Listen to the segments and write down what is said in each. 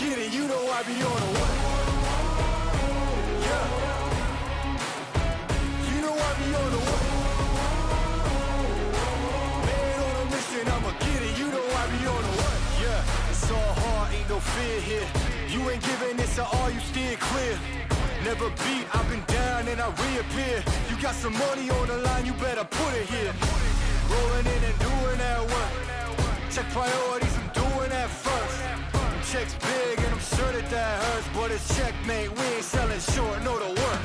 get it, you know I be on the way. Yeah. You know I be on the way. Man on a mission, I'ma get it, you know I be on the way. Yeah, it's all hard, ain't no fear here. You ain't giving this to all, you steer clear. Never beat, I've been down and I reappear. You got some money on the line, you better put it here. Rolling in and doing that work. Check priorities, I'm doing that first. Checks big and I'm sure that that hurts, but it's checkmate, we ain't selling short, no the work.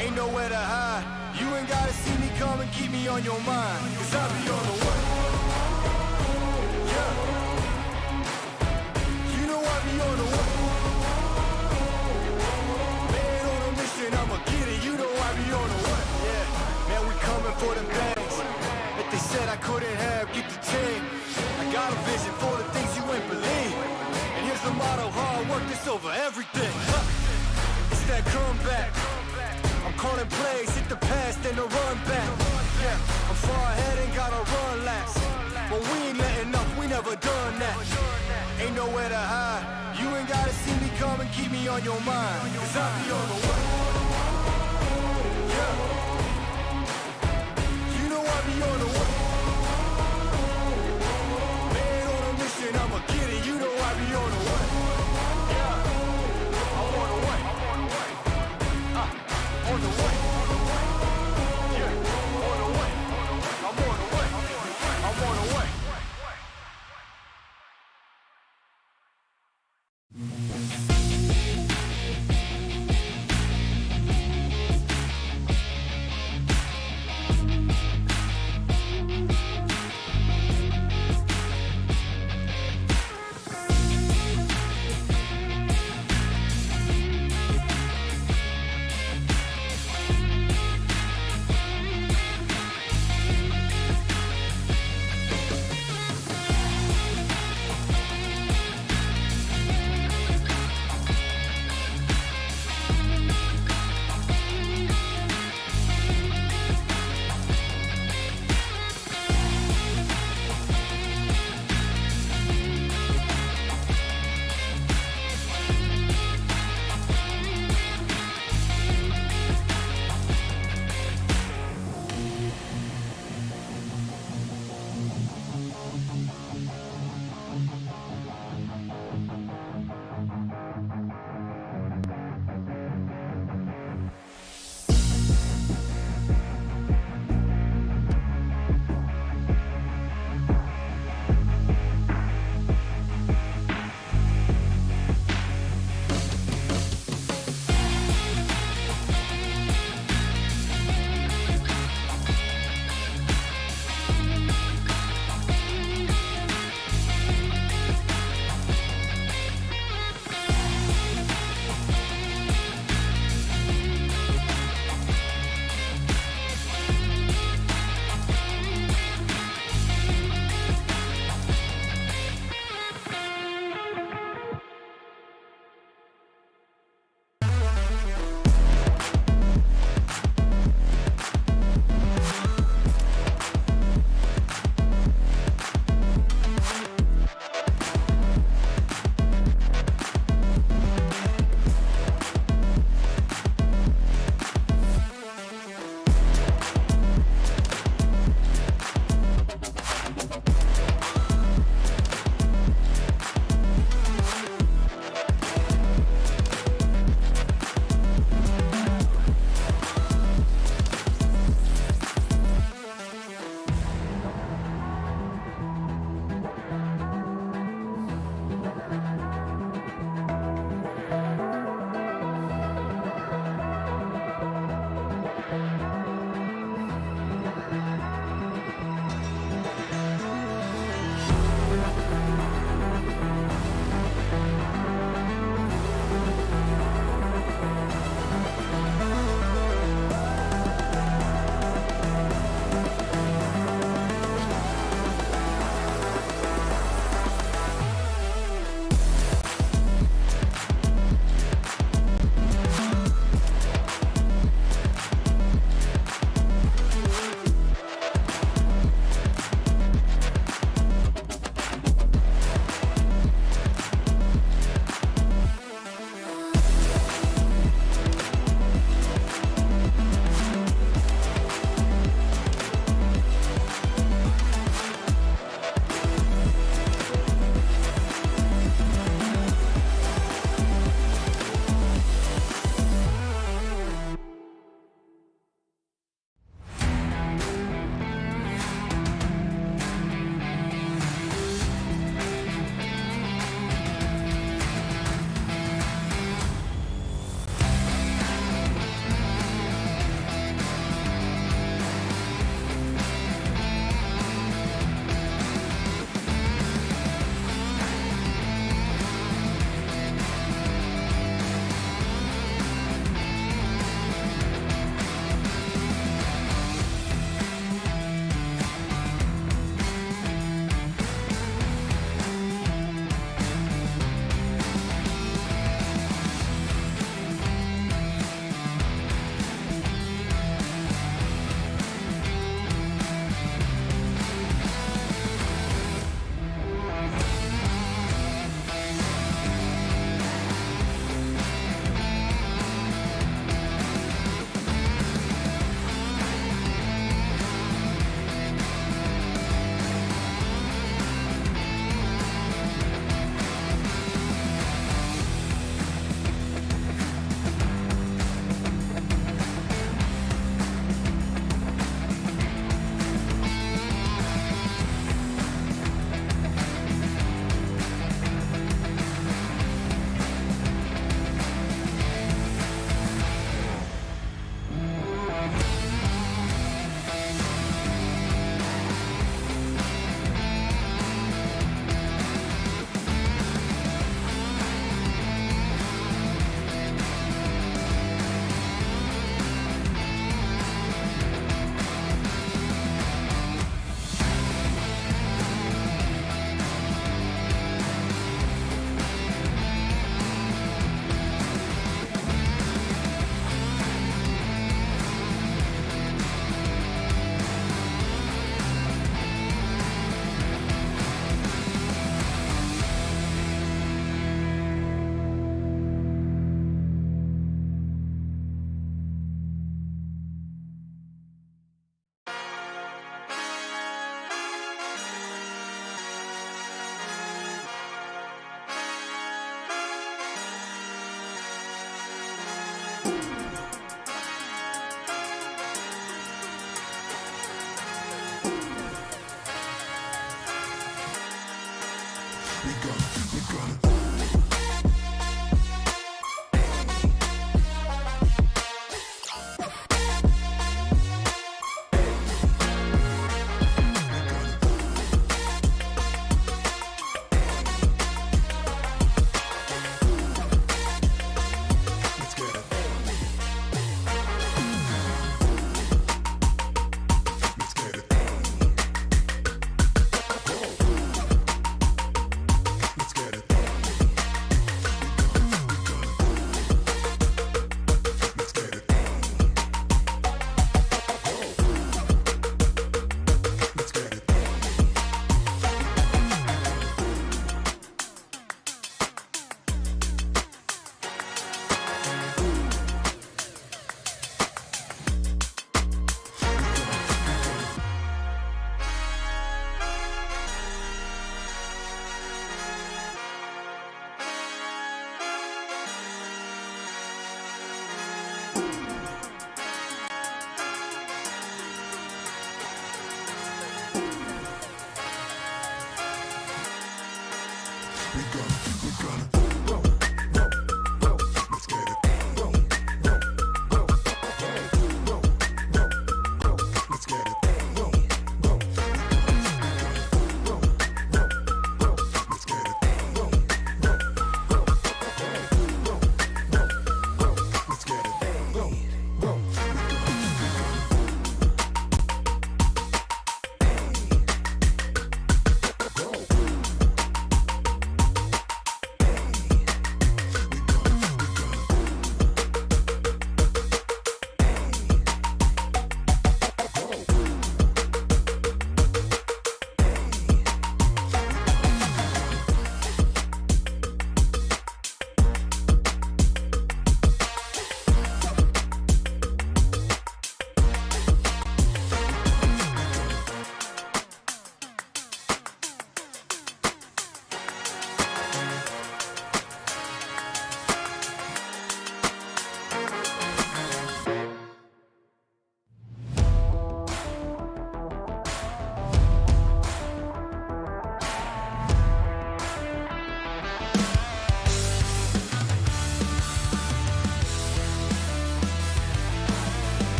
Ain't nowhere to hide, you ain't gotta see me come and keep me on your mind, cause I be on the way. Yeah. You know I be on the way. Man on a mission, I'ma get it, you know I be on the way. Yeah, man we coming for them bags. If they said I couldn't have, get the team. I got a vision for the things you ain't believe. And here's the motto, hard work, this over everything. It's that comeback. I'm calling plays, hit the pass, then the run back. Yeah, I'm far ahead and gotta run laps. But we ain't letting up, we never done that. Ain't nowhere to hide, you ain't gotta see me come and keep me on your mind, cause I be on the way. Yeah. You know I be on the way. Man on a mission, I'ma get it, you know I be on the way. Yeah, I'm on the way. On the way. Yeah, on the way. I'm on the way. I'm on the way.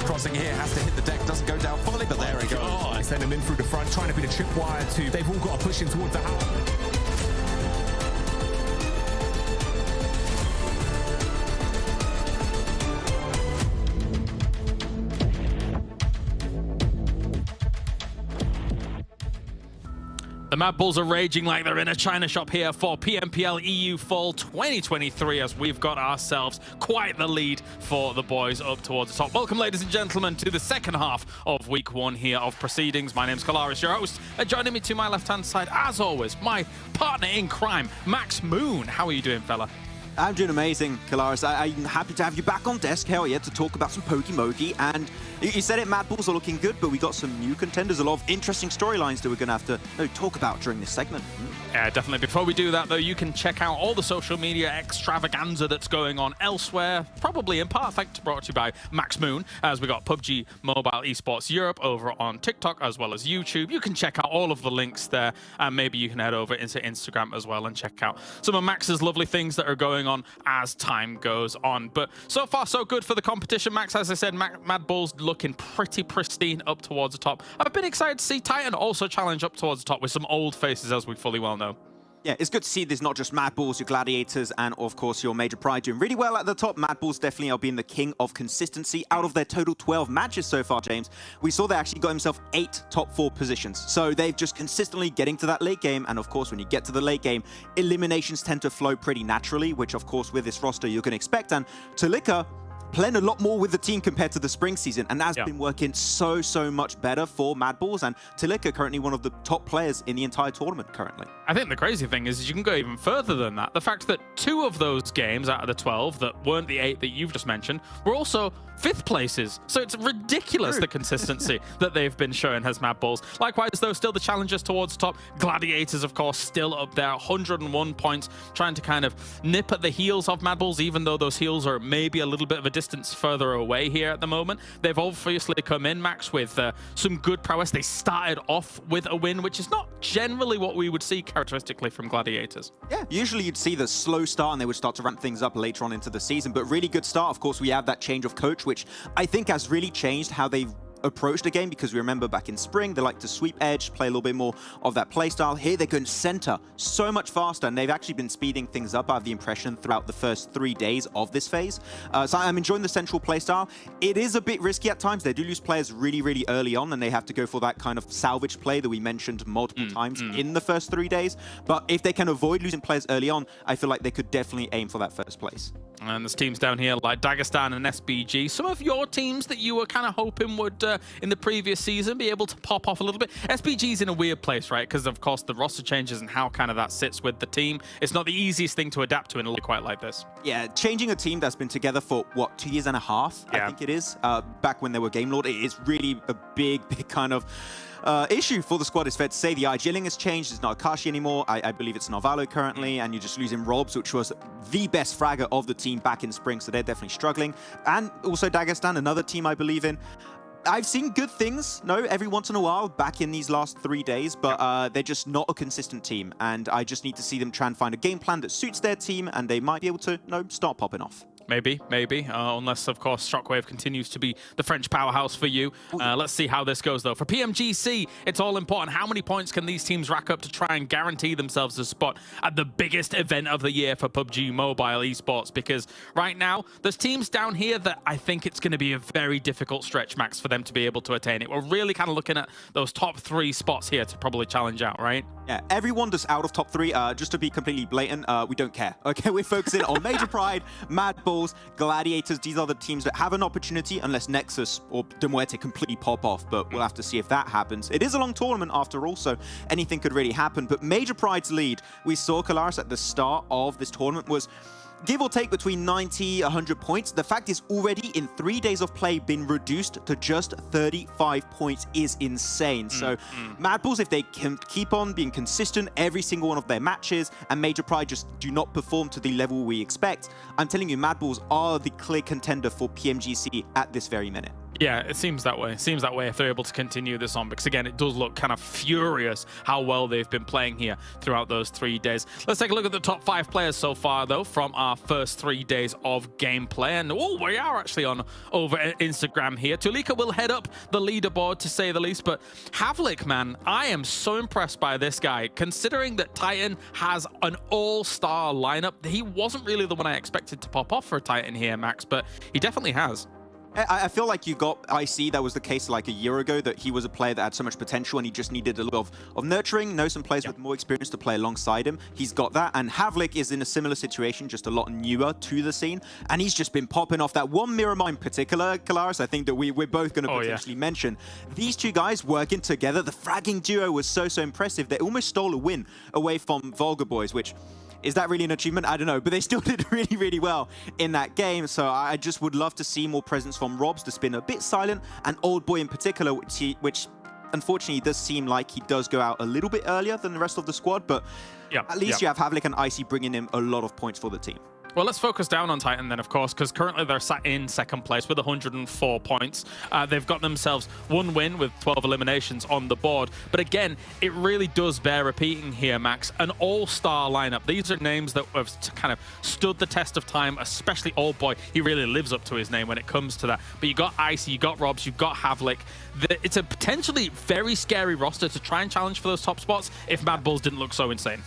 crisscrossing here, has to hit the deck, doesn't go down fully, but there he goes. Oh, send him in through the front, trying to be the tripwire too. They've all got to push in towards the house. The MADBULLS are raging like they're in a China shop here for PMPL EU Fall 2023 as we've got ourselves quite the lead for the boys up towards the top. Welcome, ladies and gentlemen, to the second half of week one here of proceedings. My name's Kalaris, your host, and joining me to my left-hand side, as always, my partner in crime, Max Moon. How are you doing, fella? I'm doing amazing, Kalaris. I'm happy to have you back on desk, hell yeah, to talk about some Pokimogi. And you said it, MADBULLS are looking good, but we got some new contenders, a lot of interesting storylines that we're going to have to talk about during this segment. Yeah, definitely. Before we do that, though, you can check out all the social media extravaganza that's going on elsewhere, probably in part thanks brought to you by Max Moon, as we got PUBG Mobile Esports Europe over on TikTok as well as YouTube. You can check out all of the links there, and maybe you can head over into Instagram as well and check out some of Max's lovely things that are going on as time goes on. But so far, so good for the competition, Max. As I said, MADBULLS looking pretty pristine up towards the top. I've been excited to see Titan also challenge up towards the top with some old faces, as we fully well know. Yeah, it's good to see there's not just MADBULLS, your Gladiators, and of course your Major Pride doing really well at the top. MADBULLS definitely are being the king of consistency. Out of their total 12 matches so far, James, we saw they actually got himself 8 top 4 positions. So they've just consistently getting to that late game. And of course, when you get to the late game, eliminations tend to flow pretty naturally, which of course with this roster you're going to expect. And Talika playing a lot more with the team compared to the spring season, and that's been working so much better for MADBULLS, and Talika currently one of the top players in the entire tournament currently. I think the crazy thing is you can go even further than that. The fact that 2 of those games out of the 12 that weren't the 8 that you've just mentioned were also 5th places. So it's ridiculous the consistency that they've been showing as MADBULLS. Likewise, though, still the challengers towards top. Gladiators, of course, still up there, 101 points, trying to kind of nip at the heels of MADBULLS, even though those heels are maybe a little bit of a distance further away here at the moment. They've obviously come in, Max, with some good prowess. They started off with a win, which is not generally what we would see characteristically from Gladiators. Yeah, usually you'd see the slow start and they would start to ramp things up later on into the season, but really good start. Of course, we have that change of coach, which I think has really changed how they've approached the game, because we remember back in spring they like to sweep edge, play a little bit more of that play style. Here they're going center so much faster, and they've actually been speeding things up, I have the impression, throughout the first 3 days of this phase. So I'm enjoying the central play style. It is a bit risky at times. They do lose players really early on, and they have to go for that kind of salvage play that we mentioned multiple times in the first 3 days. But if they can avoid losing players early on, I feel like they could definitely aim for that first place. And there's teams down here like Dagestan and SBG. Some of your teams that you were kind of hoping would, in the previous season, be able to pop off a little bit. SBG's in a weird place, right? Because, of course, the roster changes and how kind of that sits with the team. It's not the easiest thing to adapt to in a league quite like this. Yeah, changing a team that's been together for, what, 2 years and a half, I think it is, back when they were Game Lord, it is really a big kind of issue for the squad. It's fair to say the IGLing has changed. It's not Akashi anymore. I believe it's Narvalo currently, and you're just losing Robs, which was the best fragger of the team back in spring, so they're definitely struggling. And also Dagestan, another team I believe in. I've seen good things, every once in a while back in these last 3 days, but they're just not a consistent team, and I just need to see them try and find a game plan that suits their team, and they might be able to, start popping off. Maybe. Unless, of course, Shockwave continues to be the French powerhouse for you. Let's see how this goes, though. For PMGC, it's all important. How many points can these teams rack up to try and guarantee themselves a spot at the biggest event of the year for PUBG Mobile Esports? Because right now, there's teams down here that I think it's going to be a very difficult stretch, Max, for them to be able to attain it. We're really kind of looking at those top 3 spots here to probably challenge out, right? Yeah, everyone just out of top 3, just to be completely blatant, we don't care. Okay, we're focusing on Major Pride, MADBULLS, Gladiators. These are the teams that have an opportunity, unless Nexus or MUERTE completely pop off, but we'll have to see if that happens. It is a long tournament after all, so anything could really happen. But Major Pride's lead, we saw Kalaris at the start of this tournament, was give or take between 90, 100 points. The fact is already in 3 days of play been reduced to just 35 points is insane. So MADBULLS, if they can keep on being consistent every single one of their matches, and Major Pride just do not perform to the level we expect, I'm telling you, MADBULLS are the clear contender for PMGC at this very minute. Yeah, it seems that way. It seems that way if they're able to continue this on, because again, it does look kind of furious how well they've been playing here throughout those 3 days. Let's take a look at the top 5 players so far, though, from our first 3 days of gameplay. And oh, we are actually on over Instagram here. Tulika will head up the leaderboard, to say the least, but Havlik, man, I am so impressed by this guy. Considering that Titan has an all-star lineup, he wasn't really the one I expected to pop off for Titan here, Max, but he definitely has. I feel like you got IC. That was the case like a year ago, that he was a player that had so much potential and he just needed a little of nurturing. Know some players with more experience to play alongside him. He's got that. And Havlik is in a similar situation, just a lot newer to the scene. And he's just been popping off. That one Miramar in particular, Kalaris, I think that we're both going to potentially mention. These two guys working together, the fragging duo was so impressive. They almost stole a win away from VULGAR boys, which... is that really an achievement? I don't know, but they still did really well in that game. So I just would love to see more presence from Robs. That's been a bit silent, and Old Boy in particular, which unfortunately does seem like he does go out a little bit earlier than the rest of the squad. But at least you have Havlik and Icy bringing him a lot of points for the team. Well, let's focus down on Titan then, of course, because currently they're sat in second place with 104 points. They've got themselves 1 win with 12 eliminations on the board. But again, it really does bear repeating here, Max. An all-star lineup. These are names that have kind of stood the test of time, especially Old Boy. He really lives up to his name when it comes to that. But you got Icy, you got Robs, you've got Havlik. It's a potentially very scary roster to try and challenge for those top spots if MADBULLS didn't look so insane.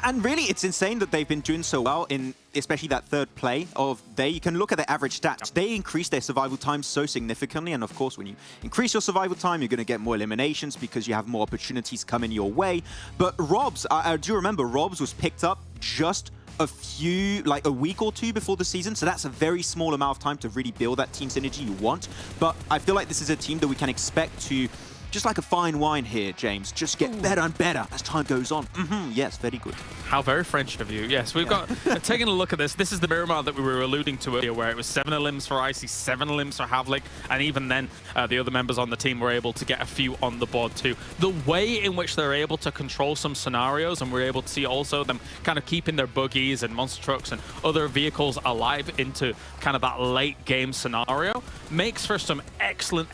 And really, it's insane that they've been doing so well in especially that third play of day. You can look at the average stats. They increase their survival time so significantly. And of course, when you increase your survival time, you're going to get more eliminations because you have more opportunities coming your way. But Robs, I do remember Robs was picked up just a week or two before the season, so that's a very small amount of time to really build that team synergy you want. But I feel like this is a team that we can expect to, just like a fine wine here, James, just get better and better as time goes on. Yes, very good. How very French of you. Yes, we've got, taking a look at this, this is the Miramar that we were alluding to earlier, where it was 7 elims for Icy, 7 elims for Havlik, and even then, the other members on the team were able to get a few on the board too. The way in which they're able to control some scenarios, and we're able to see also them kind of keeping their buggies and monster trucks and other vehicles alive into kind of that late game scenario, makes for some excellent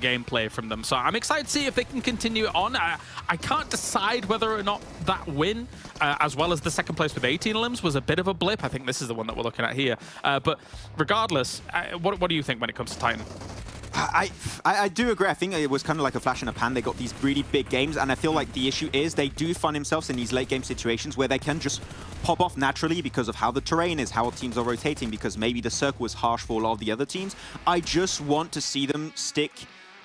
gameplay from them. So I'm excited to see if they can continue it on. I can't decide whether or not that win, as well as the second place with 18 elims, was a bit of a blip. I think this is the one that we're looking at here. But regardless, what do you think when it comes to Titan? I do agree. I think it was kind of like a flash in a pan. They got these really big games, and I feel like the issue is they do find themselves in these late game situations where they can just pop off naturally because of how the terrain is, how teams are rotating, because maybe the circle is harsh for a lot of the other teams. I just want to see them stick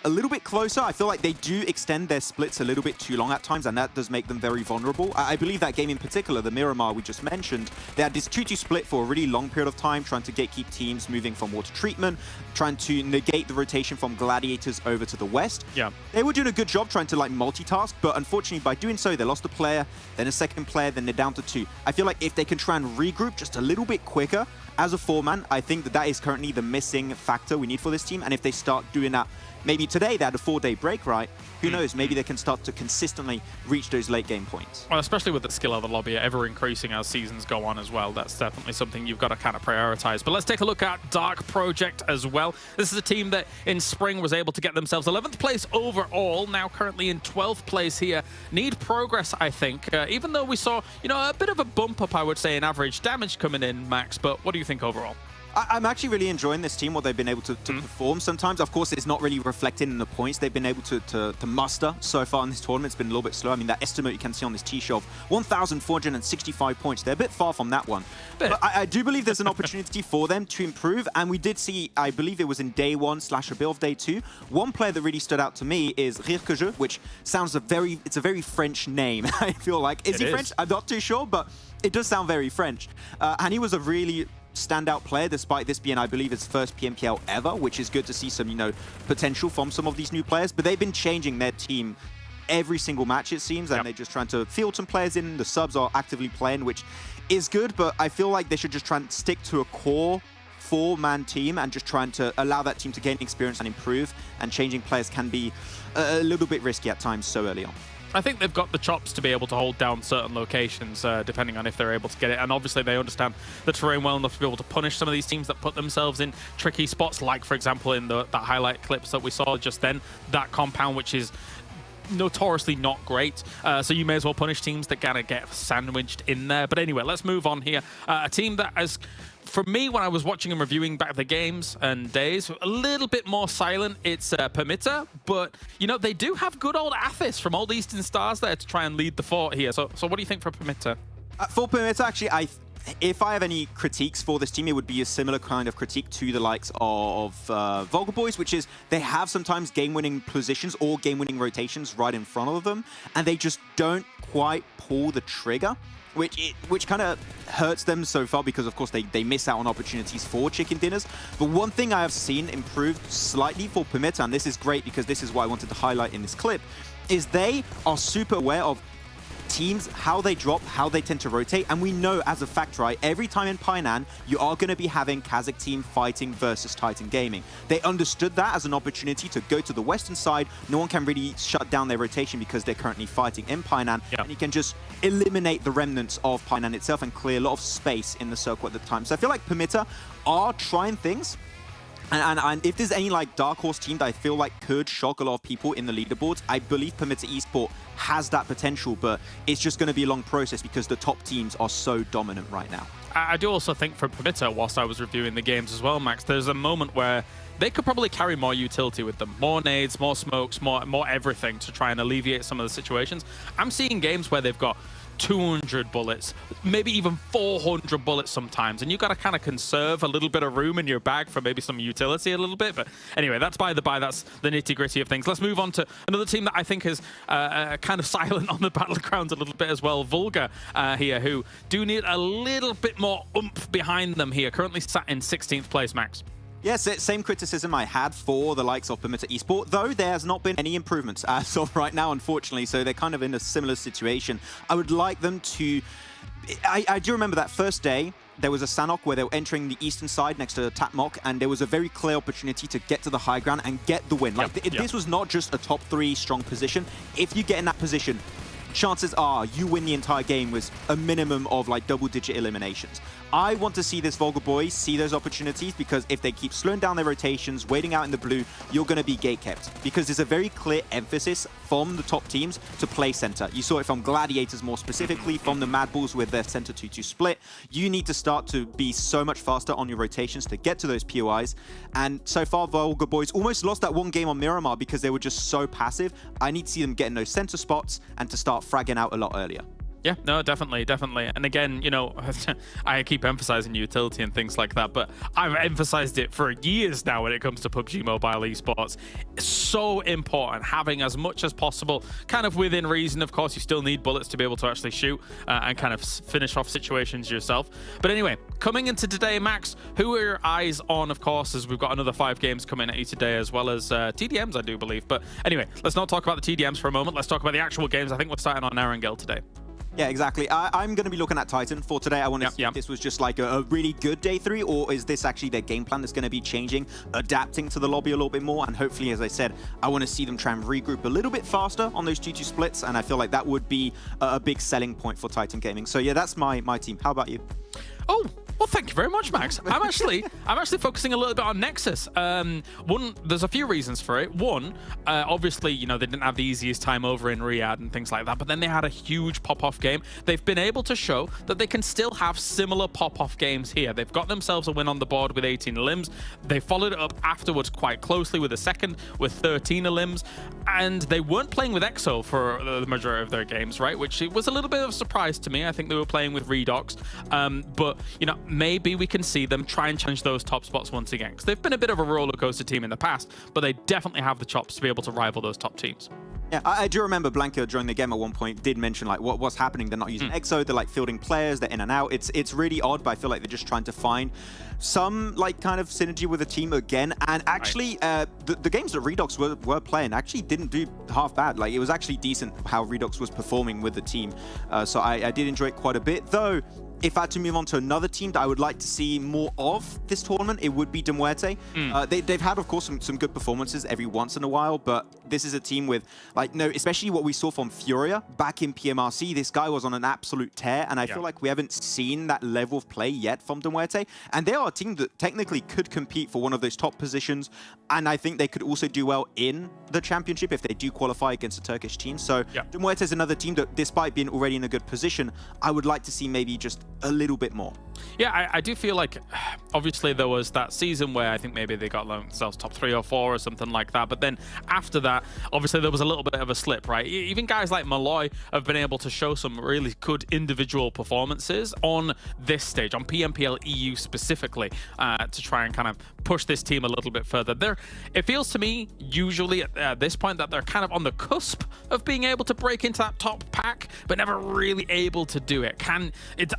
a little bit closer. I feel like they do extend their splits a little bit too long at times, and that does make them very vulnerable. I believe that game in particular, the Miramar we just mentioned, they had this 2-2 split for a really long period of time, trying to keep teams moving from water treatment, trying to negate the rotation from Gladiators over to the west. Yeah. They were doing a good job trying to multitask, but unfortunately by doing so, they lost a player, then a second player, then they're down to 2. I feel like if they can try and regroup just a little bit quicker as a 4-man, I think that is currently the missing factor we need for this team. And if they start doing that, maybe today they had a 4-day break, right? Who knows? Maybe they can start to consistently reach those late game points. Well, especially with the skill of the lobby ever increasing as seasons go on as well. That's definitely something you've got to kind of prioritize. But let's take a look at Dark Project as well. This is a team that in spring was able to get themselves 11th place overall, now currently in 12th place here. Need progress, I think, even though we saw, a bit of a bump up, I would say, in average damage coming in, Max. But what do you think overall? I'm actually really enjoying this team, what they've been able to perform sometimes. Of course, it's not really reflected in the points they've been able to muster so far in this tournament. It's been a little bit slow. I mean, that estimate you can see on this T-shelf, 1,465 points. They're a bit far from that one. But I do believe there's an opportunity for them to improve. And we did see, I believe it was in day 1 / a bit of day 2. One player that really stood out to me is Erangel, which sounds it's a very French name, I feel like. Is he French? I'm not too sure, but it does sound very French. And he was a really standout player, despite this being, I believe, his first PMPL ever, which is good to see some, potential from some of these new players. But they've been changing their team every single match, it seems, and they're just trying to field some players in. The subs are actively playing, which is good, but I feel like they should just try and stick to a core 4-man team and just trying to allow that team to gain experience and improve, and changing players can be a little bit risky at times so early on. I think they've got the chops to be able to hold down certain locations, depending on if they're able to get it. And obviously, they understand the terrain well enough to be able to punish some of these teams that put themselves in tricky spots, like, for example, in that highlight clips that we saw just then, that compound, which is notoriously not great. So you may as well punish teams that kind of get sandwiched in there. But anyway, let's move on here. A team that has... For me, when I was watching and reviewing back the games and days, a little bit more silent. It's PERMITTA, but, you know, they do have good old Athis from Old Eastern Stars there to try and lead the fort here. So what do you think for PERMITTA? For PERMITTA, actually, if I have any critiques for this team, it would be a similar kind of critique to the likes of VULGAR Boys, which is they have sometimes game-winning positions or game-winning rotations right in front of them, and they just don't quite pull the trigger, which kind of hurts them so far because, of course, they miss out on opportunities for chicken dinners. But one thing I have seen improved slightly for PERMITTA, and this is great because this is what I wanted to highlight in this clip, is they are super aware of teams, how they drop, how they tend to rotate, and we know as a fact, right, every time in Painan, you are going to be having KASIK team fighting versus Titan Gaming. They understood that as an opportunity to go to the western side. No one can really shut down their rotation because they're currently fighting in Painan, and you can just eliminate the remnants of Painan itself and clear a lot of space in the circle at the time. So I feel like PERMITTA are trying things. And if there's any like dark horse team that I feel like could shock a lot of people in the leaderboards, I believe PERMITTA Esports has that potential, but it's just going to be a long process because the top teams are so dominant right now. I do also think for PERMITTA, whilst I was reviewing the games as well, Max, there's a moment where they could probably carry more utility with them. More nades, more smokes, more everything to try and alleviate some of the situations. I'm seeing games where they've got 200 bullets, maybe even 400 bullets sometimes, and you got to kind of conserve a little bit of room in your bag for maybe some utility a little bit. But anyway, that's by the by, that's the nitty-gritty of things. Let's move on to another team that I think is kind of silent on the battlegrounds a little bit as well. VULGAR here, who do need a little bit more oomph behind them here, currently sat in 16th place, Max. Yes, same criticism I had for the likes of PERMITTA Esports, though there has not been any improvements as of right now, unfortunately, so they're kind of in a similar situation. I would like them to... I do remember that first day, there was a Sanhok where they were entering the eastern side next to Tapmok, and there was a very clear opportunity to get to the high ground and get the win. Like, this was not just a top 3 strong position. If you get in that position, chances are you win the entire game with a minimum of like double-digit eliminations. I want to see this VULGAR Boys see those opportunities, because if they keep slowing down their rotations, waiting out in the blue, you're going to be gate-kept. Because there's a very clear emphasis from the top teams to play center. You saw it from Gladiators more specifically, from the MADBULLS with their center 2-2 split. You need to start to be so much faster on your rotations to get to those POIs. And so far, VULGAR Boys almost lost that one game on Miramar because they were just so passive. I need to see them get in those center spots and to start fragging out a lot earlier. Yeah, no, definitely. And again, you know, I keep emphasizing utility and things like that, but I've emphasized it for years now when it comes to PUBG Mobile esports. It's so important, having as much as possible, kind of within reason. Of course, you still need bullets to be able to actually shoot and kind of finish off situations yourself. But anyway, coming into today, Max, who are your eyes on, of course, as we've got another 5 games coming at you today, as well as TDMs, I do believe. But anyway, let's not talk about the TDMs for a moment. Let's talk about the actual games. I think we're starting on Erangel today. Yeah, exactly. I'm going to be looking at Titan for today. I want to see if this was just like a really good day 3, or is this actually their game plan that's going to be changing, adapting to the lobby a little bit more, and hopefully, as I said, I want to see them try and regroup a little bit faster on those 2-2 splits, and I feel like that would be a big selling point for Titan Gaming. So yeah, that's my team. How about you? Oh, well, thank you very much, Max. I'm actually focusing a little bit on NEXUS. There's a few reasons for it. One, obviously, you know, they didn't have the easiest time over in Riyadh and things like that, but then they had a huge pop-off game. They've been able to show that they can still have similar pop-off games here. They've got themselves a win on the board with 18 elims. They followed it up afterwards quite closely with a second with 13 elims, and they weren't playing with EXO for the majority of their games, right? Which it was a little bit of a surprise to me. I think they were playing with Redox, but you know, maybe we can see them try and challenge those top spots once again, because they've been a bit of a roller coaster team in the past, but they definitely have the chops to be able to rival those top teams. Yeah, I do remember Blanca during the game at one point did mention like what's happening. They're not using EXO, they're like fielding players, they're in and out. It's really odd, but I feel like they're just trying to find some like kind of synergy with the team again. And actually, the games that Redox were playing actually didn't do half bad. Like, it was actually decent how Redox was performing with the team. So I did enjoy it quite a bit, though. if I had to move on to another team that I would like to see more of this tournament, it would be MUERTE. They've had, of course, some good performances every once in a while, but this is a team with, like, no, especially what we saw from Furia back in PMRC. This guy was on an absolute tear, and I feel like we haven't seen that level of play yet from MUERTE. And they are a team that technically could compete for one of those top positions, and I think they could also do well in the championship if they do qualify against a Turkish team. So MUERTE is another team that, despite being already in a good position, I would like to see maybe just a little bit more. Yeah, I do feel like, obviously, there was that season where I think maybe they got themselves top 3 or 4 or something like that. But then after that, obviously, there was a little bit of a slip, right? Even guys like Malloy have been able to show some really good individual performances on this stage, on PMPL EU specifically, to try and kind of push this team a little bit further. It feels to me, usually at this point, that they're kind of on the cusp of being able to break into that top pack, but never really able to do it.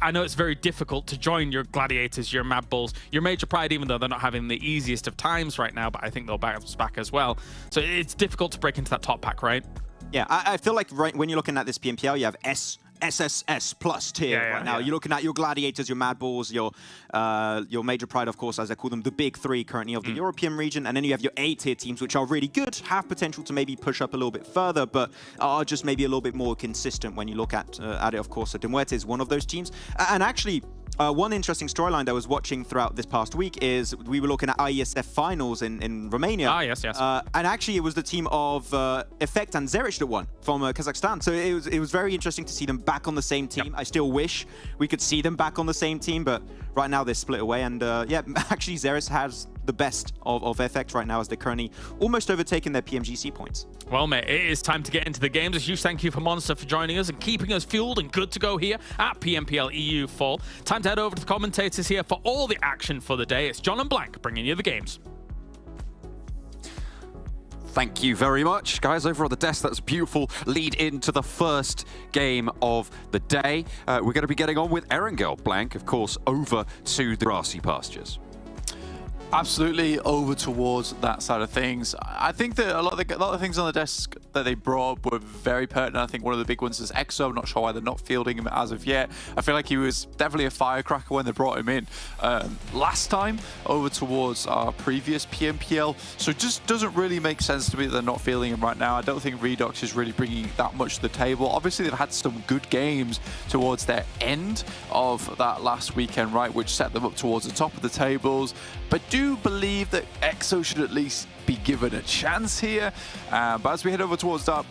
I know it's very difficult to join your Gladiators, your MADBULLS, your Major Pride, even though they're not having the easiest of times right now, but I think they'll bounce back as well. So it's difficult to break into that top pack, right? Yeah, I feel like when you're looking at this PMPL, you have SSS plus tier right now. You're looking at your Gladiators, your MADBULLS, your Major Pride, of course, as I call them, the big 3 currently of the European region, and then you have your A-tier teams, which are really good, have potential to maybe push up a little bit further, but are just maybe a little bit more consistent when you look at it, of course. So MUERTE is one of those teams. And actually, one interesting storyline that I was watching throughout this past week is we were looking at IESF finals in Romania. Yes. And actually, it was the team of Effect and Zerich that won from Kazakhstan. So it was very interesting to see them back on the same team. I still wish we could see them back on the same team, but right now they're split away. And yeah, actually, Zerich has the best of Effect right now, as they're currently almost overtaking their PMGC points. Well, mate, it is time to get into the games. A huge thank you for Monster for joining us and keeping us fueled and good to go here at PMPL EU Fall. Time to head over to the commentators here for all the action for the day. It's John and Blank bringing you the games. Thank you very much, guys, over on the desk. That's a beautiful lead into the first game of the day. We're going to be getting on with Erangel. Blank, of course, over to the grassy pastures. Absolutely over towards that side of things. I think that a lot of things on the desk that they brought up were very pertinent. I think one of the big ones is EXO. I'm not sure why they're not fielding him as of yet. I feel like he was definitely a firecracker when they brought him in last time over towards our previous PMPL. So it just doesn't really make sense to me that they're not fielding him right now. I don't think Redox is really bringing that much to the table. Obviously, they've had some good games towards their end of that last weekend, right, which set them up towards the top of the tables. But do believe that EXO should at least be given a chance here. But as we head over towards our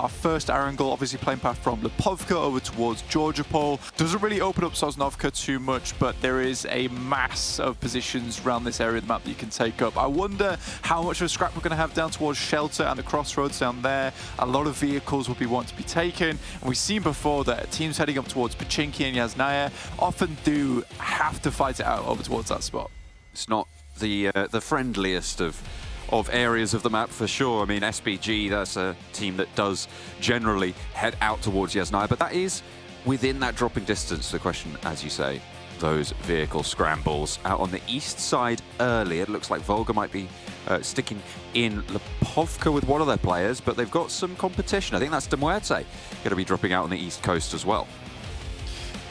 first Erangel, obviously playing path from Lipovka over towards Georgia-Pol. Doesn't really open up Sosnovka too much, but there is a mass of positions around this area of the map that you can take up. I wonder how much of a scrap we're going to have down towards Shelter and the crossroads down there. A lot of vehicles will be wanting to be taken. And we've seen before that teams heading up towards Pachinki and Yasnaya often do have to fight it out over towards that spot. It's not the friendliest of areas of the map for sure. I mean, SBG, that's a team that does generally head out towards Yasnaya, but that is within that dropping distance. The question, as you say, those vehicle scrambles out on the east side early. It looks like VULGAR might be sticking in Lipovka with one of their players, but they've got some competition. I think that's MUERTE going to be dropping out on the east coast as well.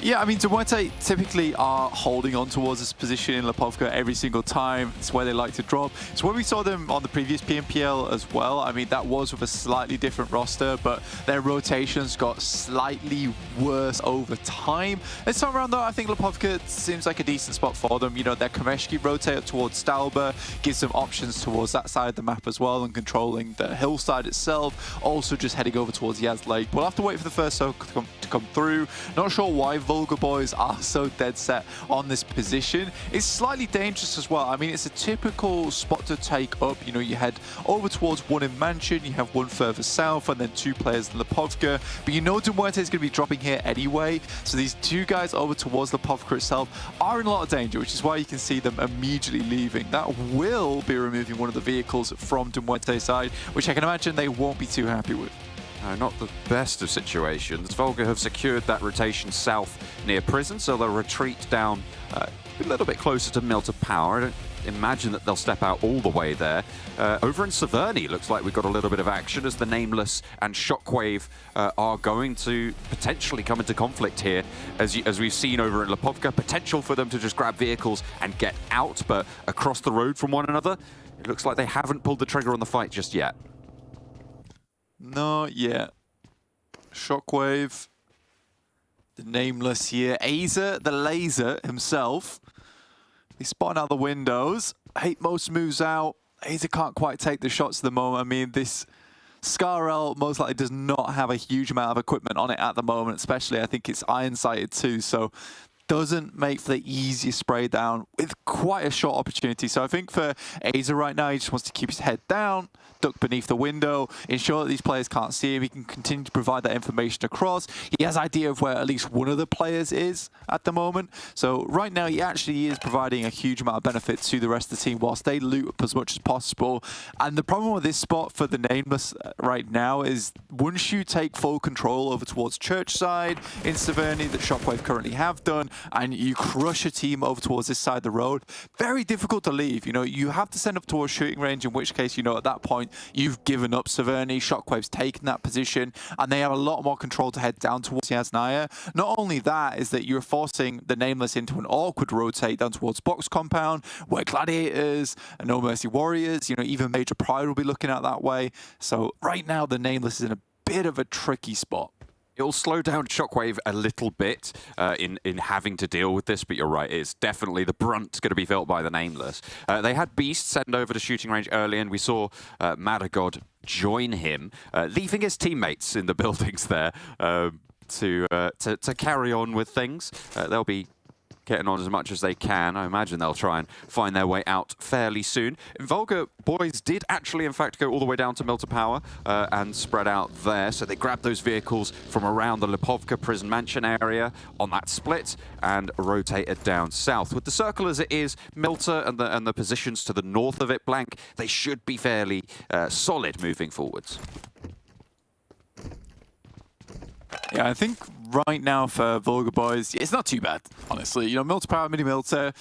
Yeah, I mean, MUERTE typically are holding on towards this position in Lipovka every single time. It's where they like to drop. It's where we saw them on the previous PMPL as well. I mean, that was with a slightly different roster, but their rotations got slightly worse over time. This time around, though, I think Lipovka seems like a decent spot for them. You know, their Kameshki rotate up towards Stalber, gives them options towards that side of the map as well, and controlling the hillside itself. Also just heading over towards Yaz Lake. We'll have to wait for the first soak to come through. Not sure why VULGAR boys are so dead set on this position. It's slightly dangerous as well. I mean, it's a typical spot to take up. You know, you head over towards one in Mansion, you have one further south, and then 2 players in Lipovka. But you know MUERTE is going to be dropping here anyway. So these 2 guys over towards Lipovka itself are in a lot of danger, which is why you can see them immediately leaving. That will be removing one of the vehicles from MUERTE's side, which I can imagine they won't be too happy with. No, not the best of situations. VULGAR have secured that rotation south near prison, so they'll retreat down a little bit closer to Milta Power. I don't imagine that they'll step out all the way there. Over in Severny, looks like we've got a little bit of action as the Nameless and Shockwave are going to potentially come into conflict here. As we've seen over in Lipovka, potential for them to just grab vehicles and get out, but across the road from one another, it looks like they haven't pulled the trigger on the fight just yet. Not yet. Shockwave, the Nameless here. Azer, the laser himself. He's spotting out the windows. Most moves out. Azer can't quite take the shots at the moment. I mean, this Scarel most likely does not have a huge amount of equipment on it at the moment, especially I think it's iron-sighted too, so doesn't make for the easiest spray down with quite a short opportunity. So I think for Azer right now, he just wants to keep his head down, duck beneath the window, ensure that these players can't see him. He can continue to provide that information across. He has idea of where at least one of the players is at the moment. So right now, he actually is providing a huge amount of benefit to the rest of the team whilst they loot up as much as possible. And the problem with this spot for the Nameless right now is once you take full control over towards Churchside in Severny that Shockwave currently have done, and you crush a team over towards this side of the road, very difficult to leave. You know, you have to send up towards shooting range, in which case, you know, at that point, you've given up Severny. Shockwave's taken that position, and they have a lot more control to head down towards Yasnaya. Not only that, is that you're forcing the Nameless into an awkward rotate down towards Box Compound, where Gladiators and No Mercy Warriors, you know, even Major Pride will be looking at that way. So right now, the Nameless is in a bit of a tricky spot. It'll slow down Shockwave a little bit in having to deal with this, but you're right, it's definitely the brunt going to be felt by the Nameless. They had Beast send over to shooting range early, and we saw Madagod join him, leaving his teammates in the buildings there to carry on with things. They'll be getting on as much as they can. I imagine they'll try and find their way out fairly soon. VULGAR boys did actually, in fact, go all the way down to Milta Power and spread out there. So they grabbed those vehicles from around the Lipovka prison mansion area on that split and rotated down south. With the circle as it is, Milta and the positions to the north of it blank, they should be fairly solid moving forwards. Yeah, I think right now for VULGAR boys, it's not too bad, honestly. You know, Milta Power, Mini Milta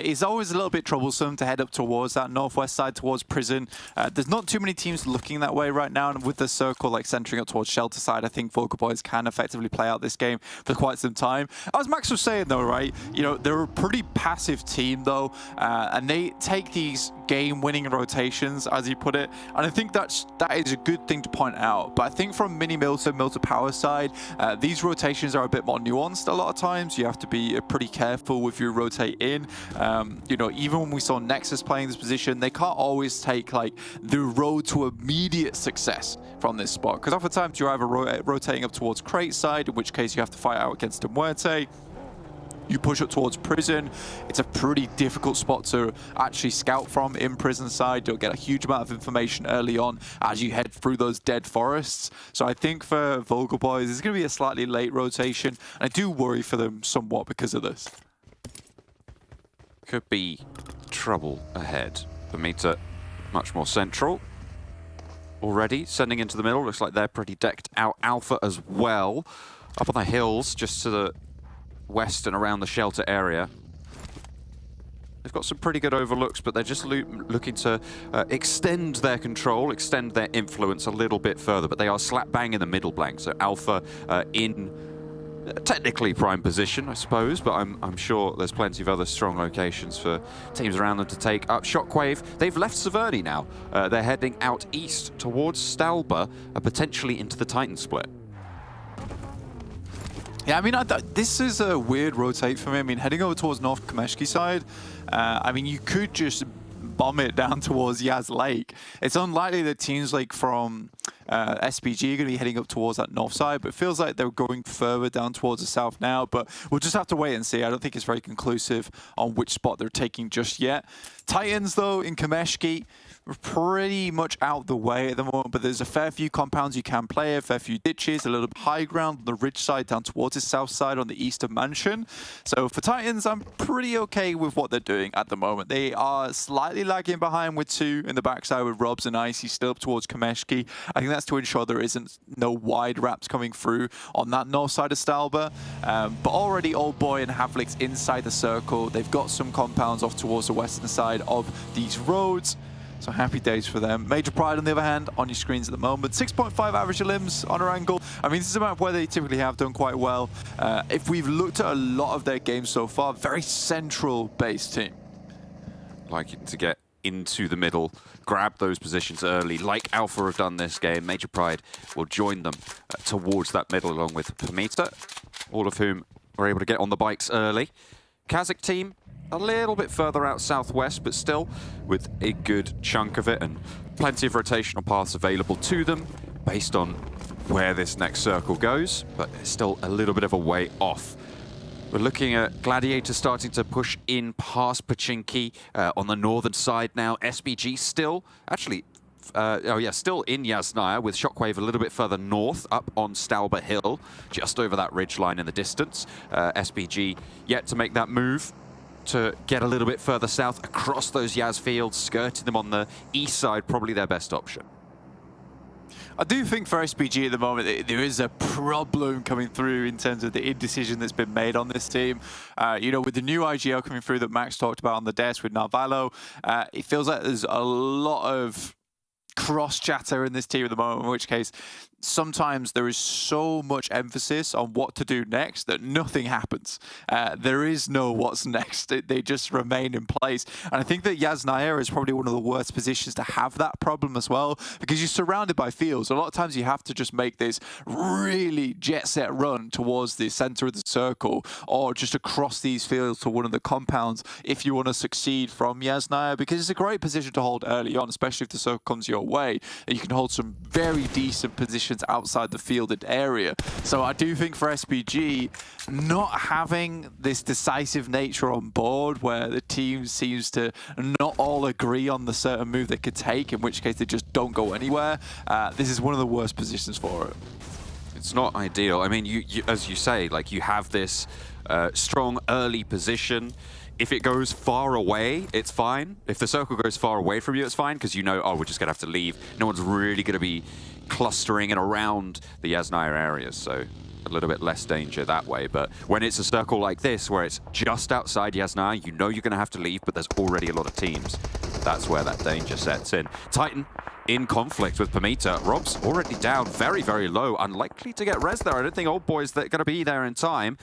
is always a little bit troublesome to head up towards that northwest side, towards prison. There's not too many teams looking that way right now, and with the circle like centering up towards shelter side, I think VULGAR boys can effectively play out this game for quite some time. As Max was saying though, right, you know, they're a pretty passive team though, and they take these game-winning rotations, as you put it, and I think that is a good thing to point out. But I think from Mini Milta, Milta Power side, these rotations are a bit more nuanced a lot of times. You have to be pretty careful with your rotate in. You know, even when we saw NEXUS playing this position, they can't always take like the road to immediate success from this spot, because oftentimes you're either rotating up towards crate side, in which case you have to fight out against a MUERTE. You push up towards prison, it's a pretty difficult spot to actually scout from in prison side. You'll get a huge amount of information early on as you head through those dead forests. So I think for VULGAR boys, it's going to be a slightly late rotation, and I do worry for them somewhat because of this. Could be trouble ahead. PERMITTA much more central. Already sending into the middle, looks like they're pretty decked out. Alpha as well. Up on the hills, just to the west and around the shelter area. They've got some pretty good overlooks, but they're just looking to extend their control, extend their influence a little bit further, but they are slap bang in the middle blank. So Alpha in technically prime position, I suppose, but I'm sure there's plenty of other strong locations for teams around them to take up. Shockwave, they've left Severny now. They're heading out east towards Stalba, potentially into the Titan split. Yeah, I mean, this is a weird rotate for me. I mean, heading over towards North Kameshki side, I mean, you could just bomb it down towards Yaz Lake. It's unlikely that teams like from SPG are going to be heading up towards that north side, but it feels like they're going further down towards the south now, but we'll just have to wait and see. I don't think it's very conclusive on which spot they're taking just yet. Titans, though, in Kameshki, pretty much out the way at the moment, but there's a fair few compounds you can play, a fair few ditches, a little bit high ground on the ridge side down towards the south side on the eastern mansion. So for Titans, I'm pretty okay with what they're doing at the moment. They are slightly lagging behind with 2 in the backside with Robs and Icy still up towards Kameshki. I think that's to ensure there isn't no wide wraps coming through on that north side of Stalba. But already Old Boy and Havlik's inside the circle. They've got some compounds off towards the western side of these roads. So happy days for them. Major Pride, on the other hand, on your screens at the moment. 6.5 average limbs on Erangel. I mean, this is a map where they typically have done quite well. If we've looked at a lot of their games so far, very central-based team. Like to get into the middle, grab those positions early, like Alpha have done this game. Major Pride will join them towards that middle along with PERMITTA, all of whom were able to get on the bikes early. KASIK team, a little bit further out southwest, but still with a good chunk of it and plenty of rotational paths available to them based on where this next circle goes, but it's still a little bit of a way off. We're looking at Gladiators starting to push in past Pachinki on the northern side now. SBG still, actually, still in Yasnaya with Shockwave a little bit further north up on Stalba Hill, just over that ridge line in the distance. SBG yet to make that move to get a little bit further south across those Yaz fields, skirting them on the east side, probably their best option. I do think for SBG at the moment, there is a problem coming through in terms of the indecision that's been made on this team. You know, with the new IGL coming through that Max talked about on the desk with Narvalo, it feels like there's a lot of cross chatter in this team at the moment, in which case sometimes there is so much emphasis on what to do next that nothing happens. There is no what's next. They just remain in place. And I think that Yasnaya is probably one of the worst positions to have that problem as well, because you're surrounded by fields. A lot of times you have to just make this really jet set run towards the center of the circle or just across these fields to one of the compounds if you want to succeed from Yasnaya, because it's a great position to hold early on, especially if the circle comes your way. You can hold some very decent positions outside the fielded area. So I do think for SBG, not having this decisive nature on board where the team seems to not all agree on the certain move they could take, in which case they just don't go anywhere, this is one of the worst positions for it. It's not ideal. I mean, you as you say, like you have this strong early position. If it goes far away, it's fine. If the circle goes far away from you, it's fine, because you know, oh, we're just going to have to leave. No one's really going to be clustering and around the Yasnaya areas, so a little bit less danger that way. But when it's a circle like this, where it's just outside Yasnaya, you know you're going to have to leave, but there's already a lot of teams. That's where that danger sets in. Titan in conflict with PERMITTA. Rob's already down very, very low. Unlikely to get res there. I don't think Old Boy's going to be there in time.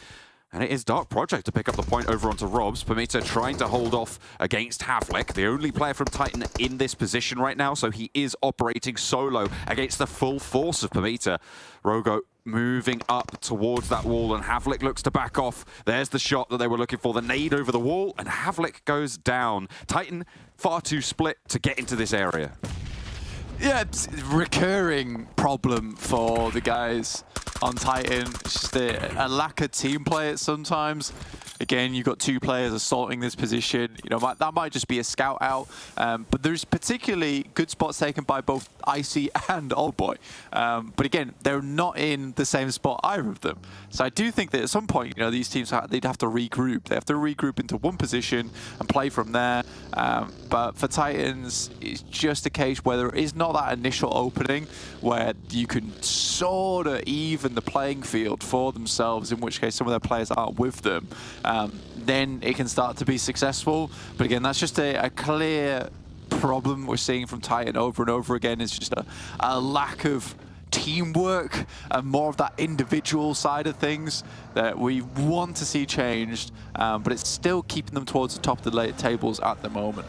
And it is Dark Project to pick up the point over onto Robs. PERMITTA trying to hold off against Havlik, the only player from Titan in this position right now, so he is operating solo against the full force of PERMITTA. Rogo moving up towards that wall, and Havlik looks to back off. There's the shot that they were looking for, the nade over the wall, and Havlik goes down. Titan far too split to get into this area. Yeah, it's a recurring problem for the guys on Titan. It's just a lack of team play sometimes. Again, you've got 2 players assaulting this position. You know, that might just be a scout out. But there's particularly good spots taken by both Icy and Old Boy. But again, they're not in the same spot, either of them. So I do think that at some point, you know, these teams, they'd have to regroup. They have to regroup into one position and play from there. But for Titans, it's just a case where there is not that initial opening where you can sort of even the playing field for themselves, in which case some of their players aren't with them. Then it can start to be successful. But again, that's just a clear problem we're seeing from Titan over and over again. It's just a lack of teamwork and more of that individual side of things that we want to see changed, but it's still keeping them towards the top of the tables at the moment.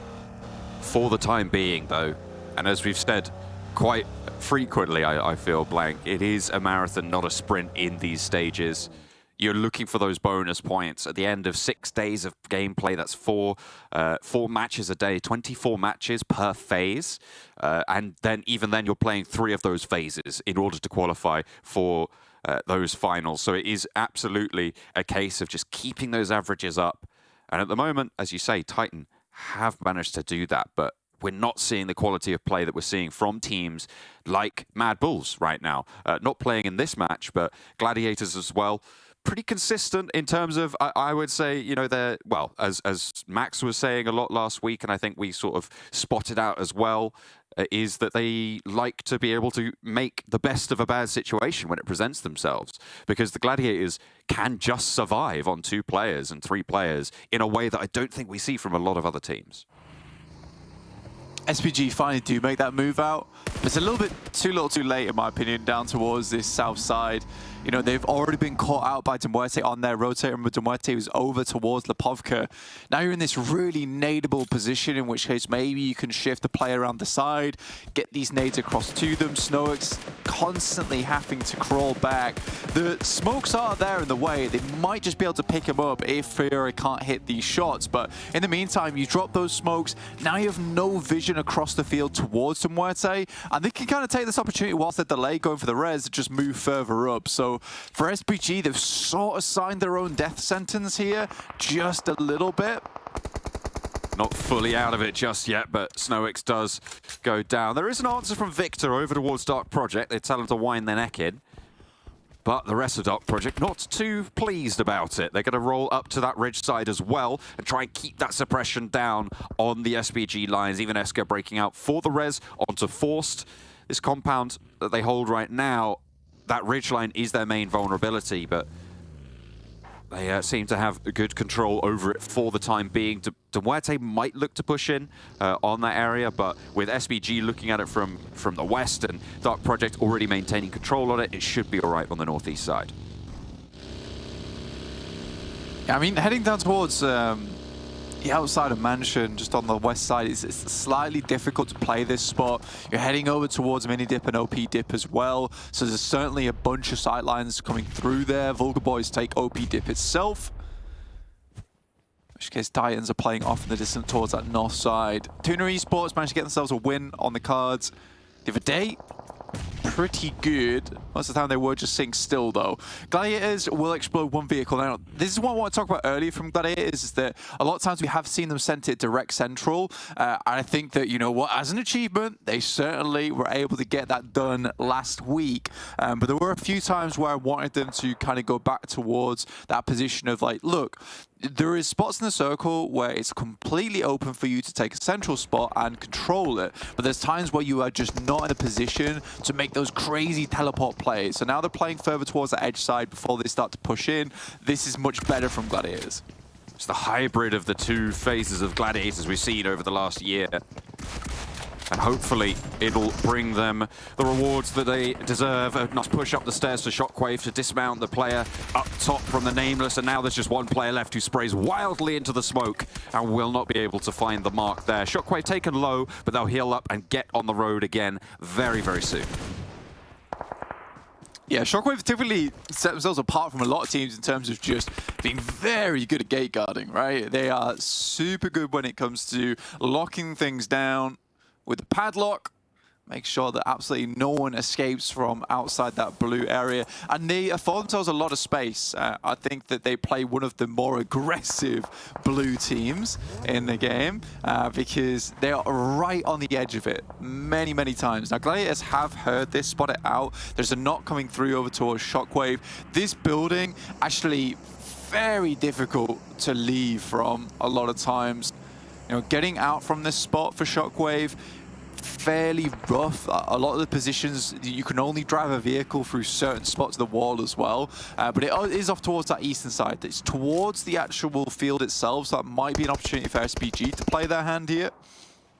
For the time being, though, and as we've said quite frequently, I feel, Blank, it is a marathon, not a sprint in these stages. You're looking for those bonus points at the end of 6 days of gameplay. That's four matches a day, 24 matches per phase. And then even then, you're playing 3 of those phases in order to qualify for those finals. So it is absolutely a case of just keeping those averages up. And at the moment, as you say, Titan have managed to do that. But we're not seeing the quality of play that we're seeing from teams like MADBULLS right now. Not playing in this match, but Gladiators as well. Pretty consistent in terms of, I would say, you know, they're, well, as Max was saying a lot last week, and I think we sort of spotted out as well, is that they like to be able to make the best of a bad situation when it presents themselves, because the Gladiators can just survive on 2 players and 3 players in a way that I don't think we see from a lot of other teams. SPG finally do make that move out. It's a little bit too late, in my opinion, down towards this south side. You know, they've already been caught out by MUERTE on their rotator, and MUERTE was over towards Lipovka. Now you're in this really nadeable position, in which case maybe you can shift the play around the side, get these nades across to them. Snowix constantly having to crawl back. The smokes are there in the way. They might just be able to pick him up if Fury can't hit these shots. But in the meantime, you drop those smokes. Now you have no vision across the field towards MUERTE, and they can kind of take this opportunity whilst they're delayed going for the res to just move further up. So for SPG, they've sort of signed their own death sentence here, just a little bit. Not fully out of it just yet, but Snowix does go down. There is an answer from Victor over towards Dark Project. They tell him to wind their neck in. But the rest of Dark Project not too pleased about it. They're going to roll up to that ridge side as well and try and keep that suppression down on the SPG lines. Even Esker breaking out for the res onto Forced. This compound that they hold right now, that ridge line is their main vulnerability, but they seem to have good control over it for the time being. MUERTE might look to push in on that area, but with SPG looking at it from the west and Dark Project already maintaining control on it, it should be all right on the northeast side. Yeah, I mean, heading down towards the outside of Mansion, just on the west side, it's slightly difficult to play this spot. You're heading over towards Mini Dip and OP Dip as well, so there's certainly a bunch of sightlines coming through there. VULGAR boys take OP Dip itself, in which case Titans are playing off in the distance towards that north side. TUNA Esports managed to get themselves a win on the cards the other day. Pretty good. Most of the time they were just sitting still though. Gladiators will explode one vehicle. Now, this is what I want to talk about earlier from Gladiators, is that a lot of times we have seen them sent it direct central. And I think that, you know what, as an achievement, they certainly were able to get that done last week. But there were a few times where I wanted them to kind of go back towards that position of like, look, there is spots in the circle where it's completely open for you to take a central spot and control it, but there's times where you are just not in a position to make those crazy teleport plays. So now they're playing further towards the edge side before they start to push in. This is much better from Gladiators. It's the hybrid of the 2 phases of Gladiators we've seen over the last year. And hopefully it'll bring them the rewards that they deserve. A nice push up the stairs for Shockwave to dismount the player up top from the Nameless. And now there's just one player left who sprays wildly into the smoke and will not be able to find the mark there. Shockwave taken low, but they'll heal up and get on the road again very, very soon. Yeah, Shockwave typically set themselves apart from a lot of teams in terms of just being very good at gate guarding, right? They are super good when it comes to locking things down with the padlock. Make sure that absolutely no one escapes from outside that blue area. And they afford themselves a lot of space. I think that they play one of the more aggressive blue teams in the game because they are right on the edge of it many, many times. Now, Gladiators have heard this, spot it out. There's a knock coming through over towards Shockwave. This building, actually very difficult to leave from a lot of times. You know, getting out from this spot for Shockwave, fairly rough. A lot of the positions, you can only drive a vehicle through certain spots of the wall as well. But it is off towards that eastern side. It's towards the actual field itself, so that might be an opportunity for SPG to play their hand here.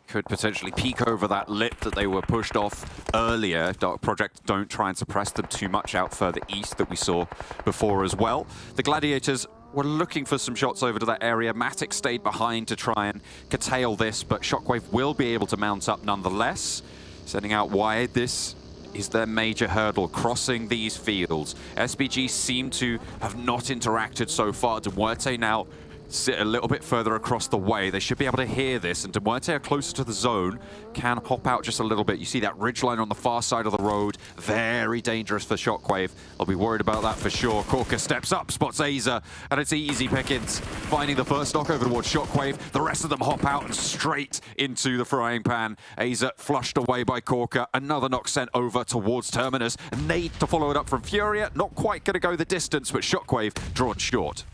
Could potentially peek over that lip that they were pushed off earlier. Dark Project don't try and suppress them too much out further east that we saw before as well. The Gladiators were looking for some shots over to that area. Matic stayed behind to try and curtail this, but Shockwave will be able to mount up nonetheless. Sending out wide, this is their major hurdle, crossing these fields. SPG seem to have not interacted so far. MUERTE now sit a little bit further across the way. They should be able to hear this, and MUERTE are closer to the zone, can hop out just a little bit. You see that ridgeline on the far side of the road, very dangerous for SHOCKWAVE. They'll be worried about that for sure. KORKA steps up, spots Aza, and it's easy pickings, finding the first knock over towards SHOCKWAVE. The rest of them hop out and straight into the frying pan. Aza flushed away by KORKA. Another knock sent over towards Terminus. Nade to follow it up from Furia, not quite going to go the distance, but SHOCKWAVE drawn short.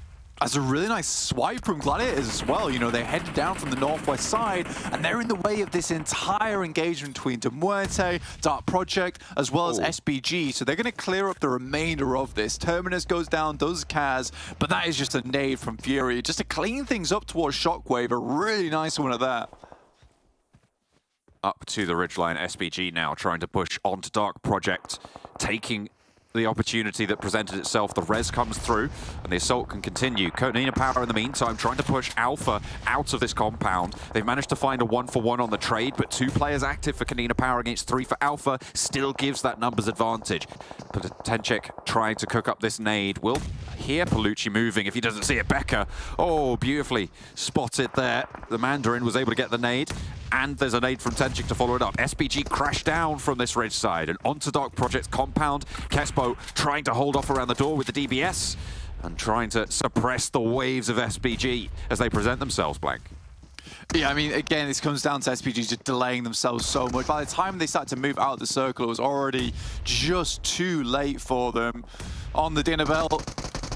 That's a really nice swipe from Gladiators as well. You know, they headed down from the northwest side, and they're in the way of this entire engagement between MUERTE, Dark Project, as well as SBG. So they're going to clear up the remainder of this. Terminus goes down, does Kaz, but that is just a nade from Fury, just to clean things up towards SHOCKWAVE. A really nice one at that. Up to the ridgeline, SBG now trying to push onto Dark Project, taking the opportunity that presented itself. The res comes through and the assault can continue. KONINA Power in the meantime trying to push Alpha out of this compound. They've managed to find a 1-for-1 on the trade, but 2 players active for KONINA Power against 3 for Alpha still gives that numbers advantage. But Tenchek trying to cook up this nade. Will hear Palucci moving if he doesn't see it. Becca, oh, beautifully spotted there. The Mandarin was able to get the nade, and there's a nade from Tenchek to follow it up. SBG crashed down from this ridge side and onto Dark Project's compound. Kespo trying to hold off around the door with the DBS and trying to suppress the waves of SBG as they present themselves, Blank. Yeah, I mean, again, this comes down to SPG just delaying themselves so much. By the time they start to move out of the circle, it was already just too late for them on the dinner bell.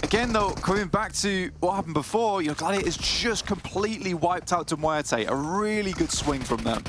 Again, though, coming back to what happened before, you know, Gladiators just completely wiped out MUERTE. A really good swing from them.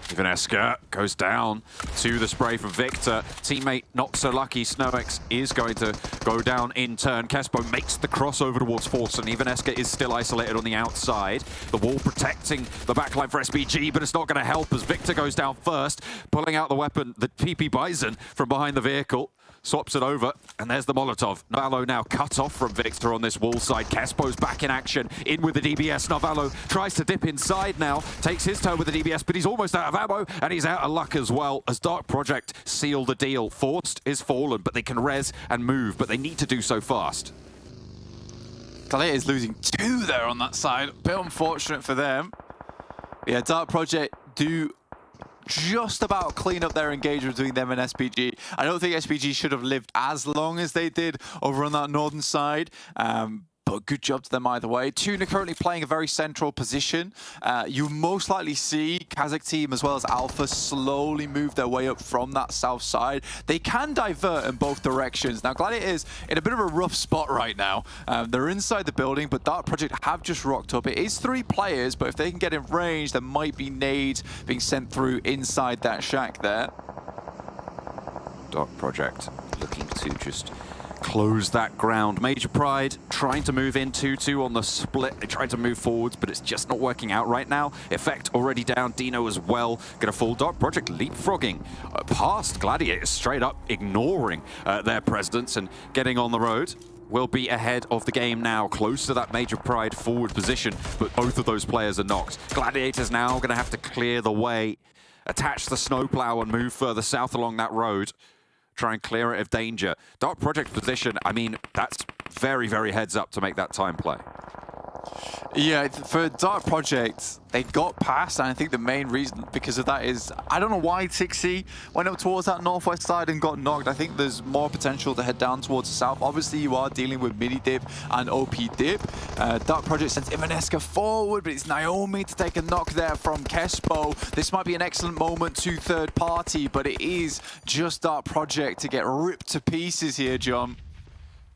Ivaneska goes down to the spray from Victor. Teammate not so lucky. Snowex is going to go down in turn. Kespo makes the crossover towards Force, and Ivaneska is still isolated on the outside. The wall protecting the backline for SBG, but it's not going to help as Victor goes down first, pulling out the weapon, the PP Bison, from behind the vehicle. Swaps it over, and there's the Molotov. Navallo now cut off from Victor on this wall side. Kespo's back in action, in with the DBS. Navallo tries to dip inside now, takes his turn with the DBS, but he's almost out of ammo, and he's out of luck as well, as Dark Project seal the deal. Forced is fallen, but they can res and move, but they need to do so fast. Gladiator is losing 2 there on that side. A bit unfortunate for them. Yeah, Dark Project do just about clean up their engagement between them and SPG. I don't think SPG should have lived as long as they did over on that northern side. But good job to them either way. TUNA currently playing a very central position. You most likely see KASIK team as well as Alpha slowly move their way up from that south side. They can divert in both directions. Now, Gladiator is in a bit of a rough spot right now. They're inside the building, but Dark Project have just rocked up. It is 3 players, but if they can get in range, there might be nades being sent through inside that shack there. Dark Project looking to just close that ground. Major Pride trying to move in 2-2 on the split. They tried to move forwards, but it's just not working out right now. Effect already down. Dino as well. Gonna fall. Dark Project leapfrogging past Gladiators, straight up ignoring their presence and getting on the road. Will be ahead of the game now, close to that Major Pride forward position, but both of those players are knocked. Gladiators now going to have to clear the way, attach the snowplow and move further south along that road. Try and clear it of danger. Dark Project position, I mean, that's very, very heads up to make that time play. Yeah, for Dark Project, they got past, and I think the main reason because of that is, I don't know why Tixi went up towards that northwest side and got knocked. I think there's more potential to head down towards the south. Obviously, you are dealing with midi dip and OP dip. Dark Project sends Ivaneska forward, but it's Naomi to take a knock there from Kespo. This might be an excellent moment to third party, but it is just Dark Project to get ripped to pieces here, John.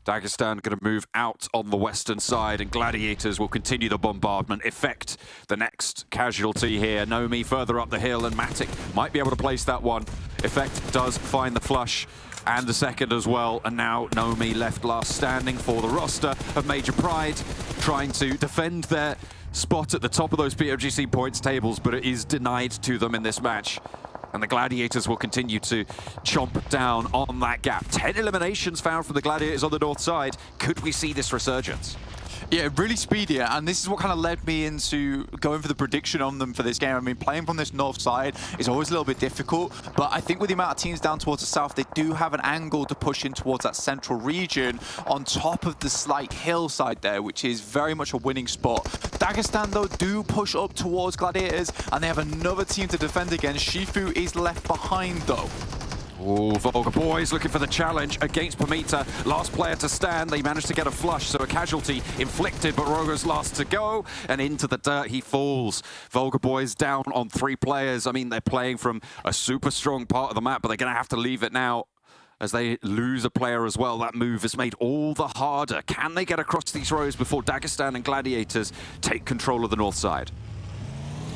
Dagestan going to move out on the western side, and Gladiators will continue the bombardment. Effect, the next casualty here. Nomi further up the hill, and Matic might be able to place that one. Effect does find the flush, and the second as well. And now Nomi left last standing for the roster of Major Pride, trying to defend their spot at the top of those PUBGC points tables, but it is denied to them in this match. And the Gladiators will continue to chomp down on that gap. 10 eliminations found from the Gladiators on the north side. Could we see this resurgence? Yeah, really speedy, and this is what kind of led me into going for the prediction on them for this game. I mean, playing from this north side is always a little bit difficult, but I think with the amount of teams down towards the south, they do have an angle to push in towards that central region on top of the slight hillside there, which is very much a winning spot. Dagestan, though, do push up towards Gladiators, and they have another team to defend against. Shifu is left behind, though. Oh, VULGAR boys looking for the challenge against PERMITTA. Last player to stand. They managed to get a flush, so a casualty inflicted, but Rogo's last to go, and into the dirt he falls. VULGAR boys down on 3 players. I mean, they're playing from a super strong part of the map, but they're going to have to leave it now as they lose a player as well. That move is made all the harder. Can they get across these rows before Dagestan and Gladiators take control of the north side?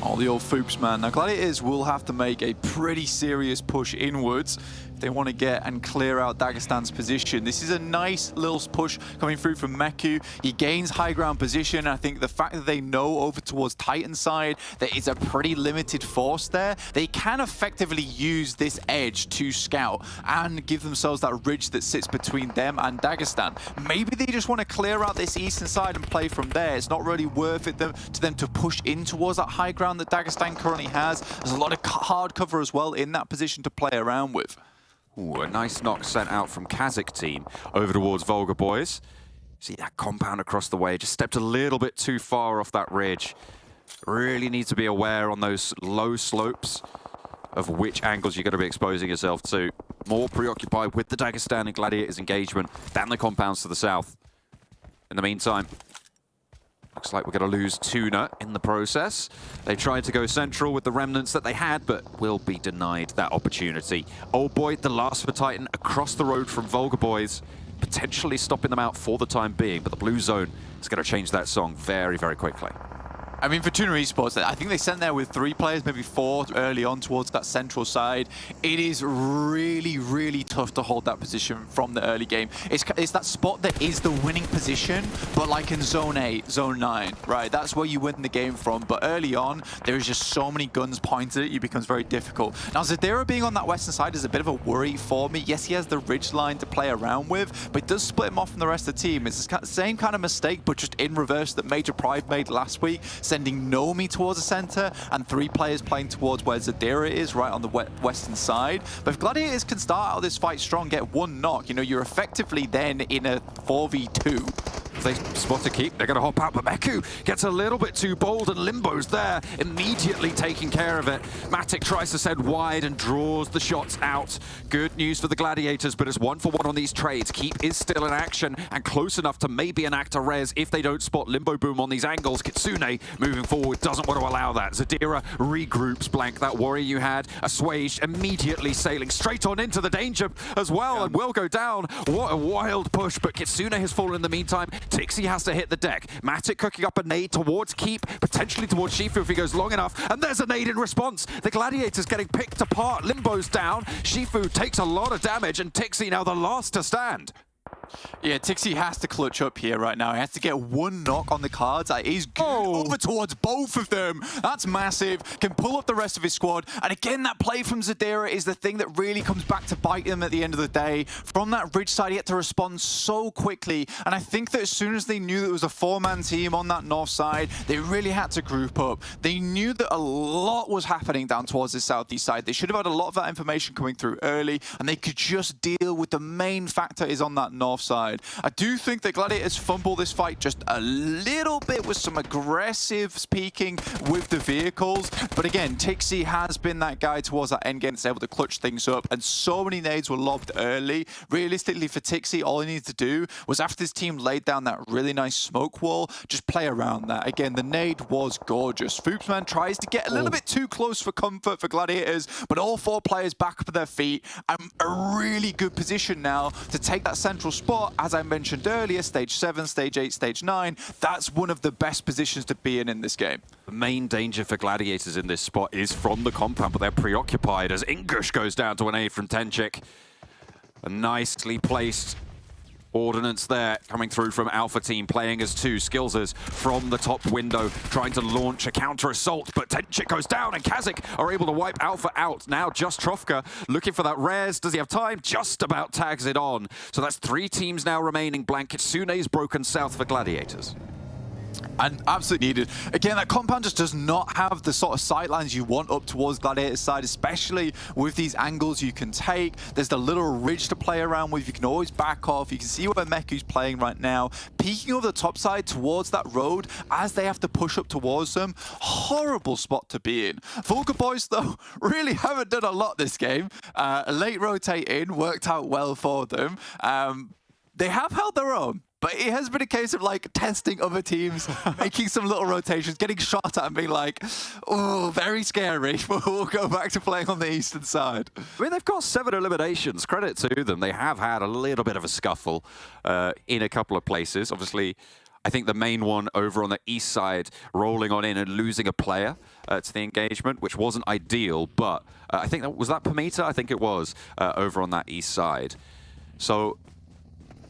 Oh, the old Foops, man. Now, Gladiators will have to make a pretty serious push inwards if they want to get and clear out Dagestan's position. This is a nice little push coming through from Meku. He gains high ground position. I think the fact that they know over towards Titan's side there is a pretty limited force there, they can effectively use this edge to scout and give themselves that ridge that sits between them and Dagestan. Maybe they just want to clear out this eastern side and play from there. It's not really worth it to them to push in towards that high ground that Dagestan currently has. There's a lot of hard cover as well in that position to play around with. Ooh, a nice knock sent out from KASIK team over towards VULGAR boys. See that compound across the way, just stepped a little bit too far off that ridge. Really need to be aware on those low slopes of which angles you're going to be exposing yourself to. More preoccupied with the Dagestan and Gladiators engagement than the compounds to the south. In the meantime, looks like we're going to lose TUNA in the process. They tried to go central with the remnants that they had, but will be denied that opportunity. Old Boy, the last for Titan, across the road from VULGAR boys, potentially stopping them out for the time being, but the blue zone is going to change that song very, very quickly. I mean, for TUNA Esports, I think they sent there with 3 players, maybe 4 early on towards that central side. It is really, really tough to hold that position from the early game. It's that spot that is the winning position, but like in Zone 8, Zone 9, right? That's where you win the game from. But early on, there is just so many guns pointed at you, it becomes very difficult. Now, Zadira being on that western side is a bit of a worry for me. Yes, he has the ridge line to play around with, but it does split him off from the rest of the team. It's the same kind of mistake, but just in reverse that Major Pride made last week, sending Nomi towards the center and 3 players playing towards where Zadira is, right on the western side. But if Gladiators can start out this fight strong, get 1 knock, you know, you're effectively then in a 4v2. They spot a keep, they're going to hop out, but Meku gets a little bit too bold, and Limbo's there, immediately taking care of it. Matic tries to send wide and draws the shots out. Good news for the Gladiators, but it's 1-for-1 on these trades. Keep is still in action, and close enough to maybe enact a res if they don't spot Limbo Boom on these angles. Kitsune moving forward doesn't want to allow that. Zadira regroups blank. That warrior you had, Assuaged, immediately sailing straight on into the danger as well, and will go down. What a wild push, but Kitsune has fallen in the meantime. Tixi has to hit the deck. Matic cooking up a nade towards Keep, potentially towards Shifu if he goes long enough, and there's a nade in response. The Gladiators getting picked apart. Limbo's down. Shifu takes a lot of damage, and Tixi now the last to stand. Yeah, Tixi has to clutch up here right now. He has to get 1 knock on the cards. That is good. Over towards both of them. That's massive. Can pull up the rest of his squad. And again, that play from Zadira is the thing that really comes back to bite him at the end of the day. From that ridge side, he had to respond so quickly. And I think that as soon as they knew that it was a 4-man team on that north side, they really had to group up. They knew that a lot was happening down towards the southeast side. They should have had a lot of that information coming through early, and they could just deal with the main factor is on that north side. I do think that Gladiators fumble this fight just a little bit with some aggressive speaking with the vehicles, but again, Tixi has been that guy towards that end game that's able to clutch things up, and so many nades were lobbed early. Realistically for Tixi, all he needed to do was, after his team laid down that really nice smoke wall, just play around that. Again, the nade was gorgeous. Foopsman tries to get a little bit too close for comfort for Gladiators, but all 4 players back up on their feet, and a really good position now to take that central spot. As I mentioned earlier, stage 7, stage 8, stage 9, that's one of the best positions to be in this game. The main danger for Gladiators in this spot is from the compound, but they're preoccupied as Ingush goes down to an aid from Tenchik. A nicely placed ordnance there coming through from Alpha Team, playing as 2 Skillsers from the top window, trying to launch a counter-assault, but Tenchik goes down, and KASIK are able to wipe Alpha out. Now just Trofka looking for that res. Does he have time? Just about tags it on. So that's 3 teams now remaining blank. Kitsune's broken south for Gladiators. And absolutely needed. Again, that compound just does not have the sort of sightlines you want up towards Gladiator's side, especially with these angles you can take. There's the little ridge to play around with. You can always back off. You can see where Meku's playing right now. Peeking over the top side towards that road as they have to push up towards them. Horrible spot to be in. VULGAR boys, though, really haven't done a lot this game. Late rotate in worked out well for them. They have held their own. But it has been a case of like testing other teams, making some little rotations, getting shot at and being like, oh, very scary. We'll go back to playing on the eastern side. I mean, they've got 7 eliminations. Credit to them. They have had a little bit of a scuffle in a couple of places. Obviously, I think the main one over on the east side, rolling on in and losing a player to the engagement, which wasn't ideal. But I think was that PERMITTA? I think it was over on that east side. So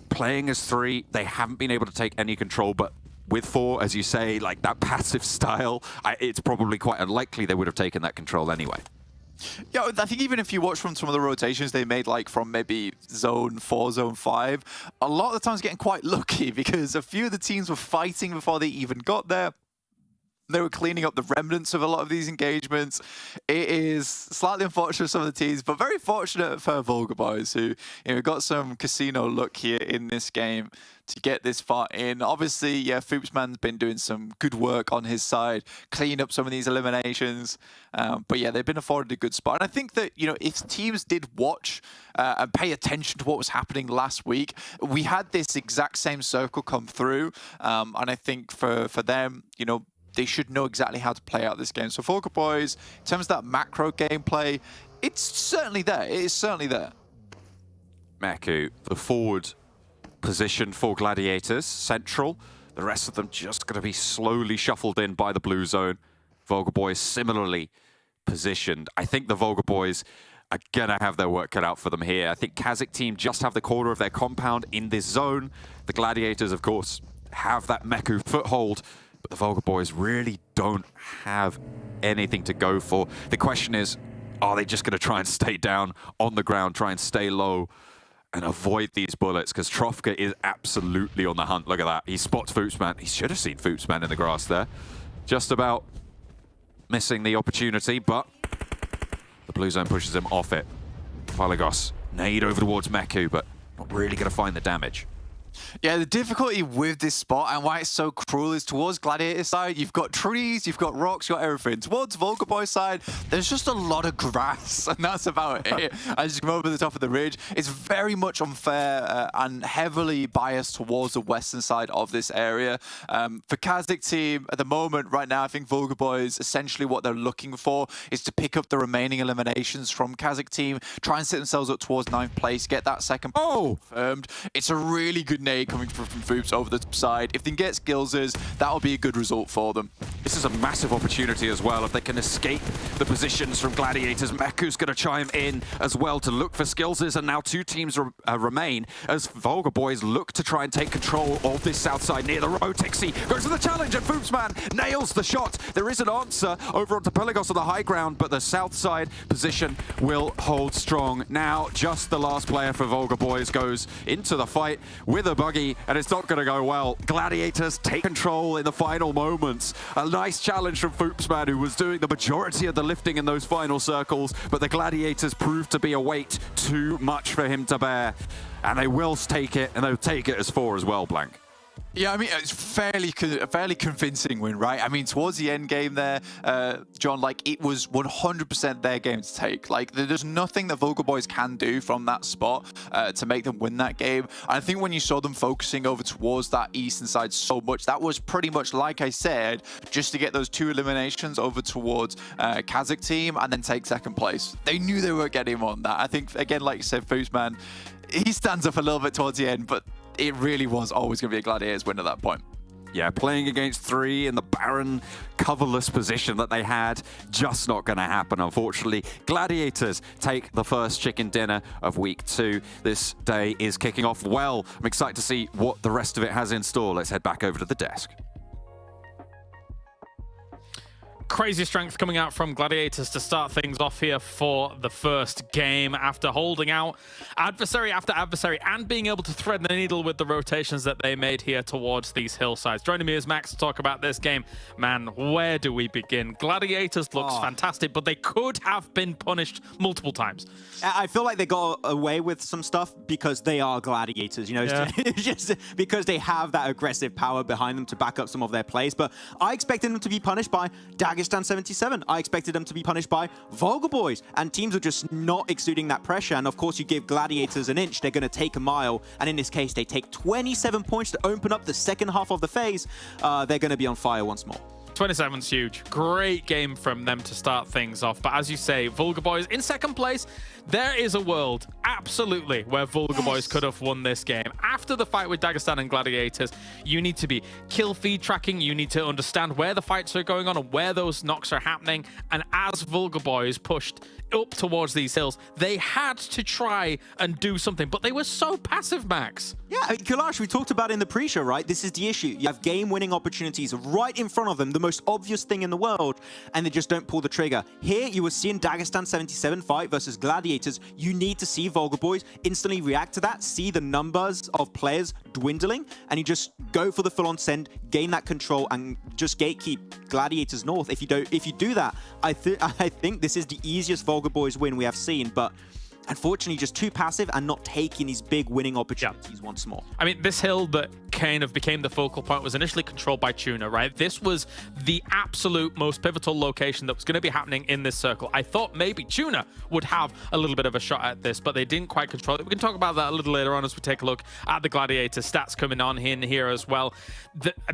playing as 3, they haven't been able to take any control, but with 4, as you say, like that passive style, it's probably quite unlikely they would have taken that control anyway. Yeah, I think even if you watch from some of the rotations they made, like from maybe Zone 4, Zone 5, a lot of the times getting quite lucky because a few of the teams were fighting before they even got there. They were cleaning up the remnants of a lot of these engagements. It is slightly unfortunate for some of the teams, but very fortunate for VULGAR boys who got some casino luck here in this game to get this far in. Obviously, yeah, FoopsMan's been doing some good work on his side, cleaning up some of these eliminations. But yeah, they've been afforded a good spot. And I think that, if teams did watch and pay attention to what was happening last week, we had this exact same circle come through. And I think for them, they should know exactly how to play out this game. So VULGAR boys, in terms of that macro gameplay, it's certainly there. It is certainly there. Meku, the forward position for Gladiators, central. The rest of them just going to be slowly shuffled in by the blue zone. VULGAR boys similarly positioned. I think the VULGAR boys are going to have their work cut out for them here. I think KASIK team just have the corner of their compound in this zone. The Gladiators, of course, have that Meku foothold. But the VULGAR boys really don't have anything to go for. The question is, are they just going to try and stay down on the ground, try and stay low and avoid these bullets? Because Trofka is absolutely on the hunt. Look at that. He spots FoopsMan. He should have seen FoopsMan in the grass there. Just about missing the opportunity, but the blue zone pushes him off it. Palagos, nade over towards Meku, but not really going to find the damage. Yeah, the difficulty with this spot and why it's so cruel is towards Gladiator's side, you've got trees, you've got rocks, you've got everything. Towards VULGAR boys' side, there's just a lot of grass, and that's about it. As you come over the top of the ridge, it's very much unfair and heavily biased towards the western side of this area. For KASIK team, at the moment, right now, I think VULGAR boys, essentially what they're looking for is to pick up the remaining eliminations from KASIK team, try and set themselves up towards 9th place, get that second confirmed. It's a really good nade coming from Foops over the side. If they can get skillses, that'll be a good result for them. This is a massive opportunity as well. If they can escape the positions from Gladiators, Meku's going to chime in as well to look for skillses, and now 2 teams remain as VULGAR boys look to try and take control of this south side near the road. Tixi goes for the challenge, and FoopsMan nails the shot. There is an answer over onto Pelagos on the high ground, but the south side position will hold strong. Now, just the last player for VULGAR boys goes into the fight with a buggy, and it's not going to go well. Gladiators take control in the final moments. A nice challenge from FoopsMan, who was doing the majority of the lifting in those final circles, but the Gladiators proved to be a weight too much for him to bear. And they will take it, and they'll take it as 4 as well, Blank. Yeah, I mean, it's a fairly convincing win, right? I mean, towards the end game there, John, like, it was 100% their game to take. Like, there's nothing that VULGAR boys can do from that spot to make them win that game. And I think when you saw them focusing over towards that eastern side so much, that was pretty much, like I said, just to get those 2 eliminations over towards KASIK team and then take 2nd place. They knew they were getting him on that. I think, again, like you said, FoopsMan, he stands up a little bit towards the end, but it really was always going to be a Gladiators win at that point. Yeah, playing against 3 in the barren, coverless position that they had, just not going to happen, unfortunately. Gladiators take the first chicken dinner of week 2. This day is kicking off well. I'm excited to see what the rest of it has in store. Let's head back over to the desk. Crazy strength coming out from Gladiators to start things off here for the first game after holding out adversary after adversary and being able to thread the needle with the rotations that they made here towards these hillsides. Joining me is Max to talk about this game. Man, where do we begin? Gladiators looks fantastic, but they could have been punished multiple times. I feel like they got away with some stuff because they are Gladiators, you know, just because they have that aggressive power behind them to back up some of their plays. But I expected them to be punished by Dagestan 77. I expected them to be punished by VULGAR boys, and teams are just not exuding that pressure. And of course, you give Gladiators an inch, they're going to take a mile. And in this case, they take 27 points to open up the second half of the phase. They're going to be on fire once more. 27's huge. Great game from them to start things off. But as you say, VULGAR boys in second place. There is a world, absolutely, where VULGAR boys could have won this game. After the fight with Dagestan and Gladiators, you need to be kill feed tracking. You need to understand where the fights are going on and where those knocks are happening. And as VULGAR boys pushed up towards these hills, they had to try and do something, but they were so passive, Max. Yeah, I mean, Kalash, we talked about it in the pre-show, right? This is the issue. You have game-winning opportunities right in front of them, the most obvious thing in the world, and they just don't pull the trigger. Here, you were seeing Dagestan 77 fight versus Gladiators. You need to see VULGAR boys instantly react to that, see the numbers of players dwindling, and you just go for the full-on send, gain that control, and just gatekeep Gladiators north. If you do that, I think this is the easiest VULGAR boys win we have seen, but unfortunately just too passive and not taking these big winning opportunities once more. I mean, this hill that kind of became the focal point was initially controlled by TUNA, right? This was the absolute most pivotal location that was going to be happening in this circle. I thought maybe TUNA would have a little bit of a shot at this, but they didn't quite control it. We can talk about that a little later on as we take a look at the Gladiator stats coming on in here as well.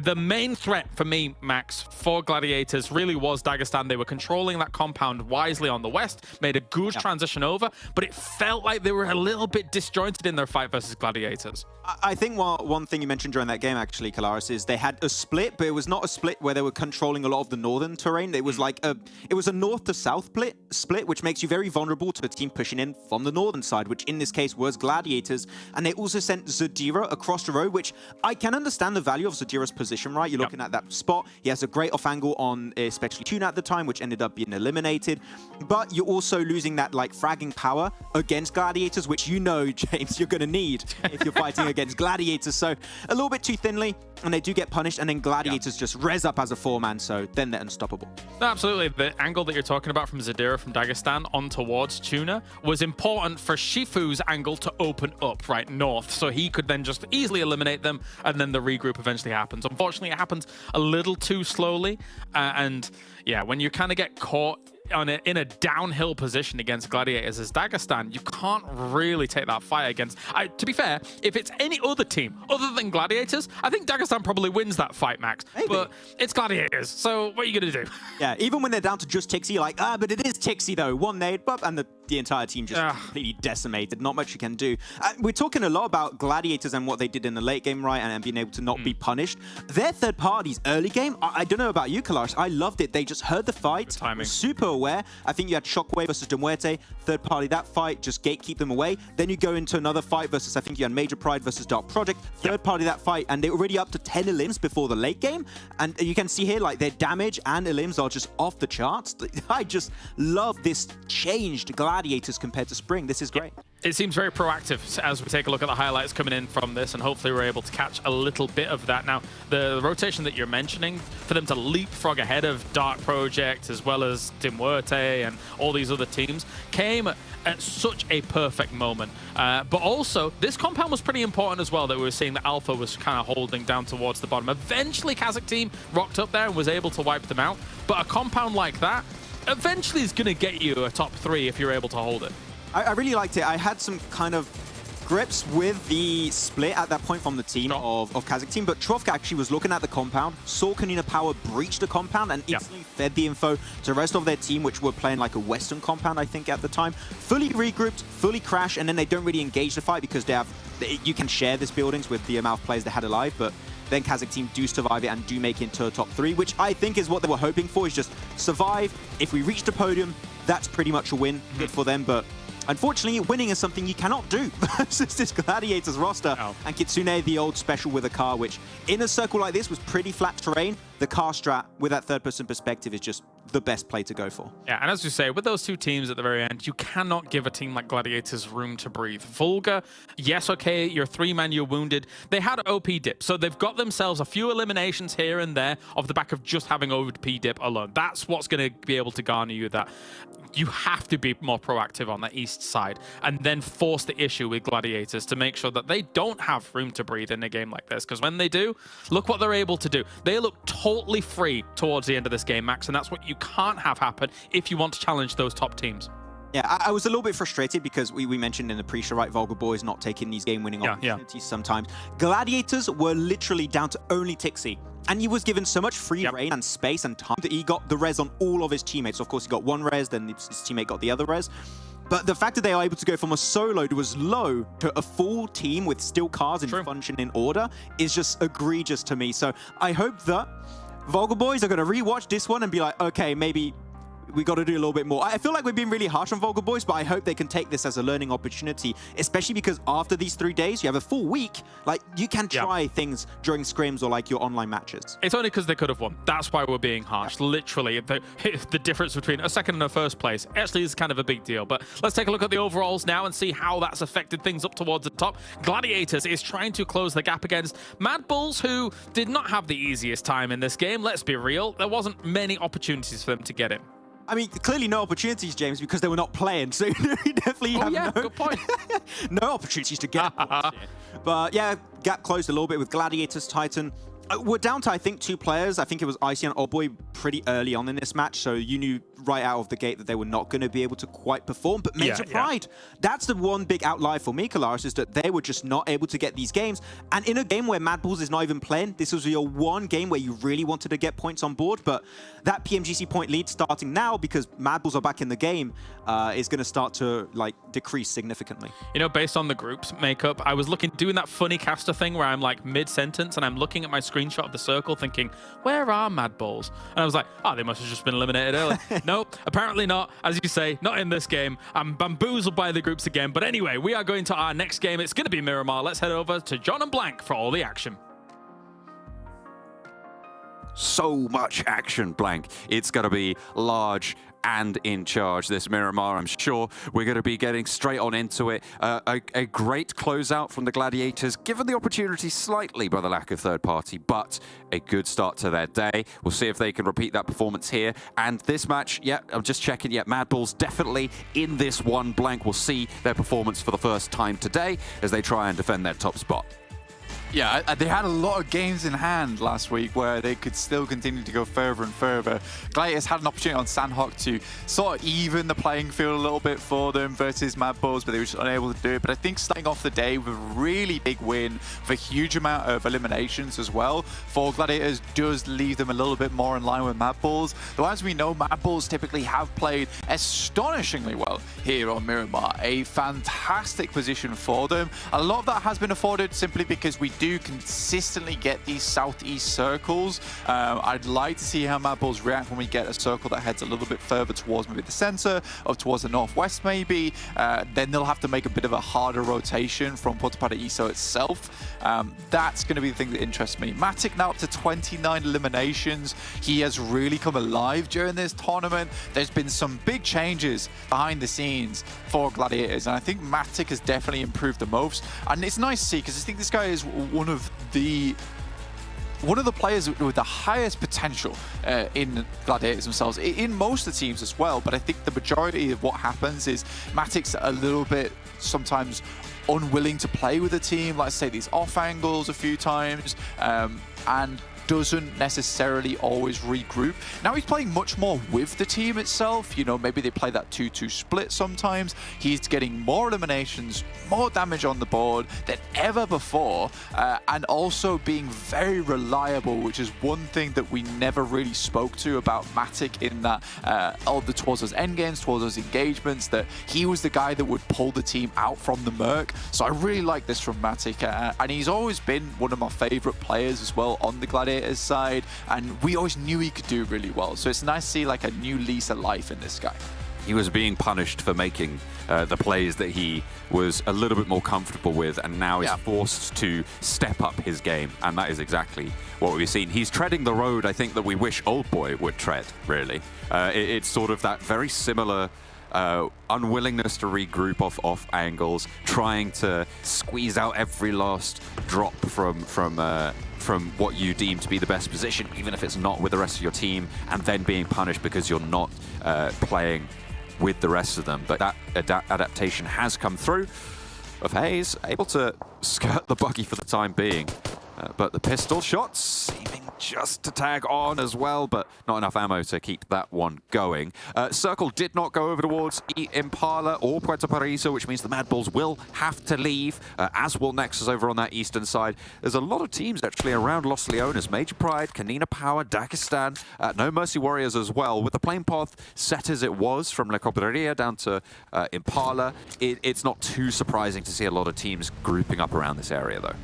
The main threat for me, Max, for Gladiators really was Dagestan. They were controlling that compound wisely on the west, made a good transition over, but it felt like they were a little bit disjointed in their fight versus Gladiators. I think one thing you mentioned during that game, actually, Kalaris, is they had a split, but it was not a split where they were controlling a lot of the northern terrain. It was like it was a north to south split, which makes you very vulnerable to a team pushing in from the northern side, which in this case was Gladiators. And they also sent Zadira across the road, which I can understand the value of Zadira's position, right? You're looking at that spot. He has a great off angle on especially TUNA at the time, which ended up being eliminated. But you're also losing that like fragging power against Gladiators, which you know, James, you're going to need if you're fighting against Gladiators. So a little bit too thinly, and they do get punished, and then Gladiators just res up as a 4-man, so then they're unstoppable. No, absolutely. The angle that you're talking about from Zadira from Dagestan on towards TUNA was important for Shifu's angle to open up right north, so he could then just easily eliminate them, and then the regroup eventually happens. Unfortunately, it happens a little too slowly, and yeah, when you kind of get caught in a downhill position against Gladiators as Dagestan, you can't really take that fight against. To be fair, if it's any other team other than Gladiators, I think Dagestan probably wins that fight, Max. Maybe. But it's Gladiators, so what are you going to do? Yeah, even when they're down to just Tixie, you're like, but it is Tixie though. One nade, and the entire team just completely decimated. Not much you can do. We're talking a lot about Gladiators and what they did in the late game, right, and being able to not be punished. Their third parties early game, I don't know about you, Kalash, I loved it. They just heard the fight, the timing. Super aware. I think you had Shockwave versus MUERTE, third party that fight, just gatekeep them away. Then you go into another fight versus, I think you had Major Pride versus Dark Project, third party that fight, and they're already up to 10 elims before the late game. And you can see here, like, their damage and elims are just off the charts. I just love this changed Gladiators compared to Spring. This is great. It seems very proactive as we take a look at the highlights coming in from this, and hopefully we're able to catch a little bit of that. Now, the rotation that you're mentioning, for them to leapfrog ahead of Dark Project as well as MUERTE and all these other teams, came at such a perfect moment. But also, this compound was pretty important as well, that we were seeing that Alpha was kind of holding down towards the bottom. Eventually, KASIK team rocked up there and was able to wipe them out. But a compound like that eventually is going to get you a top 3 if you're able to hold it. I really liked it. I had some kind of grips with the split at that point from the team of KASIK team, but Trofka actually was looking at the compound, saw KONINA Power breach the compound, and instantly fed the info to the rest of their team, which were playing like a western compound, I think, at the time. Fully regrouped, fully crash, and then they don't really engage the fight because you can share these buildings with the amount of players they had alive, but then KASIK team do survive it and do make it into a top 3, which I think is what they were hoping for, is just survive. If we reach the podium, that's pretty much a win. Good for them, but unfortunately, winning is something you cannot do versus this Gladiators roster. No. And Kitsune, the old special with a car, which in a circle like this was pretty flat terrain. The car strat with that third-person perspective is just the best play to go for. Yeah, and as you say, with those two teams at the very end, you cannot give a team like Gladiators room to breathe. VULGAR, yes, okay, you're 3-man, you're wounded. They had OP dip, so they've got themselves a few eliminations here and there off the back of just having OP dip alone. That's what's going to be able to garner you that. You have to be more proactive on the east side and then force the issue with Gladiators to make sure that they don't have room to breathe in a game like this. Because when they do, look what they're able to do. They look totally free towards the end of this game, Max, and that's what you can't have happen if you want to challenge those top teams. Yeah, I was a little bit frustrated because we mentioned in the pre-show, right, VULGAR Boys not taking these game-winning opportunities sometimes. Gladiators were literally down to only Tixi. And he was given so much free reign and space and time that he got the res on all of his teammates. So of course, he got one res, then his teammate got the other res. But the fact that they are able to go from a solo that was low to a full team with still cars in function in order is just egregious to me. So I hope that VULGAR Boys are going to rewatch this one and be like, okay, maybe we got to do a little bit more. I feel like we've been really harsh on VULGAR Boys, but I hope they can take this as a learning opportunity, especially because after these 3 days, you have a full week. Like, you can try things during scrims or like your online matches. It's only because they could have won. That's why we're being harsh. Literally, the difference between a second and a first place actually is kind of a big deal. But let's take a look at the overalls now and see how that's affected things up towards the top. Gladiators is trying to close the gap against MADBULLS, who did not have the easiest time in this game. Let's be real. There wasn't many opportunities for them to get it. I mean, clearly no opportunities, James, because they were not playing. So you definitely have good point. no opportunities to get But yeah, gap closed a little bit with Gladiators, Titan. We're down to, I think, 2 players. I think it was Icy and Oldboy pretty early on in this match, so you knew right out of the gate that they were not going to be able to quite perform. But Major Pride, that's the one big outlier for me, Kalaris, is that they were just not able to get these games. And in a game where MADBULLS is not even playing, this was your one game where you really wanted to get points on board. But that PMGC point lead starting now, because MADBULLS are back in the game, is going to start to like decrease significantly. You know, based on the group's makeup, I was doing that funny caster thing where I'm like mid-sentence and I'm looking at my screenshot of the circle thinking, where are MADBULLS? And I was like, oh, they must have just been eliminated early. No, apparently not. As you say, not in this game. I'm bamboozled by the groups again. But anyway, we are going to our next game. It's going to be Miramar. Let's head over to John and Blank for all the action. So much action, Blank. It's going to be large and in charge, this Miramar. I'm sure we're going to be getting straight on into it. A great closeout from the Gladiators, given the opportunity slightly by the lack of third party, but a good start to their day. We'll see if they can repeat that performance here. And this match, yeah, I'm just checking, yeah, MADBULLS definitely in this one. Blank will see their performance for the first time today as they try and defend their top spot. Yeah, they had a lot of games in hand last week where they could still continue to go further and further. Gladiators had an opportunity on Sanhok to sort of even the playing field a little bit for them versus MADBULLS, but they were just unable to do it. But I think starting off the day with a really big win, with a huge amount of eliminations as well, for Gladiators does leave them a little bit more in line with MADBULLS. Though as we know, MADBULLS typically have played astonishingly well here on Miramar. A fantastic position for them. A lot of that has been afforded simply because we do consistently get these southeast circles. I'd like to see how MADBULLS react when we get a circle that heads a little bit further towards maybe the center or towards the northwest maybe. Then they'll have to make a bit of a harder rotation from Puerto Paraíso itself. That's going to be the thing that interests me. Matic now up to 29 eliminations. He has really come alive during this tournament. There's been some big changes behind the scenes for Gladiators, and I think Matic has definitely improved the most. And it's nice to see, because I think this guy is one of the players with the highest potential in Gladiators themselves, in most of the teams as well. But I think the majority of what happens is Matic's a little bit sometimes unwilling to play with the team, let's say these off angles a few times, and doesn't necessarily always regroup. Now he's playing much more with the team itself. You know, maybe they play that 2-2 split sometimes. He's getting more eliminations, more damage on the board than ever before, and also being very reliable, which is one thing that we never really spoke to about Matic in that towards those end games, towards those engagements, that he was the guy that would pull the team out from the Merc. So I really like this from Matic, and he's always been one of my favorite players as well on the Gladiators side, and we always knew he could do really well. So it's nice to see like a new lease of life in this guy. he was being punished for making the plays that he was a little bit more comfortable with, and now is forced to step up his game, and that is exactly what we've seen. He's treading the road, I think, that we wish Old Boy would tread, really. It's sort of that very similar unwillingness to regroup off angles, trying to squeeze out every last drop from what you deem to be the best position, even if it's not with the rest of your team, and then being punished because you're not playing with the rest of them. But that adaptation has come through of FaZe, able to skirt the buggy for the time being. But the pistol shots seeming just to tag on as well, but not enough ammo to keep that one going. Circle did not go over towards Impala or Puerto Paraiso, which means the MADBULLS will have to leave, as will Nexus over on that eastern side. There's a lot of teams actually around Los Leones. Major Pride, KONINA Power, Dagestan, No Mercy Warriors as well. With the playing path set as it was from La Cobreria down to Impala, it's not too surprising to see a lot of teams grouping up around this area though.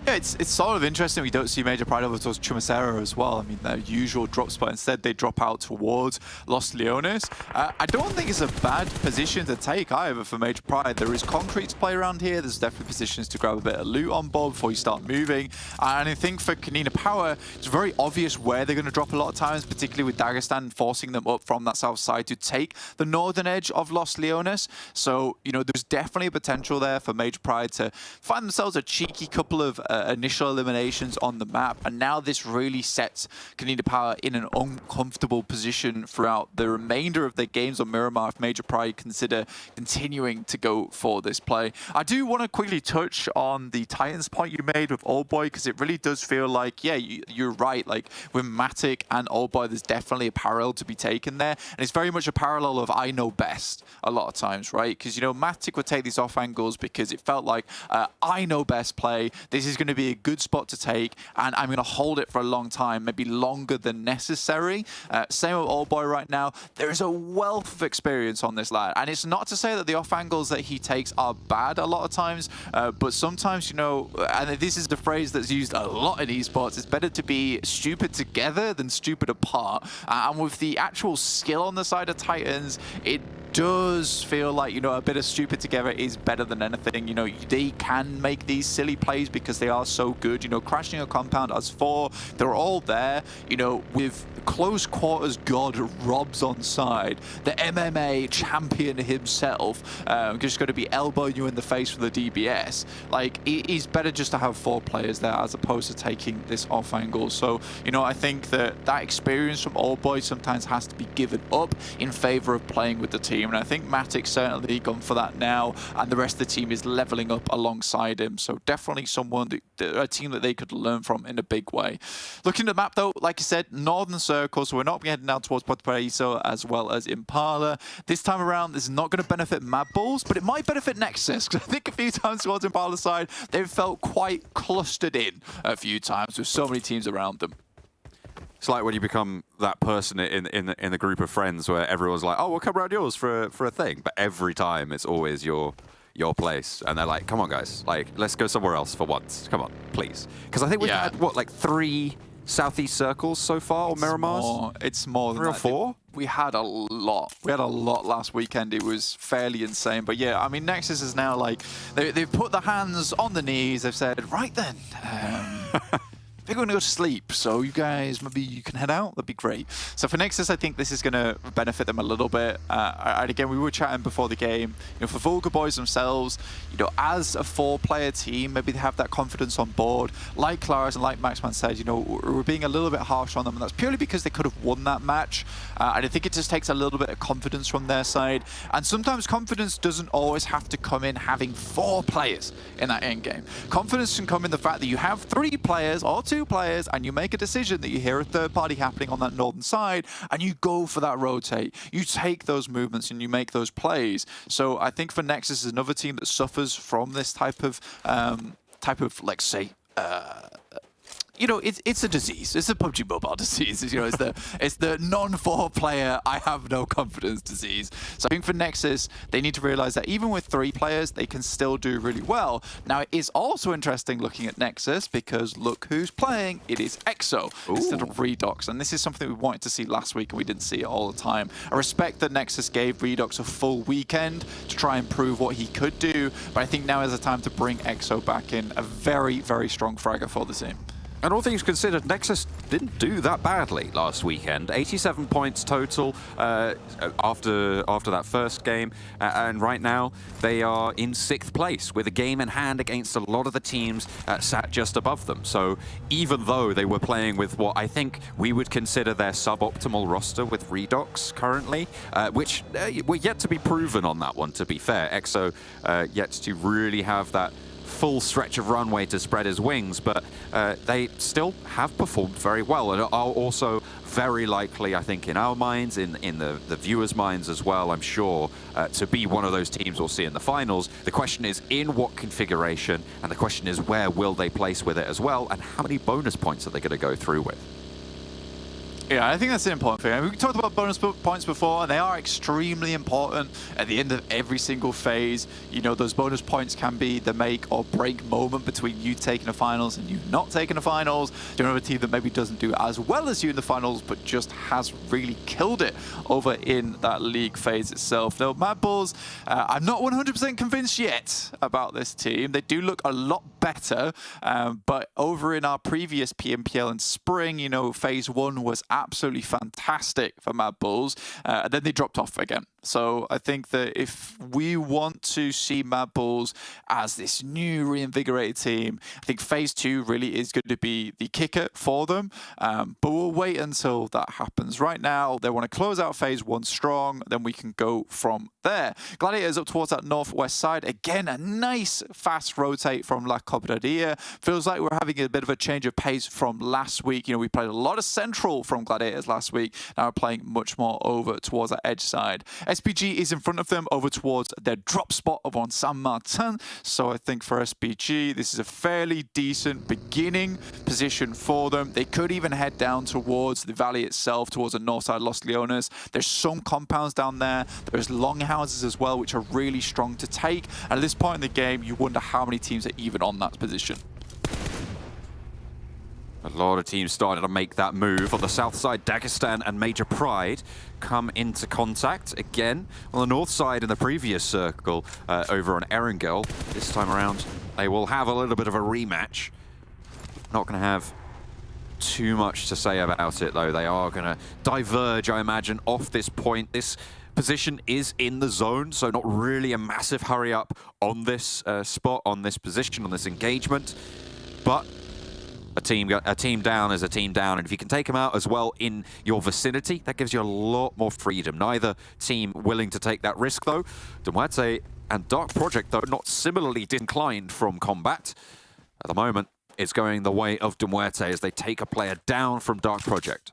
Yeah, it's sort of interesting we don't see Major Pride over towards Chumacero as well. I mean, their usual drop spot. Instead, they drop out towards Los Leones. I don't think it's a bad position to take either for Major Pride. There is concrete to play around here. There's definitely positions to grab a bit of loot on board before you start moving. And I think for KONINA Power, it's very obvious where they're going to drop a lot of times, particularly with Dagestan forcing them up from that south side to take the northern edge of Los Leones. So, you know, there's definitely a potential there for Major Pride to find themselves a cheeky couple of initial eliminations on the map, and now this really sets KONINA Power in an uncomfortable position throughout the remainder of their games on Miramar if Major Pride consider continuing to go for this play. I do want to quickly touch on the Titans point you made with Old Boy, because it really does feel like, yeah, you're right, like with Matic and Old Boy, there's definitely a parallel to be taken there, and it's very much a parallel of I know best a lot of times, right? Because, you know, Matic would take these off angles because it felt like I know best play, this is going to be a good spot to take, and I'm going to hold it for a long time, maybe longer than necessary. Same with Old Boy right now. There is a wealth of experience on this lad, and it's not to say that the off angles that he takes are bad a lot of times, but sometimes, you know, and this is the phrase that's used a lot in esports, it's better to be stupid together than stupid apart. And with the actual skill on the side of Titans, it does feel like, you know, a bit of stupid together is better than anything. You know, they can make these silly plays because they are so good. You know, crashing a compound as 4, they're all there. You know, with close quarters god Robs on side, the MMA champion himself, just going to be elbowing you in the face with the DBS. Like, it is better just to have 4 players there as opposed to taking this off angle. So, you know, I think that experience from Old Boy sometimes has to be given up in favor of playing with the team. And I think Matic's certainly gone for that now, and the rest of the team is leveling up alongside him. So definitely someone, a team that they could learn from in a big way. Looking at the map though, like I said, northern circle, so we're not heading down towards Puerto Paraiso as well as Impala. This time around, this is not going to benefit MADBULLS, but it might benefit Nexus, because I think a few times towards Impala's side, they've felt quite clustered in a few times with so many teams around them. It's like when you become that person in the group of friends where everyone's like, oh, we'll come around yours for a thing, but every time it's always your place, and they're like, come on guys, like, let's go somewhere else for once, come on, please. Because I think we've had, what, like 3 southeast circles so far, or Miramars? It's more than 3 or 4? We had a lot. We had a lot last weekend. It was fairly insane. But yeah, I mean, Nexus is now like, they've put their hands on the knees. They've said, right then, they're going to go to sleep, so you guys, maybe you can head out. That'd be great. So for Nexus, I think this is going to benefit them a little bit. And again, we were chatting before the game. You know, for VULGAR boys themselves, you know, as a 4-player team, maybe they have that confidence on board. Like Claris and like Maxman said, you know, we're being a little bit harsh on them, and that's purely because they could have won that match. And I think it just takes a little bit of confidence from their side. And sometimes confidence doesn't always have to come in having 4 players in that end game. Confidence can come in the fact that you have 3 players or 2 players, and you make a decision that you hear a third party happening on that northern side, and you go for that rotate. You take those movements and you make those plays. So I think for Nexus is another team that suffers from this type of let's say, you know, it's a disease. It's a PUBG Mobile disease. You know, it's the non-4 player I have no confidence disease. So I think for NEXUS, they need to realize that even with 3 players, they can still do really well. Now, it is also interesting looking at NEXUS because look who's playing. It is EXO instead of Redox, and this is something we wanted to see last week and we didn't see it all the time. I respect that NEXUS gave Redox a full weekend to try and prove what he could do, but I think now is the time to bring EXO back in, a very, very strong fragger for the team. And all things considered, NEXUS didn't do that badly last weekend. 87 points total after that first game. And right now, they are in 6th place with a game in hand against a lot of the teams sat just above them. So even though they were playing with what I think we would consider their suboptimal roster with Redox currently, which we're yet to be proven on that one, to be fair. EXO yet to really have that full stretch of runway to spread his wings, but they still have performed very well and are also very likely, I think, in our minds, in the viewers' minds as well, I'm sure, to be one of those teams we'll see in the finals. The question is in what configuration, and the question is where will they place with it as well, and how many bonus points are they going to go through with? Yeah, I think that's the important thing. I mean, we talked about bonus points before, and they are extremely important at the end of every single phase. You know, those bonus points can be the make or break moment between you taking the finals and you not taking the finals. You know, a team that maybe doesn't do as well as you in the finals, but just has really killed it over in that league phase itself. Now, MADBULLS, I'm not 100% convinced yet about this team. They do look a lot better, but over in our previous PMPL in spring, you know, phase 1 was absolutely fantastic for MADBULLS, and then they dropped off again. So I think that if we want to see MADBULLS as this new reinvigorated team, I think phase 2 really is going to be the kicker for them, but we'll wait until that happens. Right now, they want to close out phase 1 strong, then we can go from there. Gladiators up towards that northwest side. Again, a nice fast rotate from La Cobradilla. Feels like we're having a bit of a change of pace from last week. You know, we played a lot of central from Gladiators last week. Now we're playing much more over towards that edge side. SPG is in front of them over towards their drop spot over on San Martin. So I think for SPG, this is a fairly decent beginning position for them. They could even head down towards the valley itself, towards the north side, Los Leones. There's some compounds down there. There's longhouses as well, which are really strong to take. And at this point in the game, you wonder how many teams are even on that position. A lot of teams starting to make that move. On the south side, Dagestan and Major Pride come into contact again. On the north side, in the previous circle, over on Erangel, this time around, they will have a little bit of a rematch. Not going to have too much to say about it, though. They are going to diverge, I imagine, off this point. This position is in the zone, so not really a massive hurry up on this spot, on this position, on this engagement. But a team down is a team down, and if you can take them out as well in your vicinity, that gives you a lot more freedom. Neither team willing to take that risk, though. MUERTE and Dark Project, though, not similarly disinclined from combat. At the moment, it's going the way of MUERTE as they take a player down from Dark Project.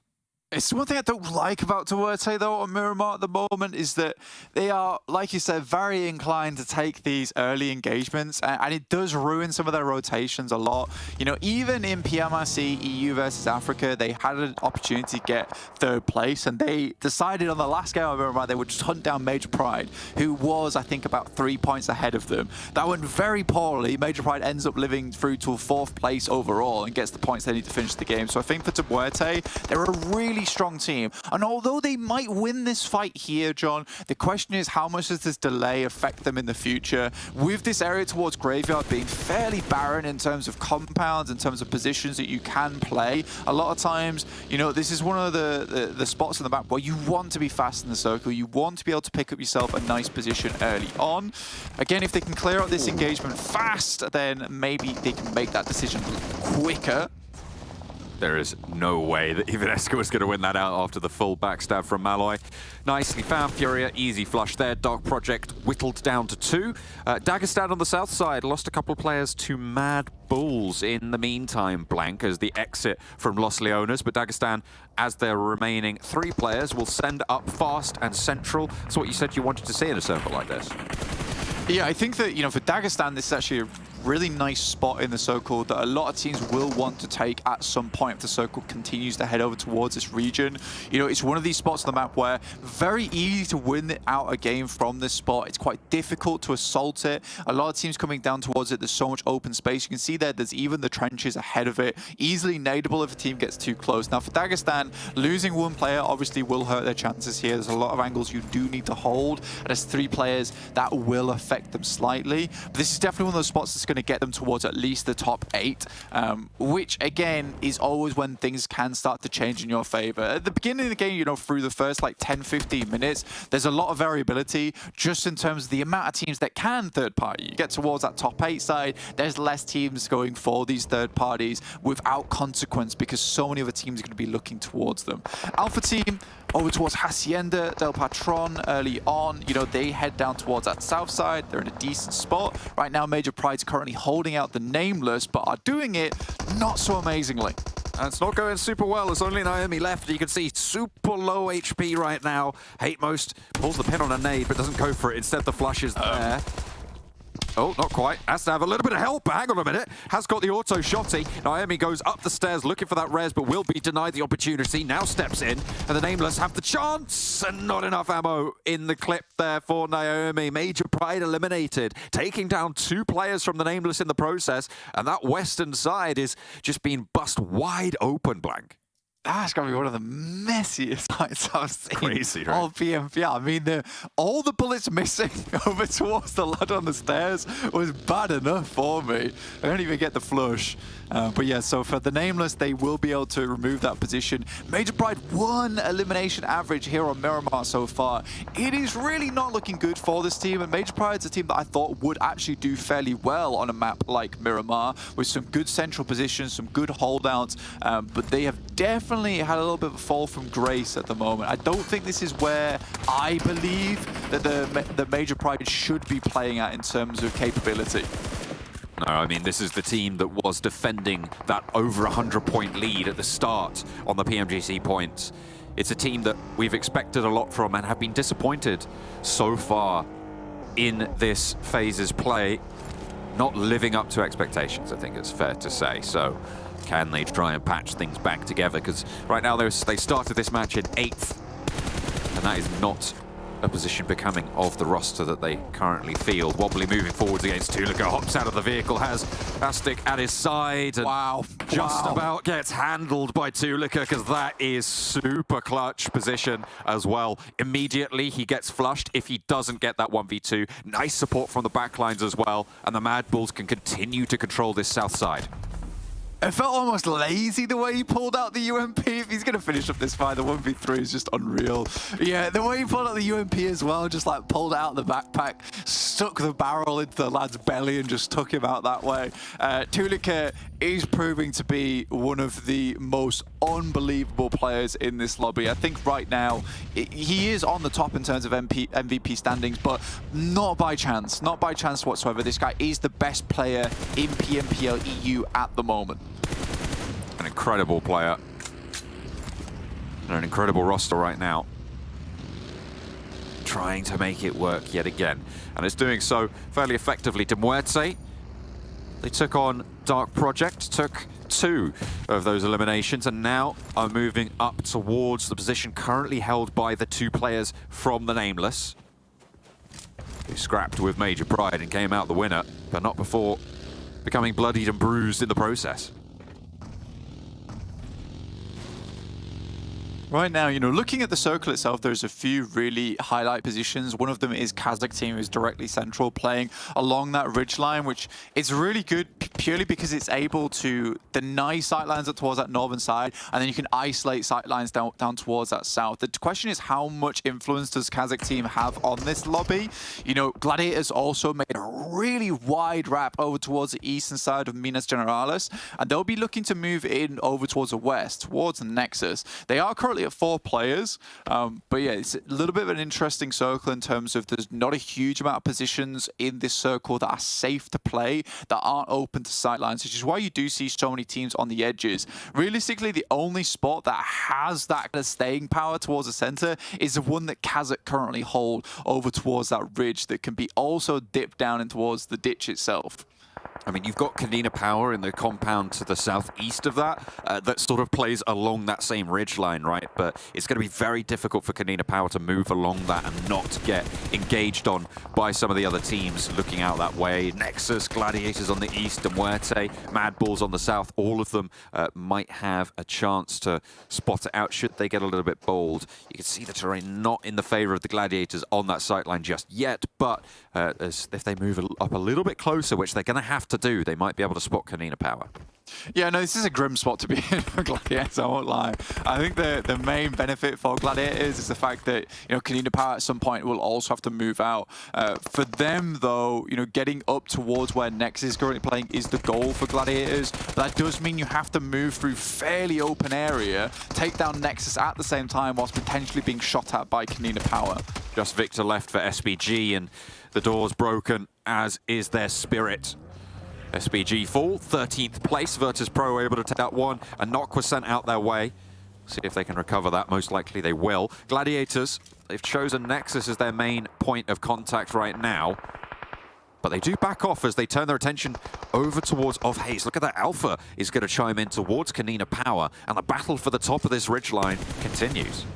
It's one thing I don't like about MUERTE, though, on Miramar at the moment, is that they are, like you said, very inclined to take these early engagements, and it does ruin some of their rotations a lot. You know, even in PMRC EU versus Africa, they had an opportunity to get 3rd place, and they decided on the last game of Miramar they would just hunt down Major Pride, who was, I think, about 3 points ahead of them. That went very poorly. Major Pride ends up living through to 4th place overall and gets the points they need to finish the game. So I think for MUERTE, they're a really strong team, and although they might win this fight here, John, the question is how much does this delay affect them in the future? With this area towards Graveyard being fairly barren in terms of compounds, in terms of positions that you can play, a lot of times, you know, this is one of the spots on the map where you want to be fast in the circle, you want to be able to pick up yourself a nice position early on. Again, if they can clear out this engagement fast, then maybe they can make that decision quicker. There is no way that even Esko is going to win that out after the full backstab from Malloy. Nicely found, Furia, easy flush there. Dark Project whittled down to 2. Dagestan on the south side lost a couple of players to MADBULLS in the meantime, blank, as the exit from Los Leones. But Dagestan, as their remaining 3 players, will send up fast and central. That's what you said you wanted to see in a circle like this. Yeah, I think that, for Dagestan, this is actually a really nice spot in the circle that a lot of teams will want to take at some point if the circle continues to head over towards this region. It's one of these spots on the map where very easy to win out a game from this spot. It's quite difficult to assault it. A lot of teams coming down towards it. There's so much open space. You can see there's even the trenches ahead of it. Easily nadeable if a team gets too close. Now, for Dagestan, losing one player obviously will hurt their chances here. There's a lot of angles you do need to hold. And as 3 players, that will affect them slightly. But this is definitely one of those spots that's going to get them towards at least the top 8, which again is always when things can start to change in your favor. At the beginning of the game, through the first like 10-15 minutes, there's a lot of variability just in terms of the amount of teams that can third party. You get towards that top 8 side, there's less teams going for these third parties without consequence because so many other teams are going to be looking towards them. Alpha team over towards Hacienda del Patron early on. They head down towards that south side. They're in a decent spot. Right now, Major Pride's currently holding out the Nameless, but are doing it not so amazingly. And it's not going super well. There's only Naomi left. You can see super low HP right now. Hatemost pulls the pin on a nade, but doesn't go for it. Instead, the flush is there. Oh, not quite. Has to have a little bit of help, but hang on a minute. Has got the auto shotty. Naomi goes up the stairs looking for that res, but will be denied the opportunity. Now steps in, and the Nameless have the chance, and not enough ammo in the clip there for Naomi. Major Pride eliminated, taking down 2 players from the Nameless in the process, and that western side is just being bust wide open, Blank. That's going to be one of the messiest fights I've seen. Crazy, right? All PMPL. I mean, all the bullets missing over towards the lad on the stairs was bad enough for me. I don't even get the flush. But yeah, so for the Nameless, they will be able to remove that position. Major Pride 1 elimination average here on Miramar so far. It is really not looking good for this team, and Major Pride's a team that I thought would actually do fairly well on a map like Miramar, with some good central positions, some good holdouts, but they have definitely had a little bit of a fall from grace at the moment. I don't think this is where I believe that the Major Pride should be playing at in terms of capability. No, I mean, this is the team that was defending that over 100-point lead at the start on the PMGC points. It's a team that we've expected a lot from and have been disappointed so far in this phase's play. Not living up to expectations, I think it's fair to say. So can they try and patch things back together? Because right now they started this match in 8th, and that is not a position becoming of the roster that they currently field. Wobbly moving forwards against Tulika, hops out of the vehicle, has Astic at his side, and just about gets handled by Tulika, because that is super clutch position as well. Immediately he gets flushed if he doesn't get that 1v2. Nice support from the backlines as well, and the MADBULLS can continue to control this south side. It felt almost lazy the way he pulled out the UMP. If he's going to finish up this fight, the 1v3 is just unreal. Yeah, the way he pulled out the UMP as well, just like pulled out the backpack, stuck the barrel into the lad's belly and just took him out that way. Tulika is proving to be one of the most unbelievable players in this lobby. I think right now, he is on the top in terms of MVP standings, but not by chance. Not by chance whatsoever. This guy is the best player in PMPL EU at the moment. An incredible player. And an incredible roster right now. Trying to make it work yet again. And it's doing so fairly effectively. MUERTE, they took on Dark Project, took 2 of those eliminations, and now are moving up towards the position currently held by the 2 players from the Nameless, who scrapped with Major Pride and came out the winner, but not before becoming bloodied and bruised in the process. Right now, looking at the circle itself, there's a few really highlight positions. One of them is KASIK team, who's directly central, playing along that ridge line, which is really good purely because it's able to deny sightlines up towards that northern side, and then you can isolate sightlines down towards that south. The question is, how much influence does KASIK team have on this lobby? Gladiators also made a really wide wrap over towards the eastern side of Minas Generalis, and they'll be looking to move in over towards the west, towards the Nexus. They are currently currently at 4 players. But yeah, it's a little bit of an interesting circle in terms of there's not a huge amount of positions in this circle that are safe to play, that aren't open to sightlines, which is why you do see so many teams on the edges. Realistically, the only spot that has that kind of staying power towards the center is the one that KASIK currently hold over towards that ridge that can be also dipped down in towards the ditch itself. I mean, you've got KONINA Power in the compound to the southeast of that, that sort of plays along that same ridge line, right? But it's going to be very difficult for KONINA Power to move along that and not get engaged on by some of the other teams looking out that way. NEXUS, Gladiators on the east, and MUERTE, MADBULLS on the south. All of them might have a chance to spot it out should they get a little bit bold. You can see the terrain not in the favor of the Gladiators on that sightline just yet, but if they move up a little bit closer, which they're going to have to do, they might be able to spot KONINA Power. Yeah, no, this is a grim spot to be in for Gladiators, I won't lie. I think the main benefit for Gladiators is the fact that, you know, KONINA Power at some point will also have to move out. For them, though, you know, getting up towards where NEXUS is currently playing is the goal for Gladiators. That does mean you have to move through fairly open area, take down NEXUS at the same time whilst potentially being shot at by KONINA Power. Just Victor left for SBG, and the door's broken, as is their spirit. SBG fall, 13th place. VIRTUS.PRO able to take that one. A knock was sent out their way. See if they can recover that. Most likely they will. Gladiators, they've chosen NEXUS as their main point of contact right now. But they do back off as they turn their attention over towards Haze. Look at that. Alpha is going to chime in towards KONINA Power. And the battle for the top of this ridgeline continues.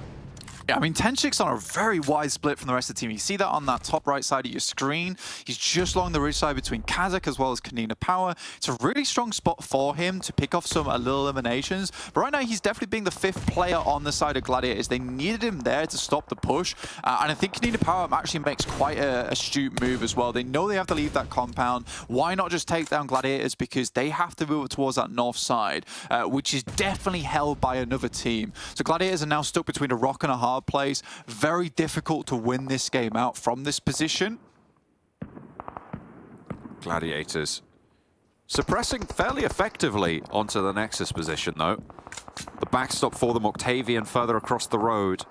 Yeah, I mean, Tenchik's on a very wide split from the rest of the team. You see that on that top right side of your screen. He's just along the ridge side between KASIK as well as KONINA Power. It's a really strong spot for him to pick off some little eliminations. But right now, he's definitely being the 5th player on the side of Gladiators. They needed him there to stop the push. And I think KONINA Power actually makes quite a astute move as well. They know they have to leave that compound. Why not just take down Gladiators? Because they have to move towards that north side, which is definitely held by another team. So Gladiators are now stuck between a rock and a hard place. Very difficult to win this game out from this position. Gladiators suppressing fairly effectively onto the NEXUS position, though. The backstop for them, Octavian further across the road.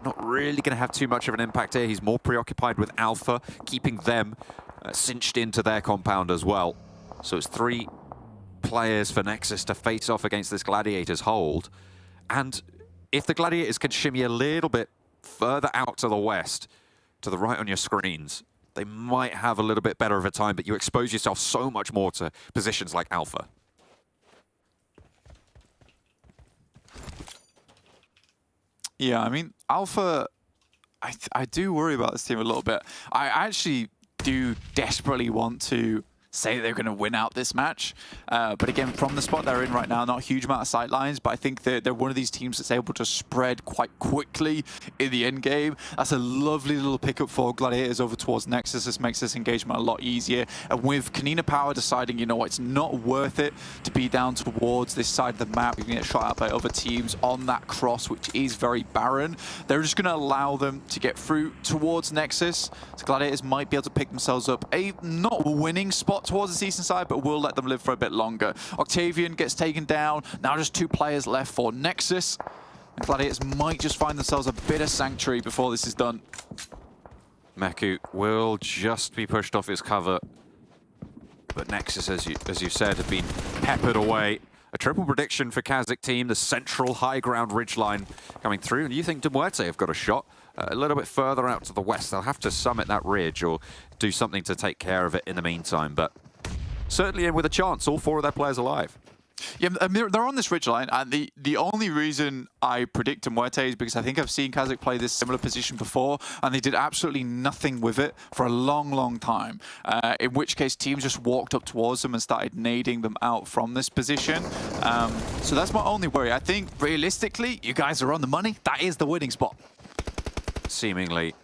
Not really going to have too much of an impact here. He's more preoccupied with Alpha, keeping them cinched into their compound as well. So it's 3 players for NEXUS to face off against this Gladiators hold. And if the Gladiators can shimmy a little bit further out to the west, to the right on your screens, they might have a little bit better of a time, but you expose yourself so much more to positions like Alpha. Yeah, I mean, Alpha, I do worry about this team a little bit. I actually do desperately want to say they're going to win out this match. But again, from the spot they're in right now, not a huge amount of sight lines, but I think they're one of these teams that's able to spread quite quickly in the end game. That's a lovely little pickup for Gladiators over towards NEXUS. This makes this engagement a lot easier. And with KONINA Power deciding, you know what, it's not worth it to be down towards this side of the map. You can get shot out by other teams on that cross, which is very barren. They're just going to allow them to get through towards NEXUS. So Gladiators might be able to pick themselves up a not winning spot towards the eastern side, but we'll let them live for a bit longer. Octavian gets taken down. Now just 2 players left for NEXUS. And Gladiators might just find themselves a bit of sanctuary before this is done. Meku will just be pushed off his cover. But NEXUS, as you said, have been peppered away. A triple prediction for KASIK team, the central high ground ridgeline coming through. And you think MUERTE have got a shot? A little bit further out to the west. They'll have to summit that ridge or do something to take care of it in the meantime. But certainly in with a chance, all 4 of their players alive. Yeah, they're on this ridgeline, and the only reason I predict MUERTE is because I think I've seen KASIK play this similar position before, and they did absolutely nothing with it for a long, long time. In which case, teams just walked up towards them and started nading them out from this position. So that's my only worry. I think, realistically, you guys are on the money. That is the winning spot. Seemingly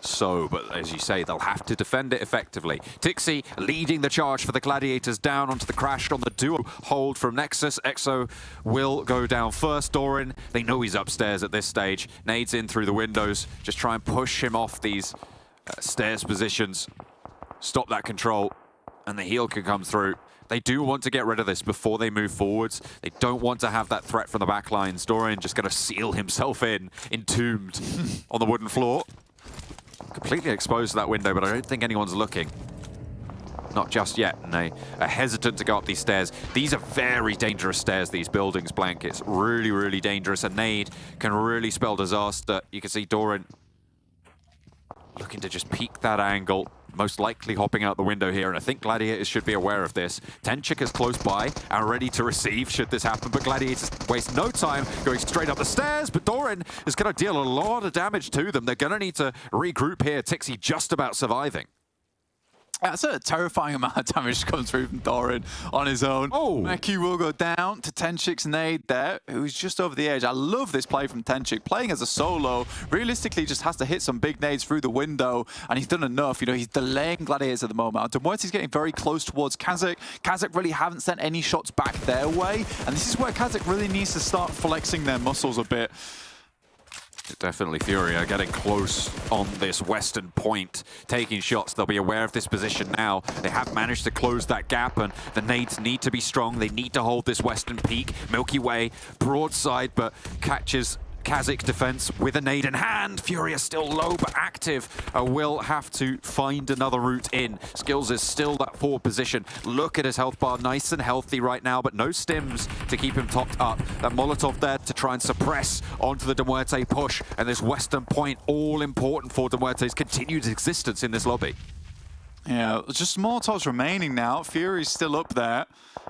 so, but as you say, they'll have to defend it effectively. Tixi leading the charge for the Gladiators down onto the crash on the duo hold from NEXUS. Exo will go down first. Doran, they know he's upstairs at this stage. Nades in through the windows, just try and push him off these stairs positions. Stop that control. and the heal can come through. They do want to get rid of this before they move forwards. They don't want to have that threat from the back lines. Doran just going to seal himself in, entombed on the wooden floor. Completely exposed to that window, but I don't think anyone's looking. Not just yet, and they are hesitant to go up these stairs. These are very dangerous stairs, these buildings, Blank. It's really, really dangerous. A nade can really spell disaster. You can see Doran looking to just peek that angle, most likely hopping out the window here, and I think Gladiators should be aware of this. Tenchik is close by and ready to receive should this happen, but Gladiators waste no time going straight up the stairs, but Doran is going to deal a lot of damage to them. They're going to need to regroup here. Tixi just about surviving. That's a terrifying amount of damage to come through from Doran on his own. Oh. Meki will go down to Tenchik's nade there, who's just over the edge. I love this play from Tenchik. Playing as a solo, realistically just has to hit some big nades through the window, and he's done enough. You know, he's delaying Gladiators at the moment. MUERTE's getting very close towards KASIK. KASIK really haven't sent any shots back their way, and this is where KASIK really needs to start flexing their muscles a bit. Definitely Furia getting close on this western point, taking shots. They'll be aware of this position now. They have managed to close that gap, and the nades need to be strong. They need to hold this western peak. Milky Way, broadside, but catches KASIK defense with a nade in hand. Furia still low but active. Will have to find another route in. Skills is still that forward position. Look at his health bar, nice and healthy right now, but no stims to keep him topped up. That Molotov there to try and suppress onto the MUERTE push, and this western point all important for MUERTE's continued existence in this lobby. Yeah, just Molotovs remaining now. Fury's still up there,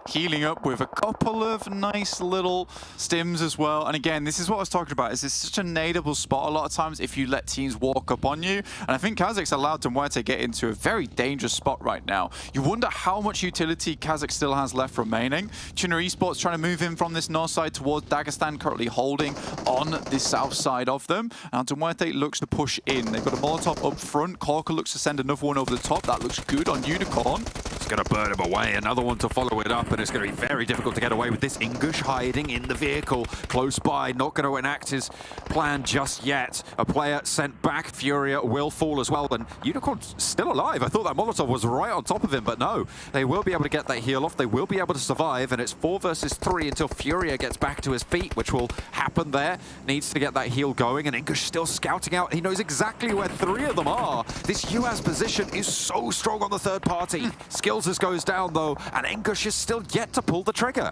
healing up with a couple of nice little stims as well. And again, this is what I was talking about, is it's such a nadeable spot a lot of times if you let teams walk up on you. And I think KASIK's allowed MUERTE get into a very dangerous spot right now. You wonder how much utility KASIK still has left remaining. TUNA Esports trying to move in from this north side towards Dagestan, currently holding on the south side of them. Now MUERTE looks to push in. They've got a Molotov up front. Corker looks to send another one over the top. That looks good on Unicorn. It's going to burn him away. Another one to follow it up, and it's going to be very difficult to get away with this. Ingush hiding in the vehicle close by, not going to enact his plan just yet. A player sent back. Furia will fall as well, and Unicorn's still alive. I thought that Molotov was right on top of him, but no. They will be able to get that heal off. They will be able to survive, and it's 4 versus 3 until Furia gets back to his feet, which will happen there. Needs to get that heal going, and Ingush still scouting out. He knows exactly where 3 of them are. This US position is so strong on the third party. Skills goes down though, and Ingush is still yet to pull the trigger.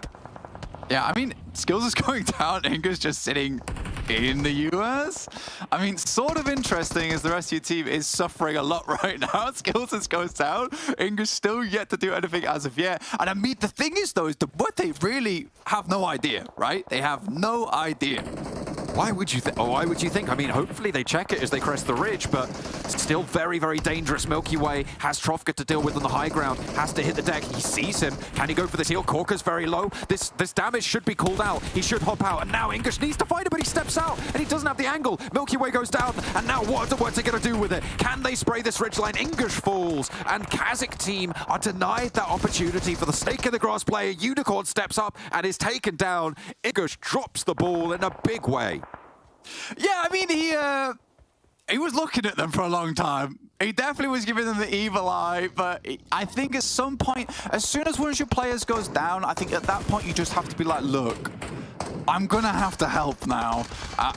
Yeah, I mean, Skills is going down, Ingush just sitting in the US. I mean, sort of interesting as the rest of your team is suffering a lot right now. Skills just goes down, Ingush still yet to do anything as of yet. And I mean, the thing is though, is what they really have no idea, right? They have no idea. Why would you think? Oh, why would you think? I mean, hopefully they check it as they crest the ridge, but still very, very dangerous. Milky Way has Trofka to deal with on the high ground. Has to hit the deck. He sees him. Can he go for this heal? Corker's very low. This damage should be called out. He should hop out, and now Ingush needs to fight it, but he steps out, and he doesn't have the angle. Milky Way goes down, and now what's they going to do with it? Can they spray this ridgeline? Ingush falls, and KASIK team are denied that opportunity for the snake in the grass player. Unicorn steps up and is taken down. Ingush drops the ball in a big way. Yeah, I mean, he was looking at them for a long time. He definitely was giving them the evil eye, but I think at some point, as soon as one of your players goes down, I think at that point you just have to be like, look, I'm going to have to help now.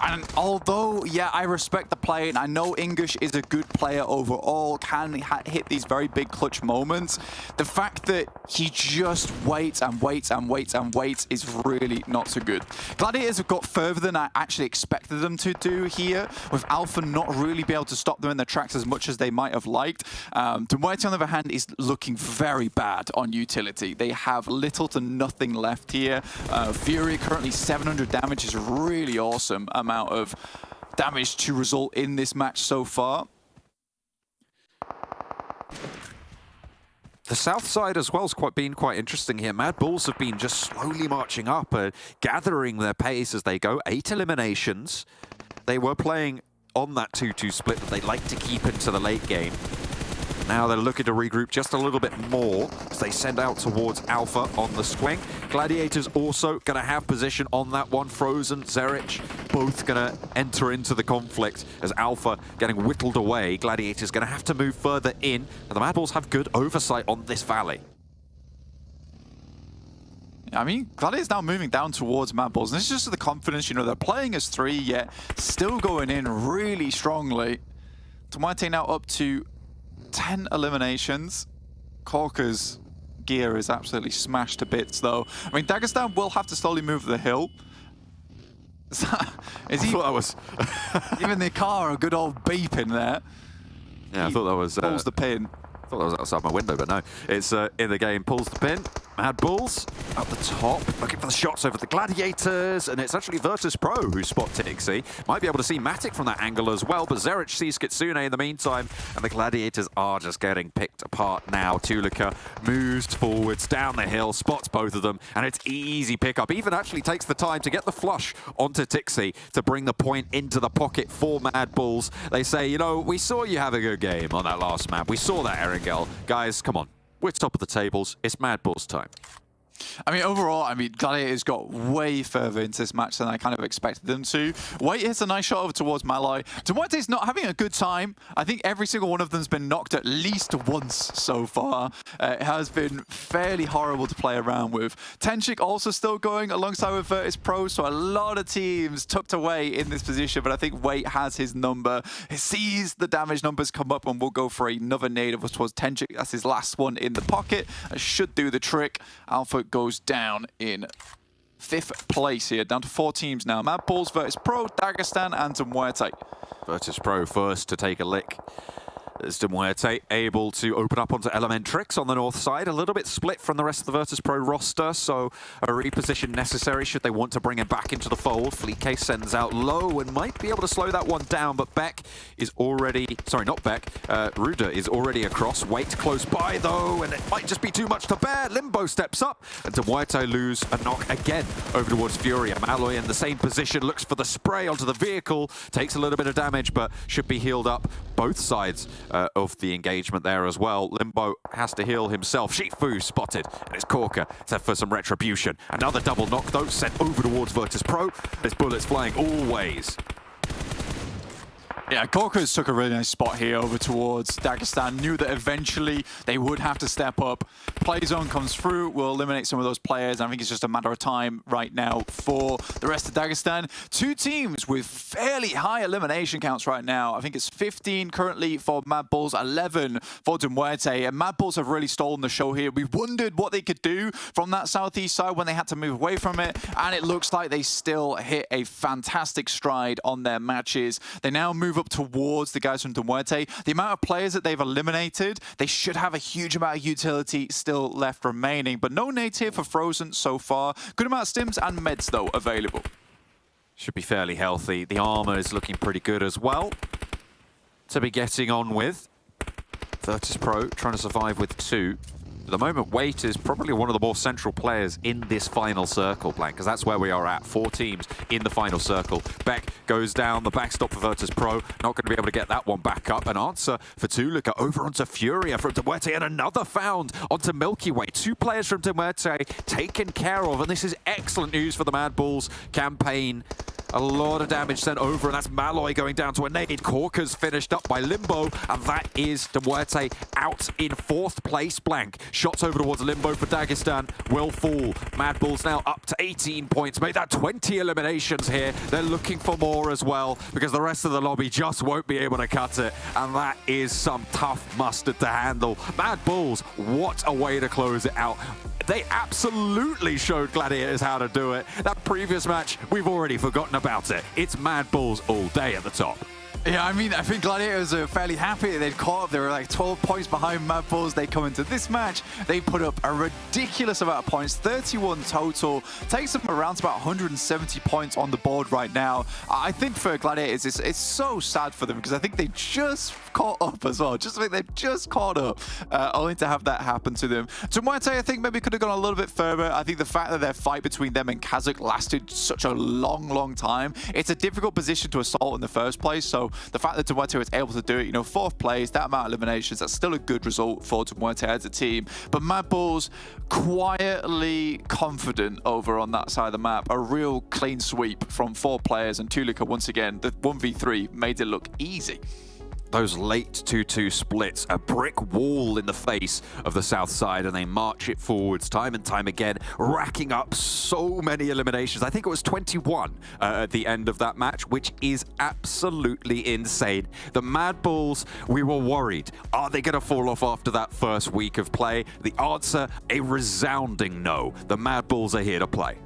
And although, yeah, I respect the play, and I know Ingush is a good player overall, can hit these very big clutch moments, the fact that he just waits and waits and waits and waits is really not so good. Gladiators have got further than I actually expected them to do here, with Alpha not really be able to stop them in their tracks as much as they might have liked. MUERTE, on the other hand, is looking very bad on utility. They have little to nothing left here. Fury currently 700 damage is a really awesome amount of damage to result in this match so far. The south side as well has been quite interesting here. MADBULLS have been just slowly marching up, gathering their pace as they go. 8 eliminations. They were playing on that 2-2 split that they like to keep into the late game. Now they're looking to regroup just a little bit more as they send out towards Alpha on the swing. Gladiators also going to have position on that one. Frozen, Zerich, both going to enter into the conflict as Alpha getting whittled away. Gladiators going to have to move further in, and the MADBULLS have good oversight on this valley. I mean, Gladiators now moving down towards MADBULLS, and this is just the confidence, you know, they're playing as 3, yet still going in really strongly. DMUERTE now up to 10 eliminations. Corker's gear is absolutely smashed to bits, though. I mean, Dagestan will have to slowly move the hill. Is he? I thought that was Even the car, a good old beep in there. Yeah, I thought that was pulls the pin. I thought that was outside my window, but no. It's in the game, pulls the pin. MADBULLS at the top, looking for the shots over the Gladiators, and it's actually VIRTUS.PRO who spot Tixi. Might be able to see Matic from that angle as well, but Zerich sees Kitsune in the meantime, and the Gladiators are just getting picked apart now. Tulika moves forwards, down the hill, spots both of them, and it's easy pickup. Even actually takes the time to get the flush onto Tixi to bring the point into the pocket for MADBULLS. They say, you know, we saw you have a good game on that last map. We saw that, Erangel. Guys, come on. We're top of the tables. It's MADBULLS time. I mean, overall, I mean, Gladiators got way further into this match than I kind of expected them to. Wait hits a nice shot over towards Malloy. DMUERTE's not having a good time. I think every single one of them's been knocked at least once so far. It has been fairly horrible to play around with. Tenchik also still going alongside with VIRTUS.PRO, so a lot of teams tucked away in this position, but I think Wait has his number. He sees the damage numbers come up and will go for another nade of us towards Tenchik. That's his last one in the pocket. That should do the trick. Alpha goes down in 5th place here, down to 4 teams now. MADBULLS, VIRTUS.PRO, Dagestan, and DMUERTE. VIRTUS.PRO first to take a lick. As DMUERTE able to open up onto Elementrix on the north side. A little bit split from the rest of the VIRTUS.PRO roster, so a reposition necessary should they want to bring him back into the fold. Fleeke sends out low and might be able to slow that one down, but Beck is already... Sorry, not Beck. Ruda is already across. Wait close by, though, and it might just be too much to bear. Limbo steps up, and DMUERTE lose a knock again over towards Furia. Malloy in the same position, looks for the spray onto the vehicle, takes a little bit of damage, but should be healed up. Both sides of the engagement there as well. Limbo has to heal himself. Shifu spotted, and it's Corker set for some retribution. Another double knock though, sent over towards VIRTUS.PRO. There's bullets flying all ways. Yeah, Corker's took a really nice spot here over towards Dagestan. Knew that eventually they would have to step up. Play zone comes through, will eliminate some of those players. I think it's just a matter of time right now for the rest of Dagestan. 2 teams with fairly high elimination counts right now. I think it's 15 currently for MADBULLS, 11 for DMUERTE. And MADBULLS have really stolen the show here. We wondered what they could do from that southeast side when they had to move away from it. And it looks like they still hit a fantastic stride on their matches. They now move up towards the guys from DMUERTE. The amount of players that they've eliminated, they should have a huge amount of utility still left remaining, but no nades here for Frozen so far. Good amount of stims and meds though available. Should be fairly healthy. The armor is looking pretty good as well to be getting on with. VIRTUS.PRO trying to survive with 2. At the moment, Wait is probably one of the more central players in this final circle, Blank, because that's where we are at. 4 teams in the final circle. Beck goes down, the backstop for VIRTUS.PRO. Not going to be able to get that one back up. An answer for Tulika over onto Furia from DMUERTE, and another found onto Milky Way. 2 players from DMUERTE taken care of, and this is excellent news for the MADBULLS campaign. A lot of damage sent over, and that's Malloy going down to a nade. Corker's finished up by Limbo, and that is DMUERTE out in 4th place, Blank. Shots over towards Limbo for Dagestan will fall. MADBULLS now up to 18 points. Made that 20 eliminations here. They're looking for more as well, because the rest of the lobby just won't be able to cut it, and that is some tough mustard to handle. MADBULLS, what a way to close it out. They absolutely showed Gladiators how to do it. That previous match, we've already forgotten about it. It's MADBULLS all day at the top. Yeah, I mean, I think Gladiators are fairly happy they'd caught up. They were like 12 points behind MADBULLS. They come into this match, they put up a ridiculous amount of points, 31 total. Takes them around about 170 points on the board right now. I think for Gladiators, it's so sad for them because I think they just caught up as well. Just think they've just caught up, only to have that happen to them. DMUERTE, I think maybe could have gone a little bit further. I think the fact that their fight between them and KASIK lasted such a long time, it's a difficult position to assault in the first place. So the fact that DMUERTE was able to do it, 4th place, that amount of eliminations, that's still a good result for DMUERTE as a team. But MADBULLS quietly confident over on that side of the map. A real clean sweep from 4 players, and Tulika once again, the 1v3 made it look easy. Those late 2-2 splits, a brick wall in the face of the south side, and they march it forwards time and time again, racking up so many eliminations. I think it was 21 at the end of that match, which is absolutely insane. The MADBULLS, we were worried. Are they going to fall off after that first week of play? The answer, a resounding no. The MADBULLS are here to play.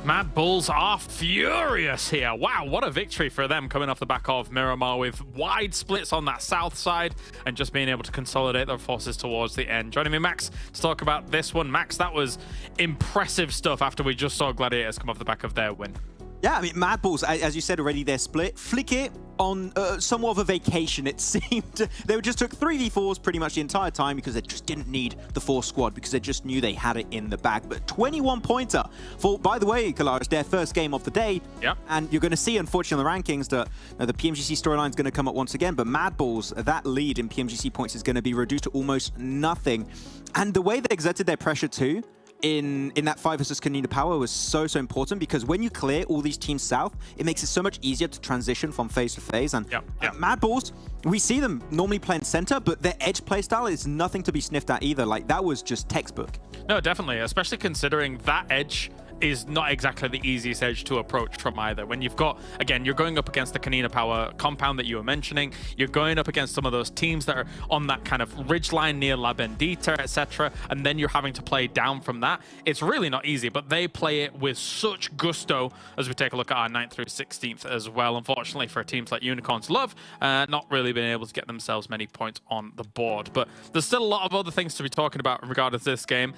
MADBULLS are furious here. Wow, what a victory for them coming off the back of Miramar with wide splits on that south side and just being able to consolidate their forces towards the end. Joining me, Max, to talk about this one. Max, that was impressive stuff after we just saw Gladiators come off the back of their win. Yeah, I mean, MADBULLS, as you said already, their split. Flick on somewhat of a vacation, it seemed. They just took 3v4s pretty much the entire time because they just didn't need the 4 squad, because they just knew they had it in the bag. But 21-pointer for, by the way, Kalaris, their first game of the day. Yep. And you're going to see, unfortunately, in the rankings that the PMGC storyline is going to come up once again. But MADBULLS, that lead in PMGC points is going to be reduced to almost nothing. And the way they exerted their pressure too, in that 5 versus KONINA power was so important, because when you clear all these teams south, it makes it so much easier to transition from phase to phase. And MADBULLS, we see them normally playing center, but their edge playstyle is nothing to be sniffed at either. Like, that was just textbook. No, definitely, especially considering that edge is not exactly the easiest edge to approach from either. When you've got, again, you're going up against the KONINA power compound that you were mentioning, you're going up against some of those teams that are on that kind of ridge line near La Bendita, etc., and then you're having to play down from that. It's really not easy, but they play it with such gusto as we take a look at our 9th through 16th as well. Unfortunately for teams like Unicorns Love, not really being able to get themselves many points on the board. But there's still a lot of other things to be talking about in regard to this game.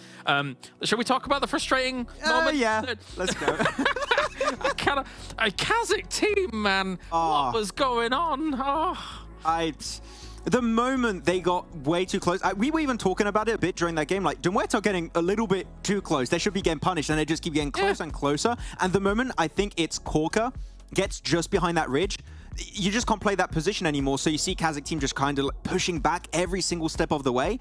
Should we talk about the frustrating moment? Yeah. Let's go. A KASIK team, man. What was going on? The moment they got way too close, we were even talking about it a bit during that game, like, DMUERTE are getting a little bit too close. They should be getting punished, and they just keep getting closer and closer. And the moment I think it's Corker gets just behind that ridge, you just can't play that position anymore. So you see KASIK team just kind of pushing back every single step of the way.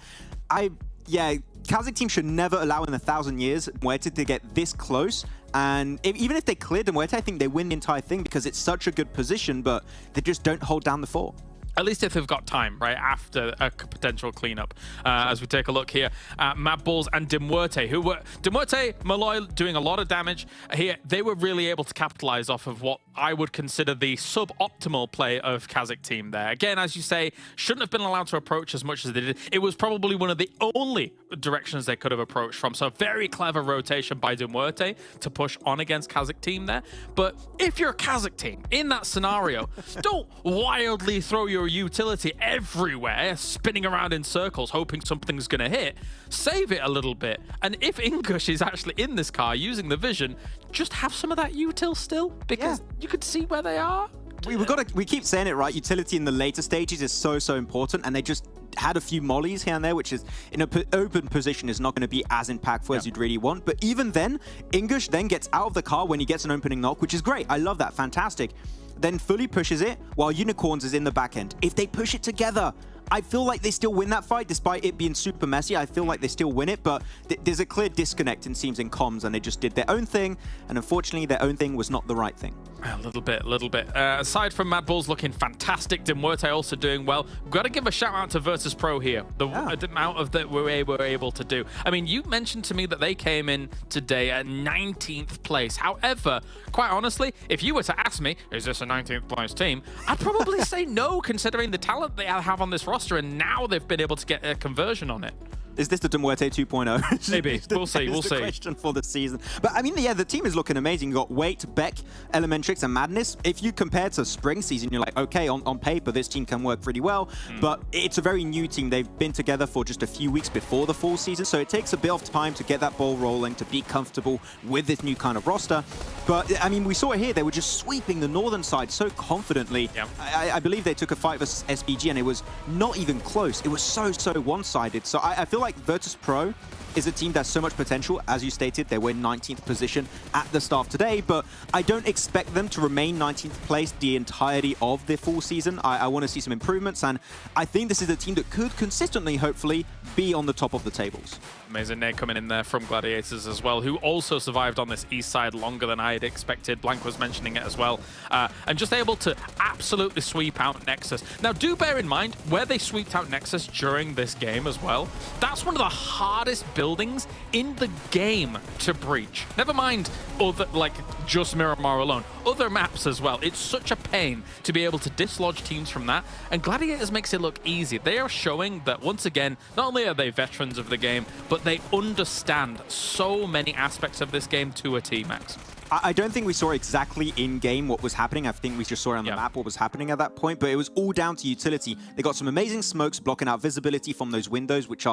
Yeah, KASIK team should never allow in 1,000 years MUERTE to get this close. And even if they clear MUERTE, I think they win the entire thing, because it's such a good position, but they just don't hold down the fort. At least if they've got time, right, after a potential cleanup. As we take a look here at MADBULLS and DMUERTE, who were... DMUERTE, Malloy doing a lot of damage here. They were really able to capitalize off of what I would consider the suboptimal play of KASIK team there. Again, as you say, shouldn't have been allowed to approach as much as they did. It was probably one of the only directions they could have approached from. So very clever rotation by DMUERTE to push on against KASIK team there. But if you're a KASIK team in that scenario, don't wildly throw your utility everywhere, spinning around in circles, hoping something's going to hit. Save it a little bit. And if Ingush is actually in this car using the vision, just have some of that util still, because you could see where they are. We keep saying it, right? Utility in the later stages is so important, and they just had a few mollies here and there, which is in an open position is not going to be as impactful as you'd really want. But even then, Ingush then gets out of the car when he gets an opening knock, which is great. I love that. Fantastic. Then fully pushes it while Unicorns is in the back end. If they push it together, I feel like they still win that fight, despite it being super messy. I feel like they still win it, but there's a clear disconnect, it seems, in comms, and they just did their own thing, and unfortunately, their own thing was not the right thing. A little bit. Aside from MADBULLS looking fantastic, DMUERTE also doing well. We've got to give a shout out to VIRTUS.PRO here. The amount of that we were able to do. I mean, you mentioned to me that they came in today at 19th place. However, quite honestly, if you were to ask me, is this a 19th place team? I'd probably say no, considering the talent they have on this roster, and now they've been able to get a conversion on it. Is this the DMUERTE 2.0? Maybe. We'll see. We'll see. Question for the season. But I mean, yeah, the team is looking amazing. You got Wait, Beck, Elementrix, and Madness. If you compare to spring season, you're like, okay, on paper, this team can work pretty well. But it's a very new team. They've been together for just a few weeks before the fall season, so it takes a bit of time to get that ball rolling, to be comfortable with this new kind of roster. But I mean, we saw it here. They were just sweeping the northern side so confidently. Yeah. I believe they took a fight versus SBG, and it was not even close. It was so one-sided. So I feel like VIRTUS.PRO is a team that's so much potential. As you stated, they were in 19th position at the start today, but I don't expect them to remain 19th place the entirety of the full season. I want to see some improvements, and I think this is a team that could consistently, hopefully, be on the top of the tables. Amazing Nate coming in there from Gladiators as well, who also survived on this east side longer than I had expected. Blank was mentioning it as well. And just able to absolutely sweep out Nexus. Now, do bear in mind, where they sweeped out Nexus during this game as well, that's one of the hardest buildings in the game to breach. Never mind other, like, just Miramar alone. Other maps as well. It's such a pain to be able to dislodge teams from that, and Gladiators makes it look easy. They are showing that, once again, not only are they veterans of the game, but they understand so many aspects of this game to a T, Max. I don't think we saw exactly in-game what was happening. I think we just saw on the map what was happening at that point, but it was all down to utility. They got some amazing smokes blocking out visibility from those windows, which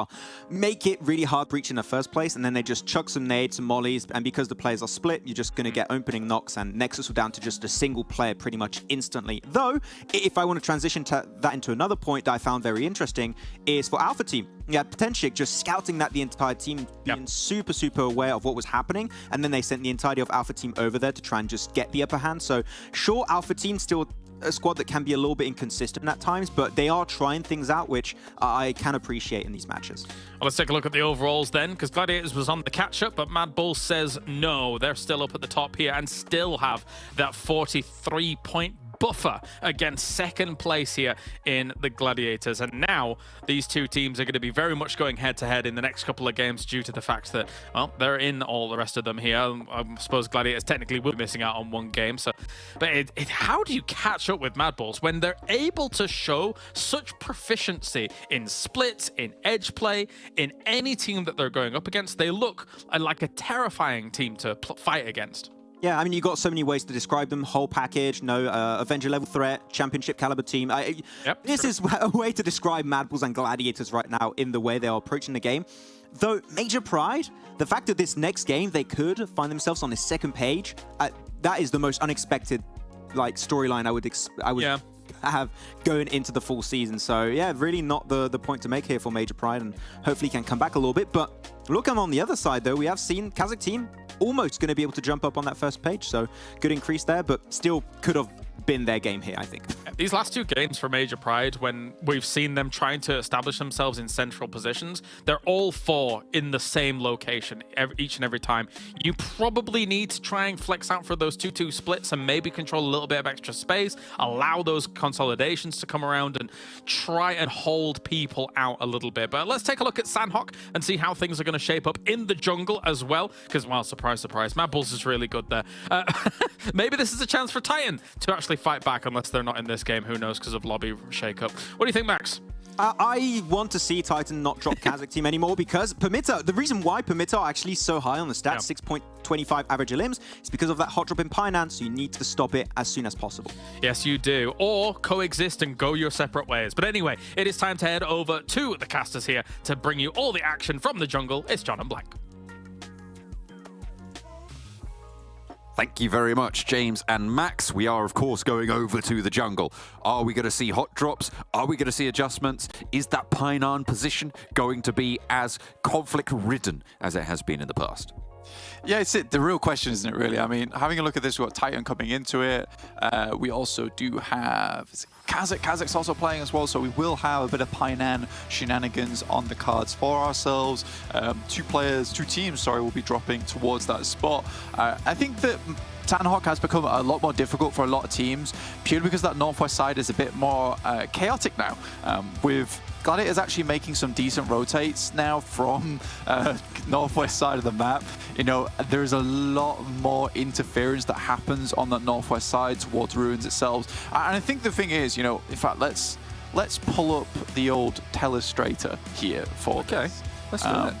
make it really hard breach in the first place, and then they just chuck some nades, some mollies, and because the players are split, you're just going to get opening knocks, and Nexus were down to just a single player pretty much instantly. Though, if I want to transition that into another point that I found very interesting, is for Alpha Team. Yeah, Potentic just scouting that the entire team, being super, super aware of what was happening, and then they sent the entirety of Alpha Team over there to try and just get the upper hand. So sure, Alpha Team still a squad that can be a little bit inconsistent at times, but they are trying things out, which I can appreciate in these matches. Well, let's take a look at the overalls then, because Gladiators was on the catch-up, but MADBULLS says no. They're still up at the top here and still have that 43-point buffer against second place here in the Gladiators. And now these two teams are going to be very much going head-to-head in the next couple of games due to the fact that, well, they're in all the rest of them here. I suppose Gladiators technically will be missing out on one game. So, but how do you catch up with MADBULLS when they're able to show such proficiency in splits, in edge play, in any team that they're going up against? They look like a terrifying team to fight against. Yeah, I mean, you got so many ways to describe them. Whole package, Avenger level threat, championship caliber team. This is a way to describe MADBULLS and Gladiators right now in the way they are approaching the game. Though, Major Pride, the fact that this next game they could find themselves on the second page, that is the most unexpected storyline I would have going into the full season. So yeah, really not the point to make here for Major Pride, and hopefully can come back a little bit. But look, on the other side though, we have seen KASIK team almost going to be able to jump up on that first page, so good increase there, but still could have been their game here, I think. These last two games for Major Pride, when we've seen them trying to establish themselves in central positions, they're all four in the same location each and every time. You probably need to try and flex out for those 2-2 splits and maybe control a little bit of extra space, allow those consolidations to come around and try and hold people out a little bit. But let's take a look at Sanhok and see how things are going to shape up in the jungle as well, because, well, surprise, surprise, MADBULLS is really good there. Maybe this is a chance for Titan to actually fight back, unless they're not in this game. Who knows, because of lobby shake-up. What do you think, Max? I want to see Titan not drop KASIK team anymore, because PERMITTA, the reason why PERMITTA are actually so high on the stats, 6.25 average elims, is because of that hot drop in Painan, so you need to stop it as soon as possible. Yes, you do. Or coexist and go your separate ways. But anyway, it is time to head over to the casters here to bring you all the action from the jungle. It's John and Blank. Thank you very much, James and Max. We are, of course, going over to the jungle. Are we going to see hot drops? Are we going to see adjustments? Is that Painan position going to be as conflict-ridden as it has been in the past? Yeah, it's the real question, isn't it, really? I mean, having a look at this, we've got Titan coming into it. We also do have KASIK. KASIK's also playing as well, so we will have a bit of Painan shenanigans on the cards for ourselves. Two teams, will be dropping towards that spot. I think that Sanhok has become a lot more difficult for a lot of teams, purely because that northwest side is a bit more chaotic now, with Gladiators actually making some decent rotates now from northwest side of the map. You know, there's a lot more interference that happens on that northwest side towards Ruins itself. And I think the thing is, you know, in fact, let's pull up the old telestrator here for this. Let's do it.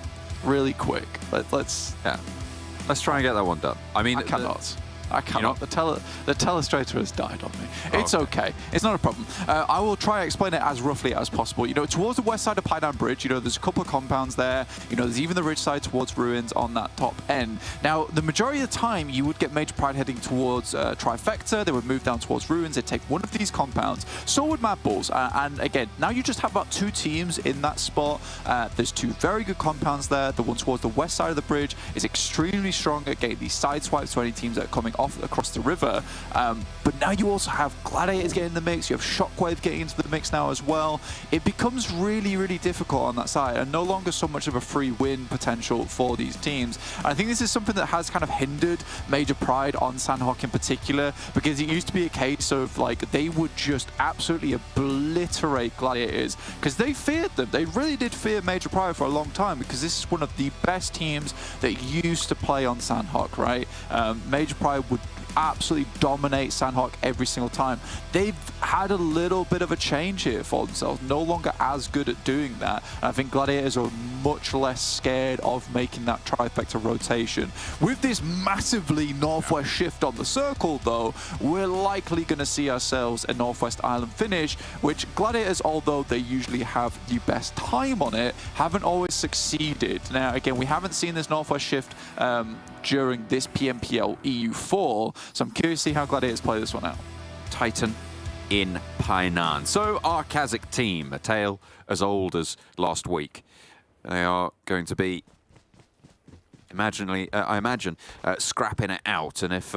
Really quick. Let's try and get that one done. I mean, I cannot. I cannot. The telestrator has died on me. It's okay. It's not a problem. I will try to explain it as roughly as possible. You know, towards the west side of Paidan Bridge, you know, there's a couple of compounds there. You know, there's even the ridge side towards Ruins on that top end. Now, the majority of the time, you would get Major Pride heading towards Trifecta. They would move down towards Ruins. They'd take one of these compounds. So would MADBULLS. And again, now you just have about 2 teams in that spot. There's 2 very good compounds there. The one towards the west side of the bridge is extremely strong at getting these side swipes to any teams that are coming off across the river. But now you also have Gladiators getting in the mix. You have Shockwave getting into the mix now as well. It becomes really, really difficult on that side and no longer so much of a free win potential for these teams. And I think this is something that has kind of hindered Major Pride on Sanhok in particular, because it used to be a case of like they would just absolutely obliterate Gladiators because they feared them. They really did fear Major Pride for a long time because this is one of the best teams that used to play on Sanhok, right? Major Pride would absolutely dominate Sanhok every single time. They've had a little bit of a change here for themselves, no longer as good at doing that. And I think Gladiators are much less scared of making that trifecta rotation. With this massively northwest shift on the circle though, we're likely going to see ourselves a Northwest Island finish, which Gladiators, although they usually have the best time on it, haven't always succeeded. Now again, we haven't seen this Northwest shift during this PMPL EU Fall, so I'm curious to see how Gladiators play this one out. Titan in Painan. So our KASIK team, a tale as old as last week. They are going to be, I imagine, scrapping it out. And if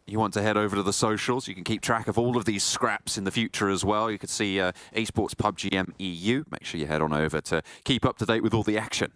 you want to head over to the socials, you can keep track of all of these scraps in the future as well. You can see Esports PUBGM EU. Make sure you head on over to keep up to date with all the action.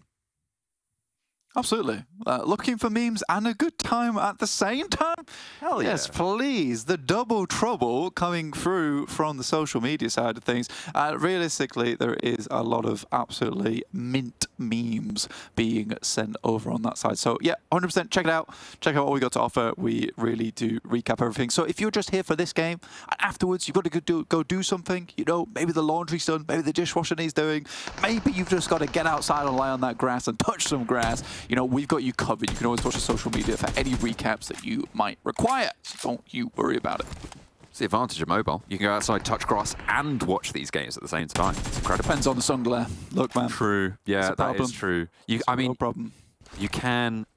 Absolutely. Looking for memes and a good time at the same time? Hell yeah. Yes, please. The double trouble coming through from the social media side of things. Realistically, there is a lot of absolutely mint memes being sent over on that side. So yeah, 100% check it out. Check out what we got to offer. We really do recap everything. So if you're just here for this game, and afterwards you've got to go do something, you know, maybe the laundry's done, maybe the dishwasher needs doing, maybe you've just got to get outside and lie on that grass and touch some grass. You know, we've got you covered. You can always watch the social media for any recaps that you might require. So don't you worry about it. It's the advantage of mobile. You can go outside, touch grass, and watch these games at the same time. It's incredible. Depends on the sun glare. Look, man. True. Yeah, that is true. I mean, no problem. You can.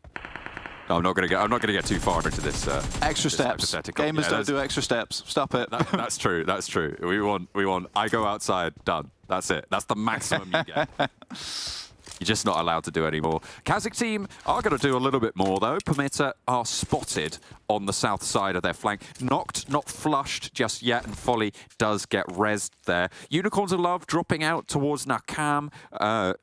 No, I'm not going to get too far into this. Extra steps. Gamers don't do extra steps. Stop it. That's true. That's true. We want. I go outside. Done. That's it. That's the maximum you get. You're just not allowed to do any more. KASIK team are going to do a little bit more, though. PERMITTA are spotted on the south side of their flank. Knocked, not flushed just yet, and Folly does get rezzed there. Unicorns of Love dropping out towards Nakam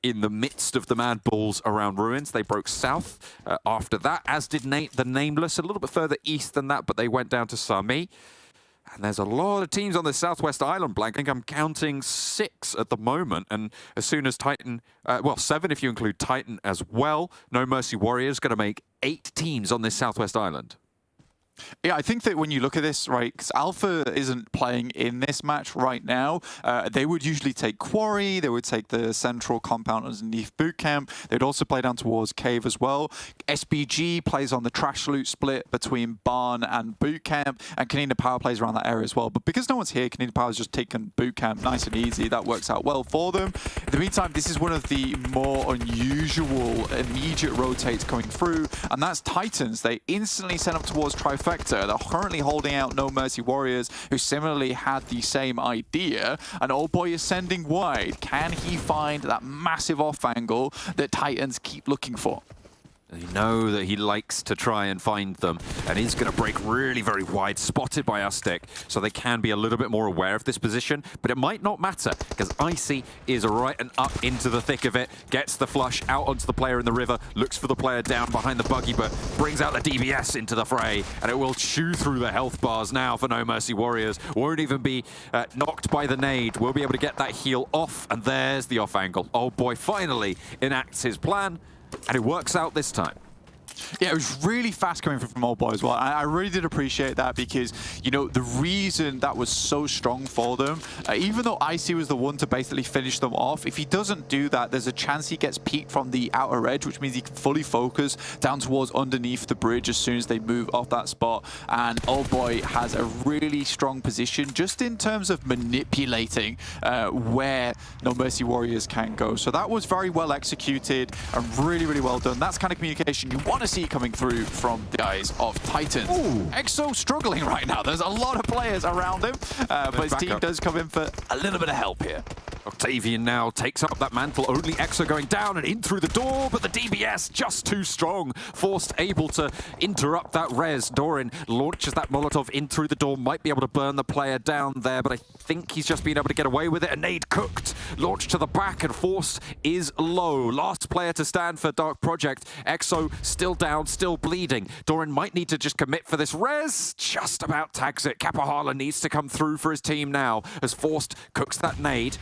in the midst of the MADBULLS around Ruins. They broke south after that, as did the Nameless, a little bit further east than that, but they went down to Sami. And there's a lot of teams on the Southwest Island blank. I think I'm counting 6 at the moment. And as soon as Titan, well, 7 if you include Titan as well. No Mercy Warriors going to make 8 teams on this Southwest Island. Yeah, I think that when you look at this, right, because Alpha isn't playing in this match right now, they would usually take Quarry, they would take the central compound underneath Bootcamp, they'd also play down towards Cave as well. SBG plays on the Trash Loot split between Barn and Bootcamp, and KONINA Power plays around that area as well. But because no one's here, KONINA Power's just taken Bootcamp nice and easy. That works out well for them. In the meantime, this is one of the more unusual immediate rotates coming through, and that's Titans. They instantly sent up towards Trifecta. They're currently holding out No Mercy Warriors, who similarly had the same idea. And Old Boy is sending wide. Can he find that massive off angle that Titans keep looking for? You know that he likes to try and find them, and he's going to break really very wide, spotted by Aztec, so they can be a little bit more aware of this position, but it might not matter, because Icy is right and up into the thick of it, gets the flush out onto the player in the river, looks for the player down behind the buggy, but brings out the DBS into the fray, and it will chew through the health bars now for No Mercy Warriors. Won't even be knocked by the nade. We'll be able to get that heal off, and there's the off angle. Old Boy finally enacts his plan, and it works out this time. Yeah, it was really fast coming from Old Boy as well. I really did appreciate that because, you know, the reason that was so strong for them, even though Icy was the one to basically finish them off, if he doesn't do that, there's a chance he gets peeked from the outer edge, which means he can fully focus down towards underneath the bridge as soon as they move off that spot. And Old Boy has a really strong position just in terms of manipulating where No Mercy Warriors can go. So that was very well executed and really, really well done. That's kind of communication you want to see coming through from the guys of Titans. Ooh. EXO struggling right now. There's a lot of players around him, but his team does come in for a little bit of help here. Octavian now takes up that mantle. Only EXO going down and in through the door, but the DBS just too strong. Forced able to interrupt that res. Doran launches that Molotov in through the door. Might be able to burn the player down there, but I think he's just been able to get away with it. A nade cooked. Launched to the back and Force is low. Last player to stand for Dark Project. EXO still down, still bleeding. Doran might need to just commit for this res. Just about tags it. Kapahala needs to come through for his team now as Forced cooks that nade.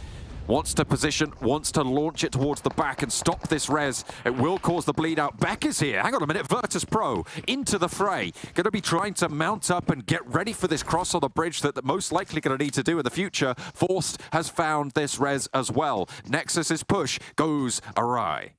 Wants to position, wants to launch it towards the back and stop this res. It will cause the bleed out. Beck is here. Hang on a minute. VIRTUS.PRO into the fray. Going to be trying to mount up and get ready for this cross on the bridge that they're most likely going to need to do in the future. Forced has found this res as well. Nexus's push goes awry.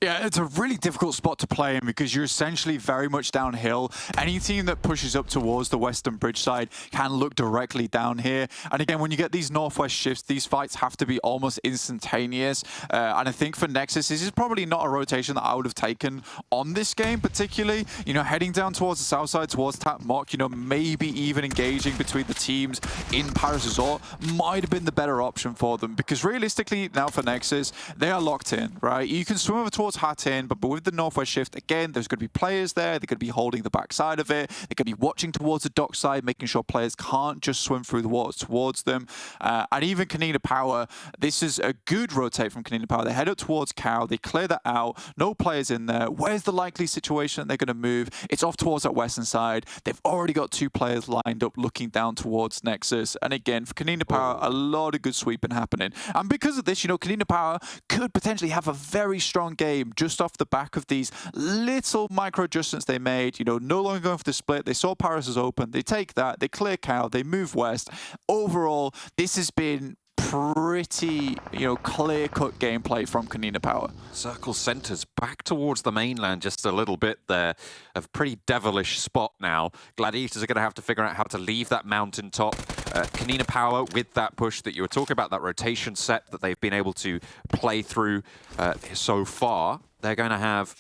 Yeah, it's a really difficult spot to play in because you're essentially very much downhill. Any team that pushes up towards the western bridge side can look directly down here. And again, when you get these northwest shifts, these fights have to be almost instantaneous. And I think for Nexus, this is probably not a rotation that I would have taken on this game particularly. You know, heading down towards the south side, towards Tap Mock, you know, maybe even engaging between the teams in Paris Resort might have been the better option for them. Because realistically, now for Nexus, they are locked in, right? You can swim over towards Hatin, but with the northwest shift, again, there's going to be players there. They're going to be holding the back side of it. They're going to be watching towards the dock side, making sure players can't just swim through the waters towards them. And even KONINA Power, this is a good rotate from KONINA Power. They head up towards Cow. They clear that out. No players in there. Where's the likely situation that they're going to move? It's off towards that western side. They've already got 2 players lined up looking down towards Nexus. And again, for KONINA Power, a lot of good sweeping happening. And because of this, you know, KONINA Power could potentially have a very strong game just off the back of these little micro adjustments they made. You know, no longer going for the split. They saw Paris as open. They take that. They clear Cow. They move west. Overall, this has been pretty, you know, clear-cut gameplay from KONINA Power. Circle centers back towards the mainland just a little bit there. A pretty devilish spot now. Gladiators are going to have to figure out how to leave that mountaintop. KONINA Power with that push that you were talking about, that rotation set that they've been able to play through so far. They're going to have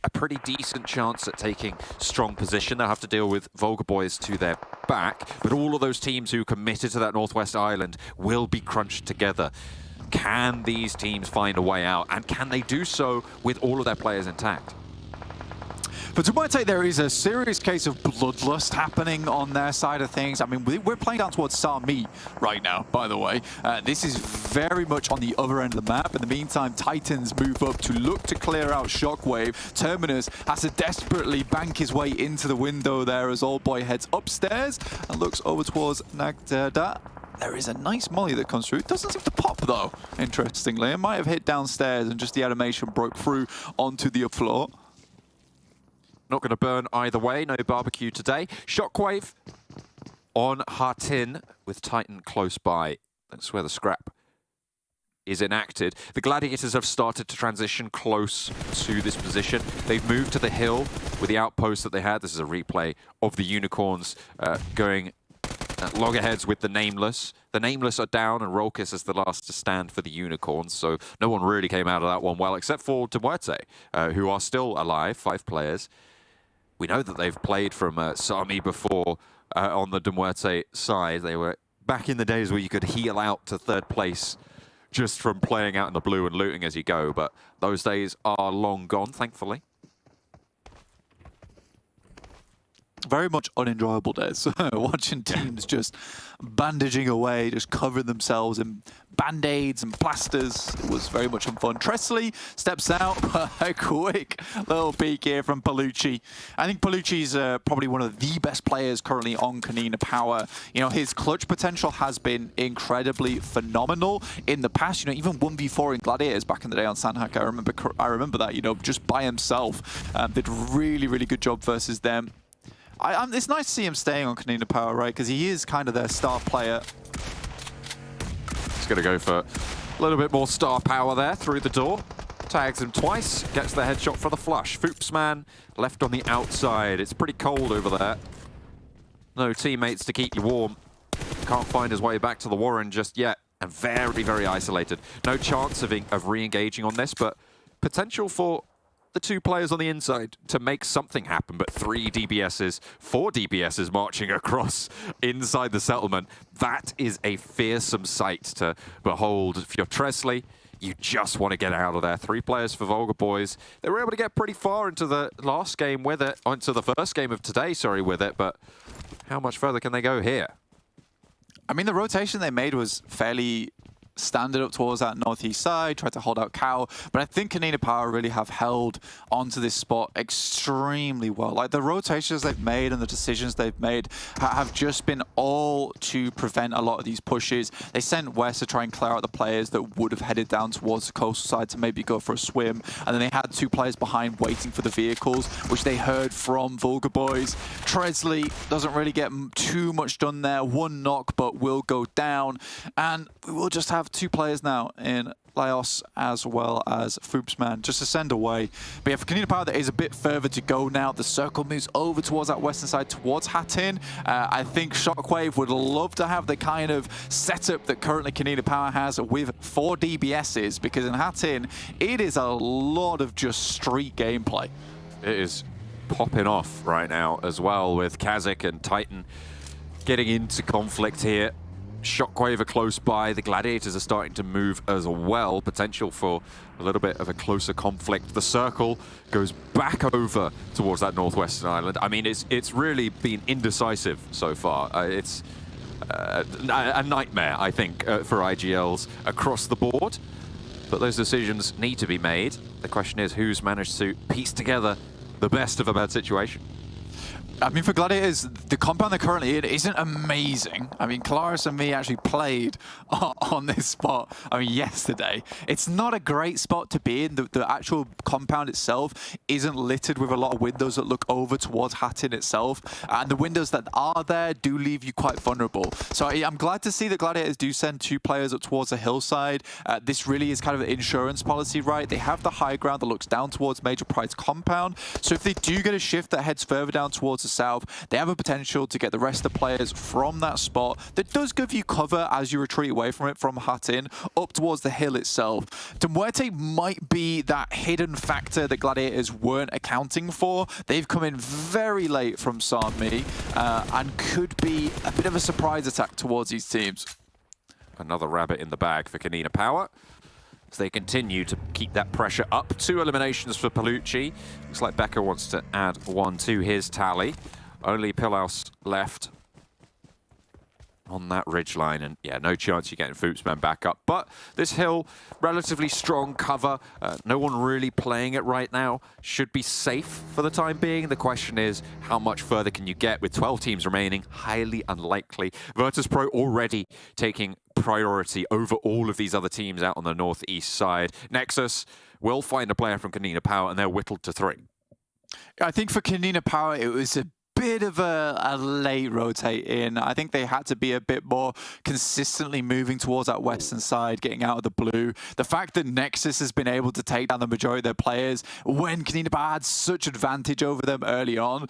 a pretty decent chance at taking strong position. They'll have to deal with VULGAR boys to their back, but all of those teams who committed to that Northwest Island will be crunched together. Can these teams find a way out, and can they do so with all of their players intact? But to my take, there is a serious case of bloodlust happening on their side of things. I mean, we're playing down towards Sami right now, by the way. This is very much on the other end of the map. In the meantime, Titans move up to look to clear out Shockwave. Terminus has to desperately bank his way into the window there as Old Boy heads upstairs and looks over towards Nagdada. There is a nice molly that comes through. It doesn't seem to pop, though, interestingly. It might have hit downstairs and just the animation broke through onto the upfloor. Not going to burn either way. No barbecue today. Shockwave on Hatin with Titan close by. That's where the scrap is enacted. The Gladiators have started to transition close to this position. They've moved to the hill with the outpost that they had. This is a replay of the Unicorns going loggerheads with the Nameless. The Nameless are down, and Rolkis is the last to stand for the Unicorns, so no one really came out of that one well, except for MUERTE, who are still alive, 5 players. We know that they've played from Sami before on the MUERTE side. They were back in the days where you could heal out to 3rd place just from playing out in the blue and looting as you go, but those days are long gone, thankfully. very much unenjoyable days. Watching teams just bandaging away, just covering themselves in band-aids and plasters. It was very much fun. Tresley steps out, a quick little peek here from Palucci. I think Palucci's probably one of the best players currently on KONINA Power. You know, his clutch potential has been incredibly phenomenal in the past. You know, even 1v4 in Gladiators back in the day on Sanhok, I remember that, you know, just by himself. Did a really, really good job versus them. It's nice to see him staying on KONINA Power, right? Because he is kind of their star player. He's going to go for a little bit more star power there through the door. Tags him twice, gets the headshot for the flush. Foopsman left on the outside. It's pretty cold over there. No teammates to keep you warm. Can't find his way back to the Warren just yet. And very, very isolated. No chance of re-engaging on this, but potential for the two players on the inside to make something happen, but 3 DBSs, 4 DBSs marching across inside the settlement. That is a fearsome sight to behold. If you're Tresley, you just want to get out of there. 3 players for VULGAR boys. They were able to get pretty far into the last game with it, into the first game of today, sorry, with it, but how much further can they go here? I mean, the rotation they made was fairly standard up towards that northeast side, tried to hold out Cow, but I think KONINA Power really have held onto this spot extremely well. Like, the rotations they've made and the decisions they've made have just been all to prevent a lot of these pushes. They sent West to try and clear out the players that would have headed down towards the coastal side to maybe go for a swim, and then they had 2 players behind waiting for the vehicles, which they heard from VULGAR boys. Tresley doesn't really get too much done there. 1 knock, but will go down, and we will just have 2 players now in Laos as well as Foopsman just to send away. But yeah, for KONINA Power, there is a bit further to go now. The circle moves over towards that western side, towards Hattin. I think Shockwave would love to have the kind of setup that currently KONINA Power has with 4 DBSs, because in Hattin, it is a lot of just street gameplay. It is popping off right now as well, with KASIK and Titan getting into conflict here. Shockwave are close by. The Gladiators are starting to move as well. Potential for a little bit of a closer conflict. The circle goes back over towards that northwestern island. I mean, it's really been indecisive so far. It's a nightmare, I think, for IGLs across the board. But those decisions need to be made. The question is, who's managed to piece together the best of a bad situation? I mean, for Gladiators, the compound they're currently in isn't amazing. I mean, Claris and me actually played on this spot, I mean, yesterday. It's not a great spot to be in. The actual compound itself isn't littered with a lot of windows that look over towards Hattin itself. And the windows that are there do leave you quite vulnerable. So I'm glad to see that Gladiators do send 2 players up towards the hillside. This really is kind of an insurance policy, right? They have the high ground that looks down towards Major Pride's compound. So if they do get a shift that heads further down towards the south, they have a potential to get the rest of the players from that spot that does give you cover as you retreat away from it from Hattin up towards the hill itself. MUERTE might be that hidden factor that Gladiators weren't accounting for. They've come in very late from Sami and could be a bit of a surprise attack towards these teams. Another rabbit in the bag for KONINA Power, as they continue to keep that pressure up. 2 eliminations for Palucci. Looks like Becker wants to add 1 to his tally. Only Pilaus left on that ridgeline, and yeah, no chance you're getting Foopsman back up. But this hill, relatively strong cover. No one really playing it right now. Should be safe for the time being. The question is, how much further can you get with 12 teams remaining? Highly unlikely. VIRTUS.PRO already taking priority over all of these other teams out on the northeast side. NEXUS will find a player from KONINA Power, and they're whittled to 3. I think for KONINA Power, it was a bit of a late rotate in. I think they had to be a bit more consistently moving towards that western side, getting out of the blue. The fact that NEXUS has been able to take down the majority of their players when KONINA Power had such advantage over them early on,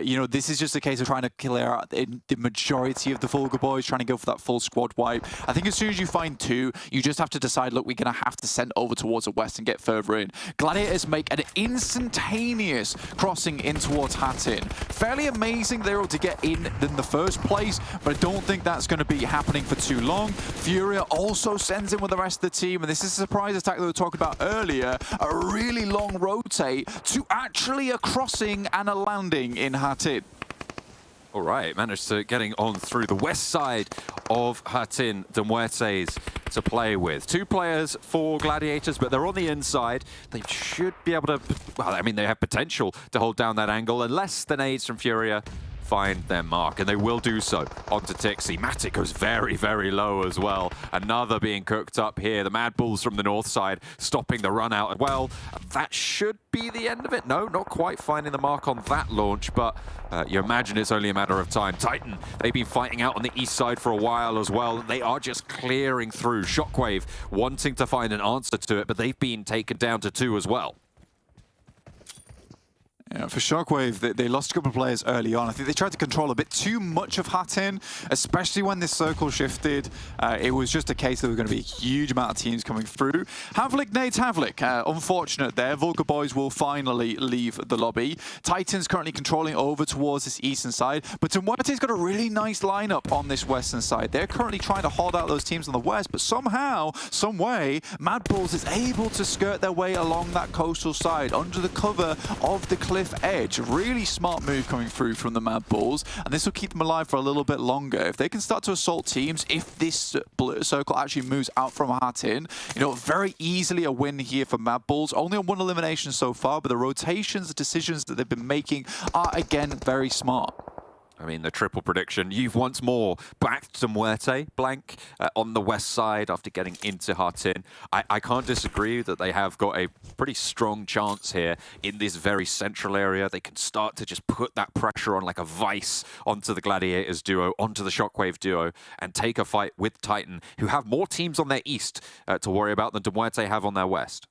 you know, this is just a case of trying to clear out the majority of the VULGAR boys, trying to go for that full squad wipe. I think as soon as you find 2, you just have to decide, look, we're going to have to send over towards the west and get further in. Gladiators make an instantaneous crossing in towards Hattin. Fairly amazing they were able to get in the first place, but I don't think that's going to be happening for too long. Furia also sends in with the rest of the team, and this is a surprise attack that we were talking about earlier. A really long rotate to actually a crossing and a landing in Hattin. All right, managed to getting on through the west side of Hatin Demuertes to play with. 2 players for Gladiators, but they're on the inside. They should be able to, well, I mean, they have potential to hold down that angle unless the nades from Furia find their mark, and they will do so onto Tixi. Matic goes very, very low as well. Another being cooked up here. The MADBULLS from the north side stopping the run out as well. That should be the end of it. No, not quite finding the mark on that launch, but you imagine it's only a matter of time. Titan, they've been fighting out on the east side for a while as well. They are just clearing through. Shockwave wanting to find an answer to it, but they've been taken down to 2 as well. Yeah, for Shockwave, they lost a couple of players early on. I think they tried to control a bit too much of Hatin, especially when this circle shifted. It was just a case that there were going to be a huge amount of teams coming through. Havlik nades Havlik. Unfortunate there. VULGAR boys will finally leave the lobby. Titan's currently controlling over towards this eastern side, but Demuerte's got a really nice lineup on this western side. They're currently trying to hold out those teams on the west, but somehow, some way, MADBULLS is able to skirt their way along that coastal side under the cover of the cliff edge. Really smart move coming through from the MADBULLS, and this will keep them alive for a little bit longer. If they can start to assault teams, if this circle actually moves out from Hatin, you know, very easily a win here for MADBULLS. Only on 1 elimination so far, but the rotations, the decisions that they've been making are again very smart. I mean, the triple prediction. You've once more backed to Muerte, blank, on the west side after getting into Hatin. I can't disagree that they have got a pretty strong chance here in this very central area. They can start to just put that pressure on like a vice onto the Gladiators duo, onto the Shockwave duo, and take a fight with Titan, who have more teams on their east to worry about than Demuerte have on their west.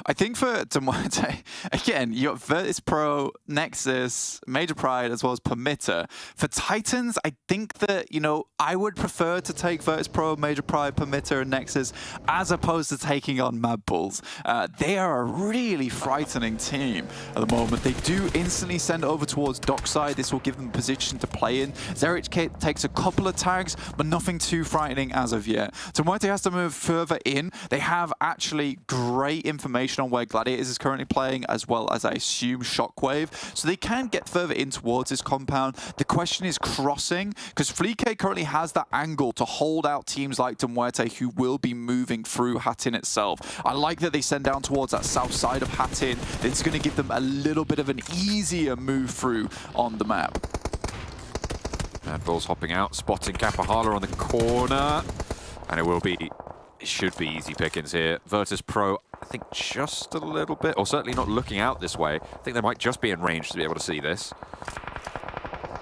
I think for Demuerte, again, you got VIRTUS.PRO, NEXUS, Major Pride, as well as PERMITTA. For Titans, I think that, you know, I would prefer to take VIRTUS.PRO, Major Pride, PERMITTA, and NEXUS, as opposed to taking on MADBULLS. They are a really frightening team at the moment. They do instantly send over towards dockside. This will give them position to play in. Zerich takes a couple of tags, but nothing too frightening as of yet. Demuerte has to move further in. They have actually great information on where Gladiators is currently playing, as well as I assume Shockwave, so they can get further in towards this compound. The question is crossing, because Fleek currently has that angle to hold out teams like Demuerte, who will be moving through Hatin itself. I like that they send down towards that south side of Hatin. It's going to give them a little bit of an easier move through on the map. MADBULLS hopping out, spotting Kapahala on the corner, and it should be easy pickings here. VIRTUS.PRO, I think just a little bit, or certainly not looking out this way. I think they might just be in range to be able to see this.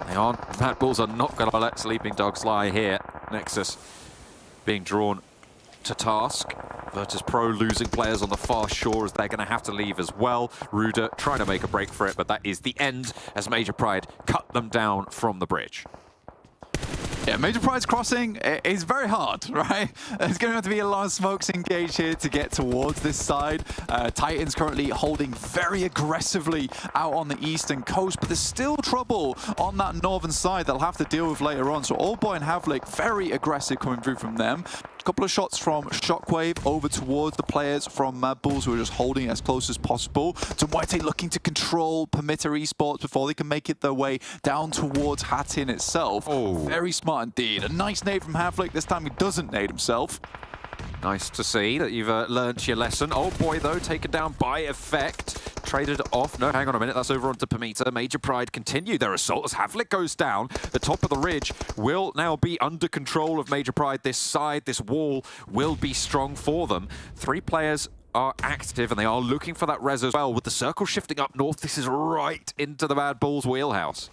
They aren't. MADBULLS are not going to let sleeping dogs lie here. NEXUS being drawn to task. VIRTUS.PRO losing players on the far shore as they're going to have to leave as well. Ruda trying to make a break for it, but that is the end as Major Pride cut them down from the bridge. Yeah, Major Pride's crossing is very hard, right? There's going to have to be a lot of smokes engaged here to get towards this side. Titan's currently holding very aggressively out on the eastern coast, but there's still trouble on that northern side they'll have to deal with later on. So Allboy and Havlik, very aggressive coming through from them. A couple of shots from Shockwave over towards the players from MADBULLS, who are just holding as close as possible. Demuerte looking to control PERMITTA Esports before they can make it their way down towards Hatin itself. Oh. Very smart indeed. A nice nade from Havlik. This time he doesn't nade himself. Nice to see that you've learnt your lesson. Old boy, though, taken down by effect. Traded off. No, hang on a minute. That's over onto PERMITTA. Major Pride continue their assault as Havlik goes down. The top of the ridge will now be under control of Major Pride. This side, this wall will be strong for them. 3 players are active, and they are looking for that res as well. With the circle shifting up north, this is right into the MADBULLS wheelhouse.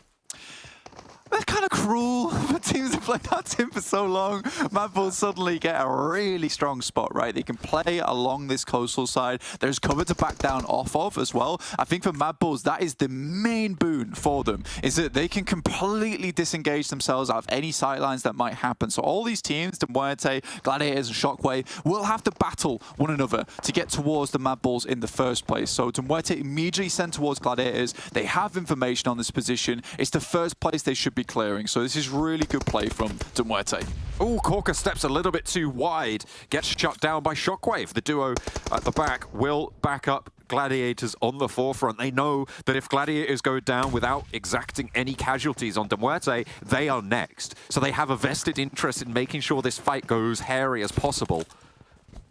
That's kind of cruel for teams that played that team for so long. MADBULLS suddenly get a really strong spot, right? They can play along this coastal side. There's cover to back down off of as well. I think for MADBULLS, that is the main boon for them, is that they can completely disengage themselves out of any sightlines that might happen. So all these teams, Demuerte, Gladiators, and Shockwave, will have to battle one another to get towards the MADBULLS in the first place. So Demuerte immediately sent towards Gladiators. They have information on this position. It's the first place they should be clearing, so this is really good play from Demuerte. Oh, Corker steps a little bit too wide, gets shut down by Shockwave. The duo at the back will back up Gladiators on the forefront. They know that if Gladiators go down without exacting any casualties on MUERTE, they are next. So they have a vested interest in making sure this fight goes hairy as possible.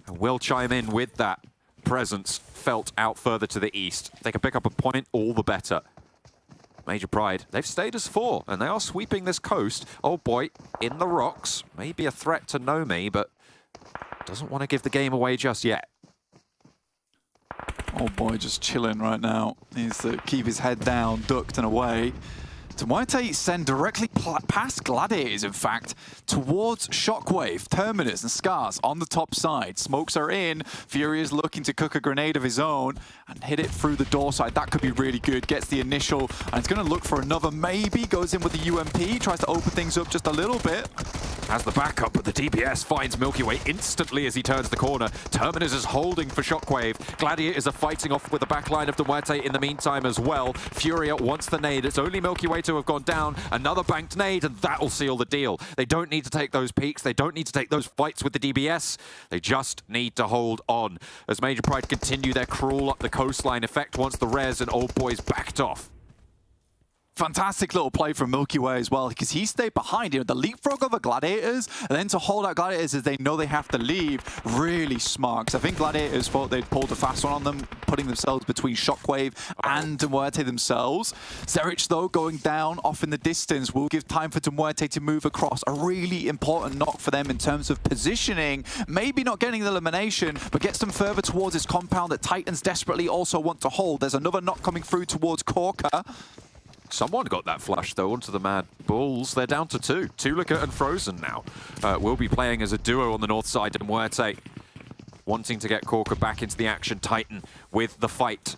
And will chime in with that presence felt out further to the east. If they can pick up a point, all the better. Major Pride, they've stayed as 4, and they are sweeping this coast. Oh boy, in the rocks. Maybe a threat to Nomi, but doesn't want to give the game away just yet. Oh boy, just chilling right now. Needs to keep his head down, ducked and away. MUERTE send directly past Gladiators, in fact, towards Shockwave, Terminus and Scars on the top side. Smokes are in. Fury is looking to cook a grenade of his own and hit it through the door side. That could be really good. Gets the initial, and it's going to look for another maybe. Goes in with the UMP, tries to open things up just a little bit. Has the backup, but the DPS finds Milky Way instantly as he turns the corner. Terminus is holding for Shockwave. Gladiators are fighting off with the backline of MUERTE in the meantime as well. Furia wants the nade. It's only Milky Way to have gone down. Another banked nade, and that'll seal the deal. They don't need to take those peaks. They don't need to take those fights with the DBS. They just need to hold on as Major Pride continue their crawl up the coastline. Effect wants the res, and Old Boys backed off. Fantastic little play from Milky Way as well, because he stayed behind. You know, the leapfrog of the Gladiators, and then to hold out Gladiators as they know they have to leave, really smart. Because I think Gladiators thought they'd pulled a fast one on them, putting themselves between Shockwave and MUERTE themselves. Zerich, though, going down off in the distance will give time for MUERTE to move across. A really important knock for them in terms of positioning. Maybe not getting the elimination, but gets them further towards this compound that Titans desperately also want to hold. There's another knock coming through towards Corker. Someone got that flush, though, onto the Mad Bulls. They're down to 2. Tulika and Frozen now will be playing as a duo on the north side. And MUERTE wanting to get Corker back into the action. Titan with the fight.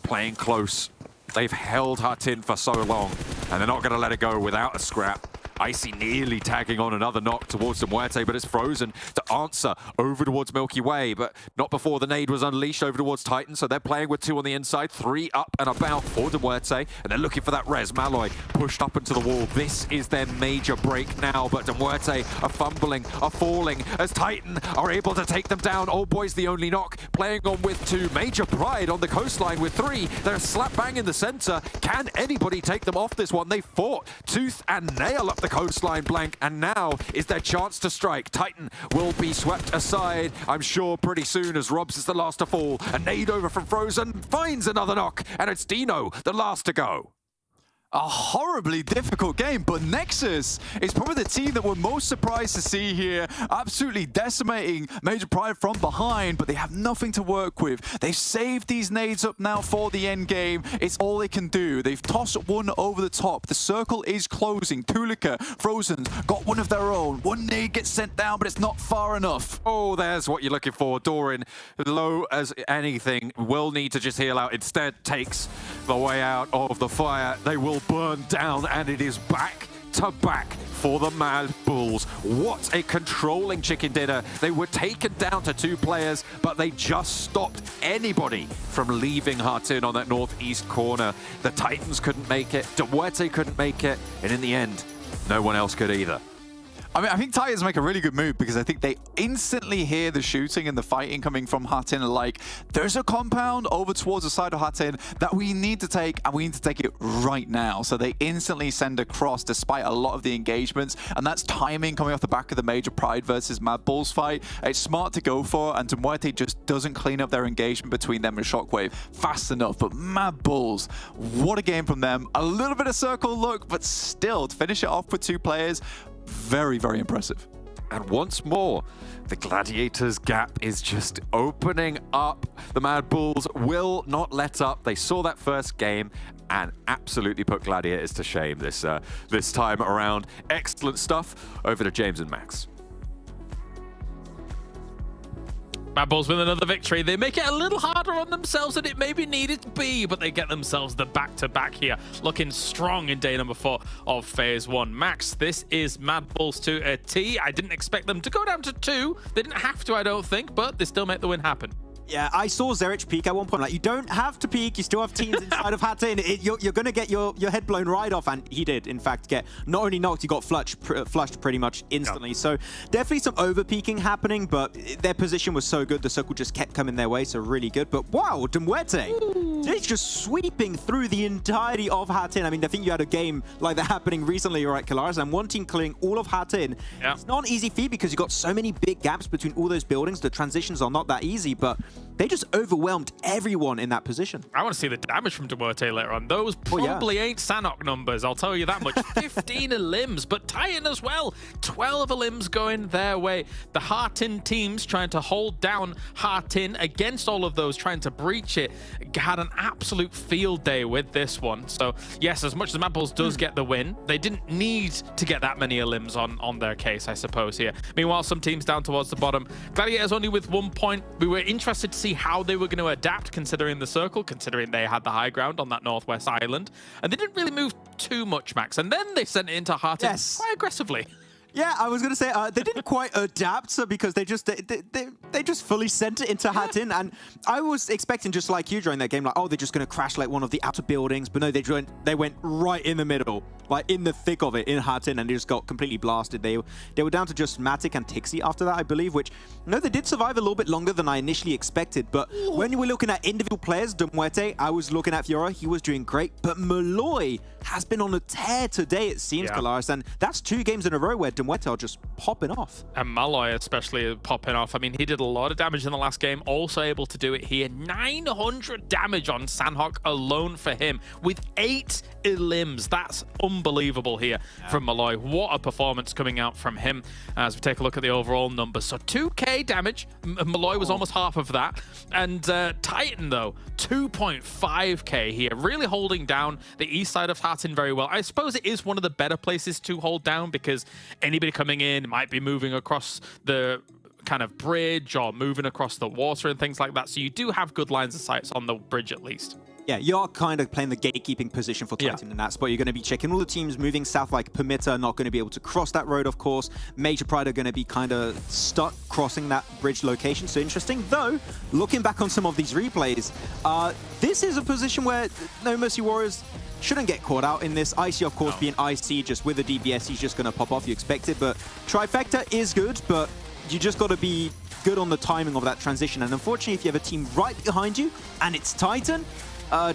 Playing close. They've held Hatin for so long, and they're not going to let it go without a scrap. Icy nearly tagging on another knock towards MUERTE, but it's Frozen to answer over towards Milky Way, but not before the nade was unleashed over towards Titan, so they're playing with 2 on the inside, 3 up and about for MUERTE, and they're looking for that res. Malloy pushed up into the wall. This is their major break now, but MUERTE are fumbling, are falling, as Titan are able to take them down. Old Boys the only knock, playing on with 2. Major Pride on the coastline with 3. They're slap bang in the center. Can anybody take them off this one? They fought tooth and nail up the coastline blank, and now is their chance to strike. Titan will be swept aside, I'm sure, pretty soon, as Robs is the last to fall. A nade over from Frozen finds another knock, and it's Dino the last to go. A horribly difficult game, but NEXUS is probably the team that we're most surprised to see here. Absolutely decimating Major Pride from behind, but they have nothing to work with. They've saved these nades up now for the end game. It's all they can do. They've tossed one over the top. The circle is closing. Tulika, Frozen's got one of their own. One nade gets sent down, but it's not far enough. Oh, there's what you're looking for. Doran, low as anything, will need to just heal out. Instead, takes the way out of the fire. They will burn down, and it is back to back for the Mad Bulls. What a controlling chicken dinner. They were taken down to 2 players, but they just stopped anybody from leaving Hatin on that northeast corner. The Titans couldn't make it, MUERTE couldn't make it, and in the end, no one else could either. I mean, I think Titans make a really good move because I think they instantly hear the shooting and the fighting coming from Hatin. Like, there's a compound over towards the side of Hatin that we need to take, and we need to take it right now. So they instantly send across despite a lot of the engagements, and that's timing coming off the back of the Major Pride versus Mad Bulls fight. It's smart to go for, and MUERTE just doesn't clean up their engagement between them and Shockwave fast enough. But Mad Bulls, what a game from them. A little bit of circle look, but still, to finish it off with 2 players, very, very impressive. And once more, the Gladiators' gap is just opening up. The Mad Bulls will not let up. They saw that first game and absolutely put Gladiators to shame this time around. Excellent stuff. Over to James and Max. Mad Bulls with another victory. They make it a little harder on themselves than it maybe needed to be, but they get themselves the back-to-back here, looking strong in day number 4 of Phase 1. Max, this is Mad Bulls to a T. I didn't expect them to go down to 2. They didn't have to, I don't think, but they still make the win happen. Yeah, I saw Zerich peek at one point. Like, you don't have to peek. You still have teams inside of Hattin. You're going to get your head blown right off. And he did, in fact, get not only knocked, he got flushed pretty much instantly. Yep. So definitely some over-peeking happening, but their position was so good. The circle just kept coming their way, so really good. But wow, DMUERTE, they're just sweeping through the entirety of Hattin. I mean, I think you had a game like that happening recently, right, Kalaris? And one team clearing all of Hattin. Yep. It's not an easy feat because you've got so many big gaps between all those buildings. The transitions are not that easy, but they just overwhelmed everyone in that position. I want to see the damage from DMUERTE later on. Those probably ain't Sanhok numbers, I'll tell you that much. 15 limbs, but Titan as well. 12 limbs going their way. The Hattin teams trying to hold down Hattin against all of those, trying to breach it, had an absolute field day with this one. So yes, as much as MADBULLS does get the win, they didn't need to get that many limbs on their case, I suppose, here. Meanwhile, some teams down towards the bottom. Gladiators only with 1 point. We were interested to see how they were going to adapt considering the circle, considering they had the high ground on that northwest island. And they didn't really move too much, Max. And then they sent it into Hattin quite aggressively. Yeah, I was going to say, they didn't quite adapt because they just fully sent it into Hattin. And I was expecting, just like you during that game, like, oh, they're just going to crash like one of the outer buildings. But no, they went right in the middle, like in the thick of it in Hattin, and they just got completely blasted. They were down to just Matic and Tixi after that, I believe, which, no, they did survive a little bit longer than I initially expected. But when you were looking at individual players, DMUERTE, I was looking at Fiora, he was doing great. But Malloy has been on a tear today, it seems, Kalaris. And that's 2 games in a row where DMUERTE are just popping off. And Malloy especially popping off. I mean, he did a lot of damage in the last game, also able to do it here. 900 damage on Sanhok alone for him with 8 limbs. That's unbelievable here from Malloy. What a performance coming out from him as we take a look at the overall numbers. So 2k damage. Malloy was almost half of that. And Titan, though, 2.5k here. Really holding down the east side of Hattin very well. I suppose it is one of the better places to hold down because anybody coming in might be moving across the kind of bridge or moving across the water and things like that. So you do have good lines of sight on the bridge at least. Yeah, you're kind of playing the gatekeeping position for Titan in that spot. You're going to be checking all the teams moving south, like PERMITTA, not going to be able to cross that road, of course. Major Pride are going to be kind of stuck crossing that bridge location. So interesting. Though, looking back on some of these replays, this is a position where No Mercy Warriors shouldn't get caught out in this. Icy, of course, being Icy, just with the DBS, he's just going to pop off. You expect it, but Trifecta is good, but you just got to be good on the timing of that transition. And unfortunately, if you have a team right behind you and it's Titan,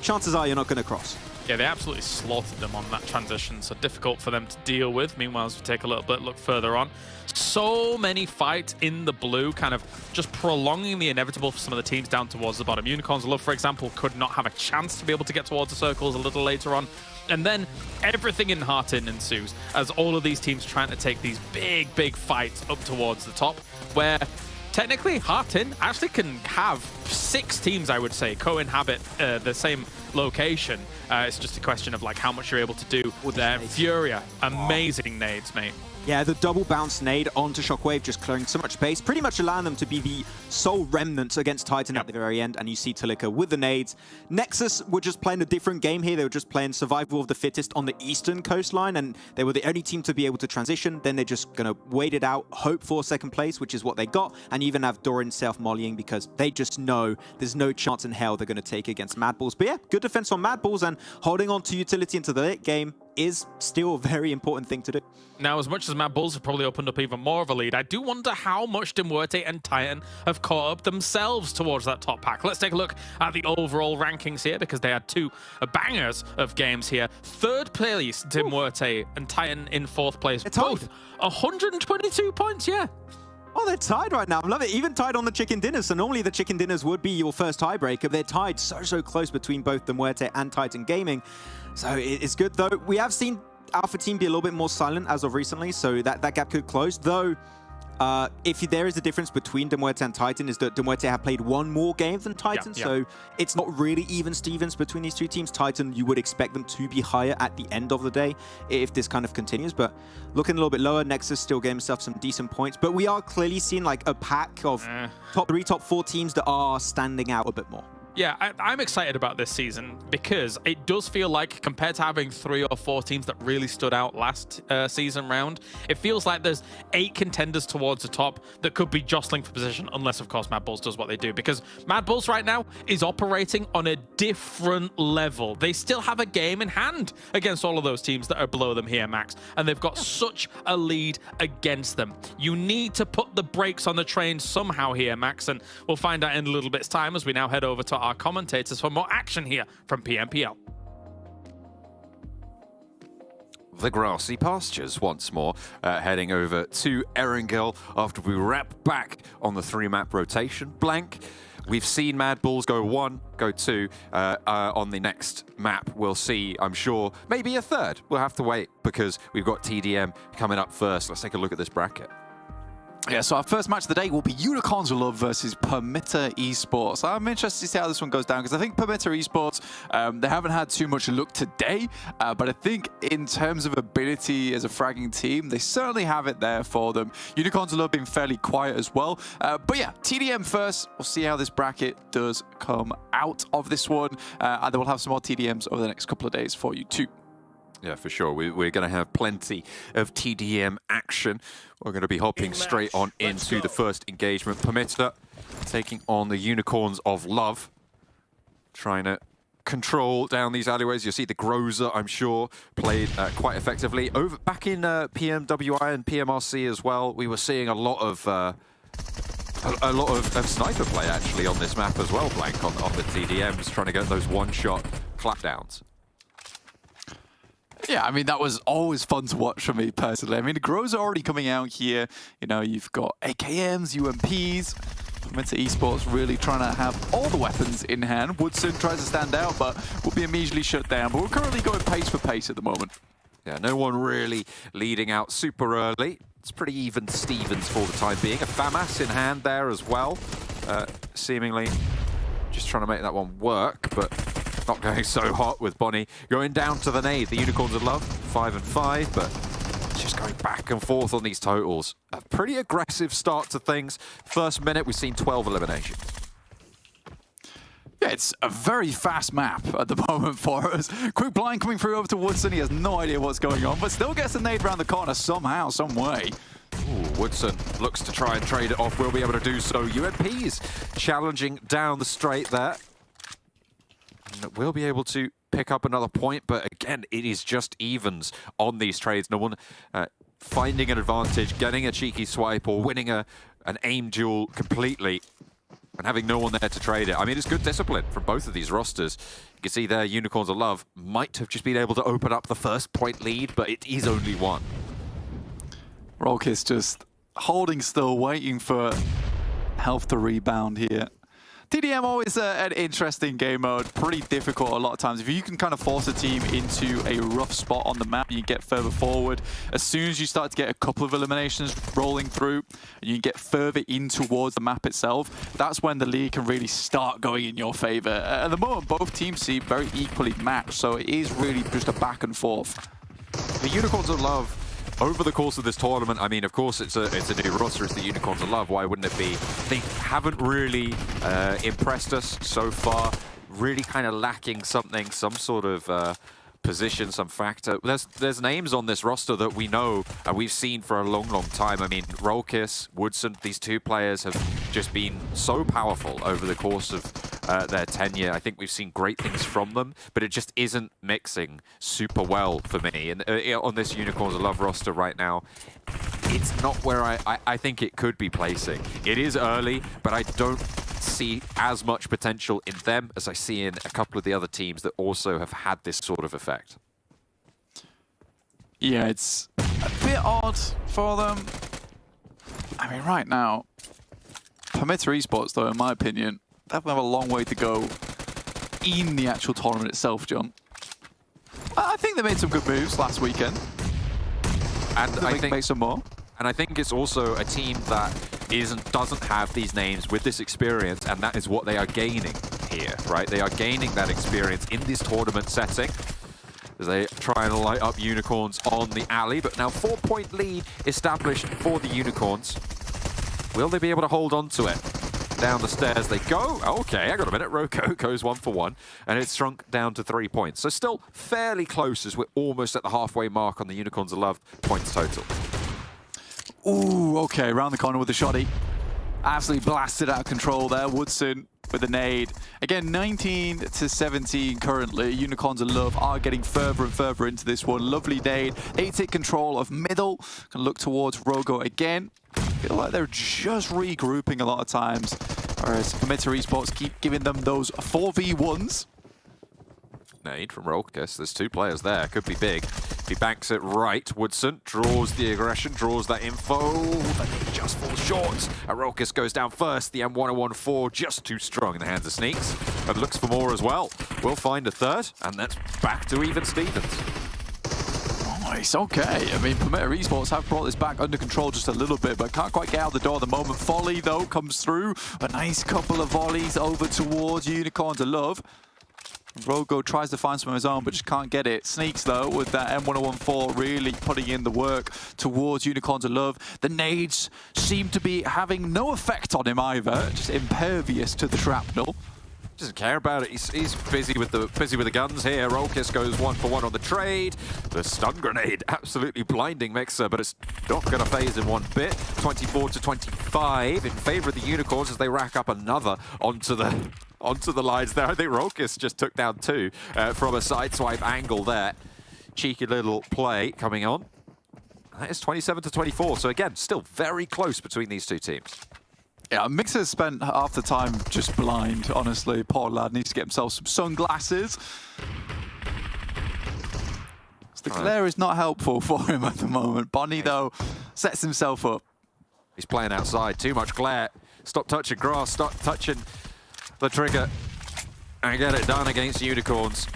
chances are you're not going to cross. Yeah, they absolutely slaughtered them on that transition, so difficult for them to deal with. Meanwhile, as we take a little bit look further on, so many fights in the blue, kind of just prolonging the inevitable for some of the teams down towards the bottom. Unicorns Love, for example, could not have a chance to be able to get towards the circles a little later on. And then everything in Hattin ensues as all of these teams trying to take these big fights up towards the top, where technically Hattin actually can have 6 teams, I would say, co-inhabit the same location. It's just a question of like how much you're able to do with their Furia. Amazing nades, mate. Yeah, the double bounce nade onto Shockwave, just clearing so much space, pretty much allowing them to be the sole remnant against Titan at the very end. And you see Talika with the nades. Nexus were just playing a different game here. They were just playing survival of the fittest on the eastern coastline, and they were the only team to be able to transition. Then they're just going to wait it out, hope for second place, which is what they got, and even have Doran self-mollying because they just know there's no chance in hell they're going to take against MADBULLS. But yeah, good defense on MADBULLS, and holding on to utility into the late game is still a very important thing to do. Now, as much as MADBULLS have probably opened up even more of a lead, I do wonder how much DMUERTE and Titan have caught up themselves towards that top pack. Let's take a look at the overall rankings here, because they had 2 bangers of games here. 3rd place, DMUERTE, and Titan in 4th place. Both 122 points, yeah. Oh, they're tied right now. I love it. Even tied on the chicken dinners. So normally the chicken dinners would be your first tiebreaker. They're tied so close between both DMUERTE and Titan Gaming. So it's good, though. We have seen Alpha Team be a little bit more silent as of recently, so that gap could close. Though, if there is a difference between DMUERTE and Titan, is that DMUERTE have played 1 more game than Titan, so it's not really even Stevens between these 2 teams. Titan, you would expect them to be higher at the end of the day if this kind of continues, but looking a little bit lower. Nexus still getting himself some decent points, but we are clearly seeing like a pack of top 3, top 4 teams that are standing out a bit more. Yeah, I'm excited about this season because it does feel like, compared to having 3 or 4 teams that really stood out last season round, it feels like there's 8 contenders towards the top that could be jostling for position, unless, of course, MADBULLS does what they do. Because MADBULLS right now is operating on a different level. They still have a game in hand against all of those teams that are below them here, Max, and they've got such a lead against them. You need to put the brakes on the train somehow here, Max, and we'll find out in a little bit's time as we now head over to our commentators for more action here from PMPL. The grassy pastures once more, heading over to Erangel after we wrap back on the 3-map rotation. Blank. We've seen MADBULLS go 1, go 2. On the next map, we'll see, I'm sure, maybe a 3rd. We'll have to wait because we've got TDM coming up first. Let's take a look at this bracket. Yeah, so our first match of the day will be Unicorns of Love versus PERMITTA Esports. I'm interested to see how this one goes down because I think PERMITTA Esports, they haven't had too much luck today, but I think in terms of ability as a fragging team, they certainly have it there for them. Unicorns of Love being fairly quiet as well. But yeah, TDM first. We'll see how this bracket does come out of this one. And then we'll have some more TDMs over the next couple of days for you too. Yeah, for sure. We're going to have plenty of TDM action. We're going to be hopping straight on into the first engagement. PERMITTA taking on the Unicorns of Love, trying to control down these alleyways. You'll see the Groza, I'm sure, played quite effectively. Back in PMWI and PMRC as well, we were seeing a lot of sniper play actually on this map as well, Blank, on the TDMs, trying to get those one-shot clapdowns. Yeah, I mean, that was always fun to watch for me personally. I mean, the Grows are already coming out here. You know, you've got AKMs, UMPs. PERMITTA Esports really trying to have all the weapons in hand. Woodson tries to stand out, but will be immediately shut down. But we're currently going pace for pace at the moment. Yeah, no one really leading out super early. It's pretty even Stevens for the time being. A FAMAS in hand there as well. Seemingly just trying to make that one work, but not going so hot with Bonnie going down to the nade. The Unicorns of Love, 5 and 5, but just going back and forth on these totals. A pretty aggressive start to things. First minute, we've seen 12 eliminations. Yeah, it's a very fast map at the moment for us. Quick blind coming through over to Woodson. He has no idea what's going on, but still gets a nade around the corner somehow, some way. Ooh, Woodson looks to try and trade it off. Will be able to do so. UMP's challenging down the straight there. And will be able to pick up another point, but again, it is just evens on these trades. No one finding an advantage, getting a cheeky swipe, or winning an aim duel completely, and having no one there to trade it. I mean, it's good discipline from both of these rosters. You can see there, Unicorns of Love might have just been able to open up the first point lead, but it is only 1. Rolkis just holding still, waiting for health to rebound here. TDM always an interesting game mode, pretty difficult a lot of times. If you can kind of force a team into a rough spot on the map, you get further forward. As soon as you start to get a couple of eliminations rolling through, and you get further in towards the map itself, that's when the league can really start going in your favor. At the moment, both teams seem very equally matched, so it is really just a back and forth. The Unicorns of Love, over the course of this tournament, I mean, of course, it's a new roster. It's the Unicorns of Love. Why wouldn't it be? They haven't really impressed us so far. Really kind of lacking something, some sort of position, some factor. There's names on this roster that we know and we've seen for a long, long time. I mean, Rolkis, Woodson, these two players have just been so powerful over the course of their tenure. I think we've seen great things from them, but it just isn't mixing super well for me. And on this Unicorns of Love roster right now, it's not where I think it could be placing. It is early, but I don't see as much potential in them as I see in a couple of the other teams that also have had this sort of effect. Yeah, it's a bit odd for them. I mean, right now, PERMITTA Esports, though, in my opinion, they have a long way to go in the actual tournament itself, John. I think they made some good moves last weekend. And I think make some more. And I think it's also a team that doesn't have these names with this experience, and that is what they are gaining here, right? They are gaining that experience in this tournament setting as they try and light up Unicorns on the alley. But now 4-point lead established for the Unicorns. Will they be able to hold on to it? Down the stairs they go. Okay, hang on a minute. Roko goes 1 for 1, and it's shrunk down to 3 points. So still fairly close as we're almost at the halfway mark on the Unicorns of Love points total. Ooh, okay, around the corner with the shotty. Absolutely blasted out of control there. Woodson with a nade. Again, 19 to 17 currently. Unicorns of Love are getting further and further into this one. Lovely nade. 8-tick control of middle. Can look towards Rogo again. Feel like they're just regrouping a lot of times. Whereas PERMITTA Esports keep giving them those 4v1s. Nade from Rolkis. There's 2 players there. Could be big. He banks it right. Woodson draws the aggression, draws that info, but he just falls short. Rolkis goes down first. The M1014 just too strong in the hands of Sneaks, but looks for more as well. We'll find a third, and that's back to even Stevens. Nice, okay. I mean, PERMITTA Esports have brought this back under control just a little bit, but can't quite get out the door at the moment. Volley, though, comes through. A nice couple of volleys over towards Unicorns of Love. Rogo tries to find some of his own, but just can't get it. Sneaks, though, with that M1014 really putting in the work towards Unicorns of Love. The nades seem to be having no effect on him either, just impervious to the shrapnel. Doesn't care about it. He's busy with the guns here. Rolkis goes 1 for 1 on the trade. The stun grenade absolutely blinding Mixer, but it's not going to phase him one bit. 24 to 25 in favor of the Unicorns as they rack up another onto the lines there. I think Rolkis just took down 2 from a sideswipe angle there. Cheeky little play coming on. That is 27 to 24. So again, still very close between these 2 teams. Yeah, Mixer spent half the time just blind, honestly. Poor lad needs to get himself some sunglasses. The glare is not helpful for him at the moment. Bonnie, though, sets himself up. He's playing outside. Too much glare. Stop touching grass. Stop touching the trigger. And get it done against the Unicorns.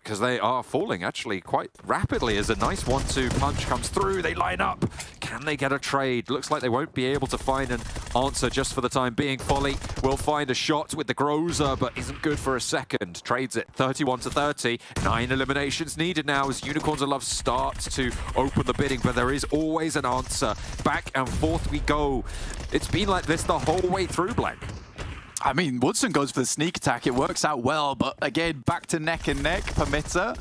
Because they are falling, actually, quite rapidly as a nice 1-2 punch comes through. They line up. Can they get a trade? Looks like they won't be able to find an answer just for the time being. Folly will find a shot with the Groza, but isn't good for a second. Trades it 31 to 30. 9 eliminations needed now as Unicorns of Love starts to open the bidding, but there is always an answer. Back and forth we go. It's been like this the whole way through, Blank. I mean, Woodson goes for the sneak attack. It works out well, but again, back to neck and neck. PERMITTA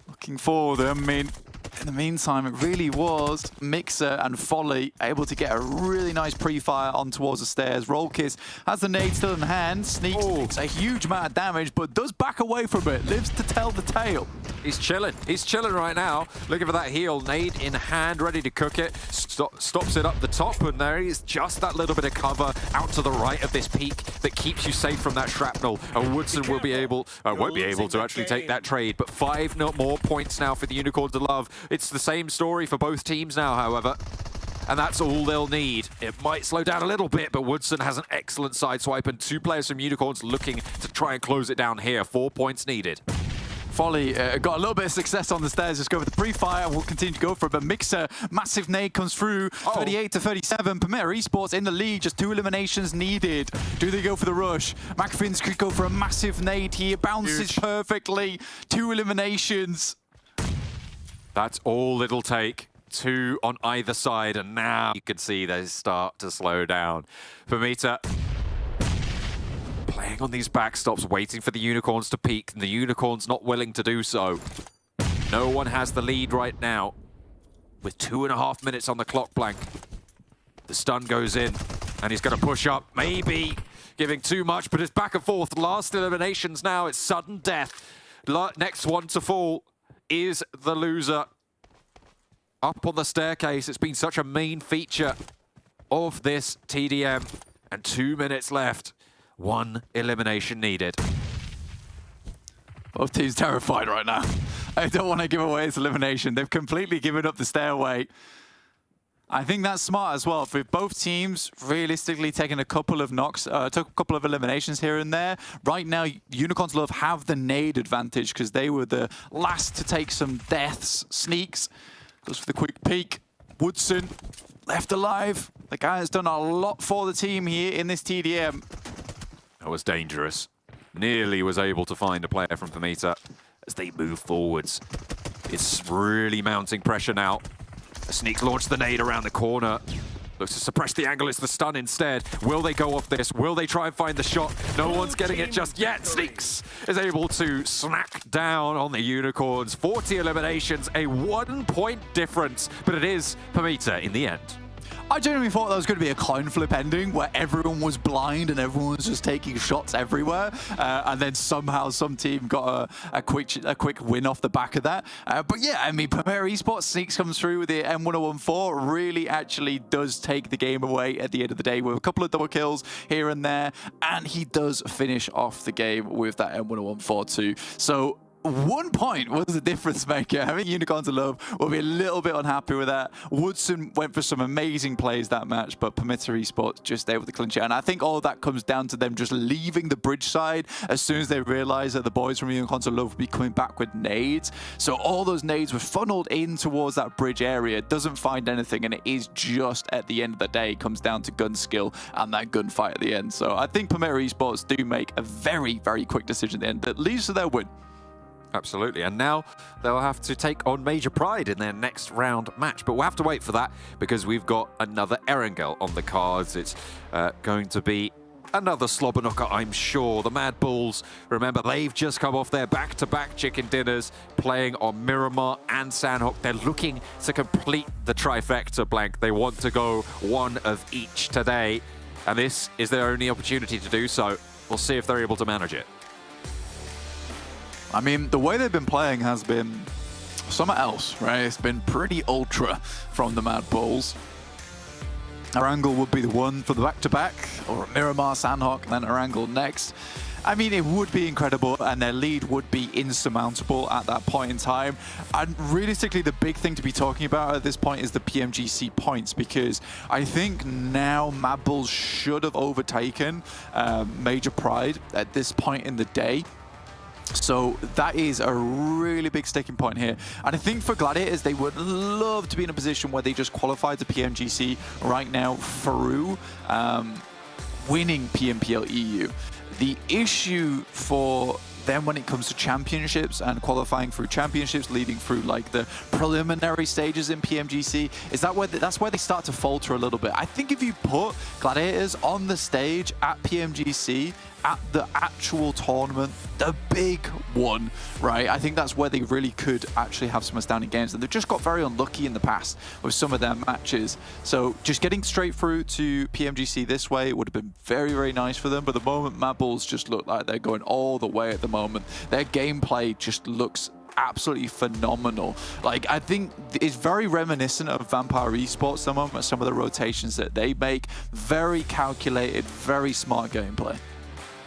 looking for them. I mean, in the meantime, it really was Mixer and Folly able to get a really nice pre-fire on towards the stairs. Rolkis has the nade still in hand. Sneaks takes a huge amount of damage, but does back away from it. Lives to tell the tale. He's chilling. He's chilling right now. Looking for that heal. Nade in hand, ready to cook it. Stops it up the top, and there is just that little bit of cover out to the right of this peak that keeps you safe from that shrapnel. And Woodson will be able, won't be able to actually take that trade. But 5 more points now for the Unicorns of Love. It's the same story for both teams now, however. And that's all they'll need. It might slow down a little bit, but Woodson has an excellent sideswipe, and 2 players from Unicorns looking to try and close it down here. 4 points needed. Folly got a little bit of success on the stairs. Just go for the pre-fire and we'll continue to go for it. But Mixer, massive nade comes through. 38 to 37. PERMITTA Esports in the lead. Just 2 eliminations needed. Do they go for the rush? McAfee's could go for a massive nade here. Bounces perfectly. 2 eliminations. That's all it'll take. 2 on either side. And now you can see they start to slow down. PERMITTA playing on these backstops, waiting for the Unicorns to peak, and the Unicorns not willing to do so. No one has the lead right now. With 2.5 minutes on the clock, Blank. The stun goes in, and he's going to push up, maybe giving too much, but it's back and forth. Last eliminations now, it's sudden death. Next one to fall is the loser. Up on the staircase, it's been such a main feature of this TDM, and 2 minutes left. 1 elimination needed. Both teams terrified right now. I don't want to give away this elimination. They've completely given up the stairway. I think that's smart as well. For both teams, realistically taking a couple of knocks, took a couple of eliminations here and there. Right now, Unicorns Love have the nade advantage because they were the last to take some deaths. Sneaks goes for the quick peek. Woodson left alive. The guy has done a lot for the team here in this TDM. That was dangerous. Nearly was able to find a player from PERMITTA as they move forwards. It's really mounting pressure now. Sneaks launched the nade around the corner. Looks to suppress the angle, it's the stun instead. Will they go off this? Will they try and find the shot? No one's getting it just yet. Sneaks is able to smack down on the Unicorns. 40 eliminations, a 1-point difference, but it is PERMITTA in the end. I genuinely thought that was going to be a coin flip ending where everyone was blind and everyone was just taking shots everywhere, and then somehow some team got a quick win off the back of that. But yeah, I mean, PMPL Esports Sneaks comes through with the M1014, really actually does take the game away at the end of the day with a couple of double kills here and there, and he does finish off the game with that M1014 too. So 1 point was the difference maker. I think Unicorns of Love will be a little bit unhappy with that. Woodson went for some amazing plays that match, but PERMITTA Esports just able to clinch it. And I think all of that comes down to them just leaving the bridge side as soon as they realized that the boys from Unicorns of Love would be coming back with nades. So all those nades were funneled in towards that bridge area. Doesn't find anything, and it is just at the end of the day comes down to gun skill and that gunfight at the end. So I think PERMITTA Esports do make a very, very quick decision at the end that leads to their win. Absolutely, and now they'll have to take on Major Pride in their next round match. But we'll have to wait for that because we've got another Erangel on the cards. It's going to be another slobber knocker, I'm sure. The MADBULLS, remember, they've just come off their back-to-back chicken dinners playing on Miramar and Sanhok. They're looking to complete the trifecta, Blank. They want to go one of each today, and this is their only opportunity to do so. We'll see if they're able to manage it. I mean, the way they've been playing has been something else, right? It's been pretty ultra from the MADBULLS. Erangel would be the one for the back-to-back, or Miramar, Sanhok, and then Erangel next. I mean, it would be incredible, and their lead would be insurmountable at that point in time. And realistically, the big thing to be talking about at this point is the PMGC points, because I think now MADBULLS should have overtaken Major Pride at this point in the day. So that is a really big sticking point here. And I think for Gladiators, they would love to be in a position where they just qualified to PMGC right now through winning PMPL EU. The issue for them when it comes to championships and qualifying through championships, leading through like the preliminary stages in PMGC, is that that's where they start to falter a little bit. I think if you put Gladiators on the stage at PMGC, at the actual tournament, the big one, right? I think that's where they really could actually have some astounding games. And they've just got very unlucky in the past with some of their matches. So just getting straight through to PMGC this way would have been very, very nice for them. But the moment MADBULLS just look like they're going all the way at the moment. Their gameplay just looks absolutely phenomenal. Like, I think it's very reminiscent of Vampire Esports, some of the rotations that they make. Very calculated, very smart gameplay.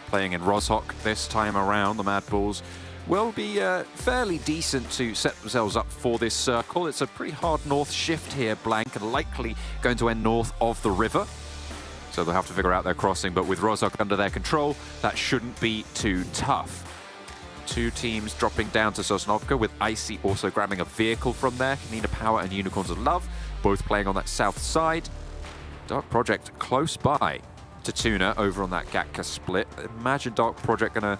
Playing in Rozhok this time around, the MADBULLS will be fairly decent to set themselves up for this circle. It's a pretty hard north shift here, Blank, and likely going to end north of the river. So they'll have to figure out their crossing, but with Rozhok under their control, that shouldn't be too tough. Two teams dropping down to Sosnovka, with Icy also grabbing a vehicle from there. KONINA Power and Unicorns of Love, both playing on that south side. Dark Project close by to TUNA over on that Gatka split. Imagine Dark Project gonna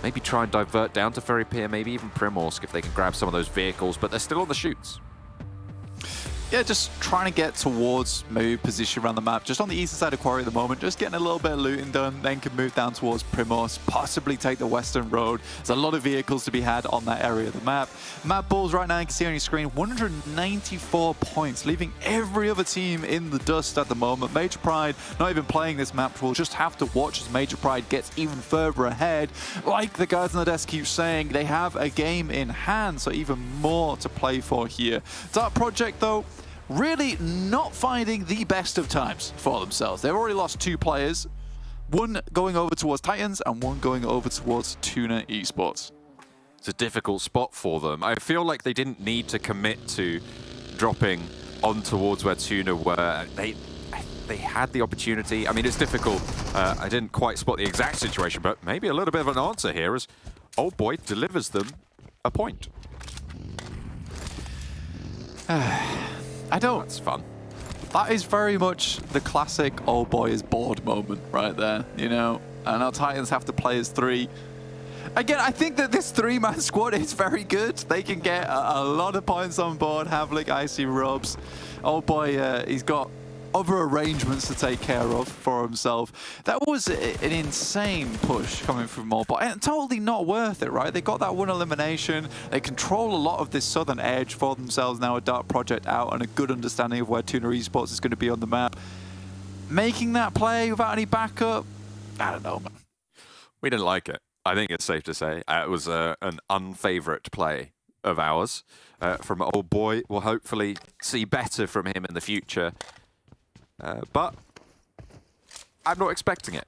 maybe try and divert down to Ferry Pier, maybe even Primorsk if they can grab some of those vehicles, but they're still on the shoots. Yeah, just trying to get towards maybe position around the map, just on the eastern side of Quarry at the moment, just getting a little bit of looting done, then can move down towards Primorsk, possibly take the western road. There's a lot of vehicles to be had on that area of the map. MADBULLS right now, you can see on your screen, 194 points, leaving every other team in the dust at the moment. Major Pride not even playing this map, we'll just have to watch as Major Pride gets even further ahead. Like the guys on the desk keep saying, they have a game in hand, so even more to play for here. Dark Project, though, really not finding the best of times for themselves. They've already lost 2 players, one going over towards Titans and one going over towards TUNA Esports. It's a difficult spot for them. I feel like they didn't need to commit to dropping on towards where TUNA were. They had the opportunity. I mean, it's difficult. I didn't quite spot the exact situation, but maybe a little bit of an answer here as Old Boy delivers them a point. I don't. That's fun. That is very much the classic old boy is bored moment right there, you know? And our Titans have to play as 3. Again, I think that this 3-man squad is very good. They can get a lot of points on board. Havlik, Icy, Robs. Old boy, he's got other arrangements to take care of for himself. That was an insane push coming from Mobile, and totally not worth it, right? They got that one elimination. They control a lot of this southern edge for themselves now, a dark project out, and a good understanding of where TUNA Esports is going to be on the map. Making that play without any backup, I don't know, man. We didn't like it. I think it's safe to say it was an unfavourite play of ours from old boy. We'll hopefully see better from him in the future, but I'm not expecting it.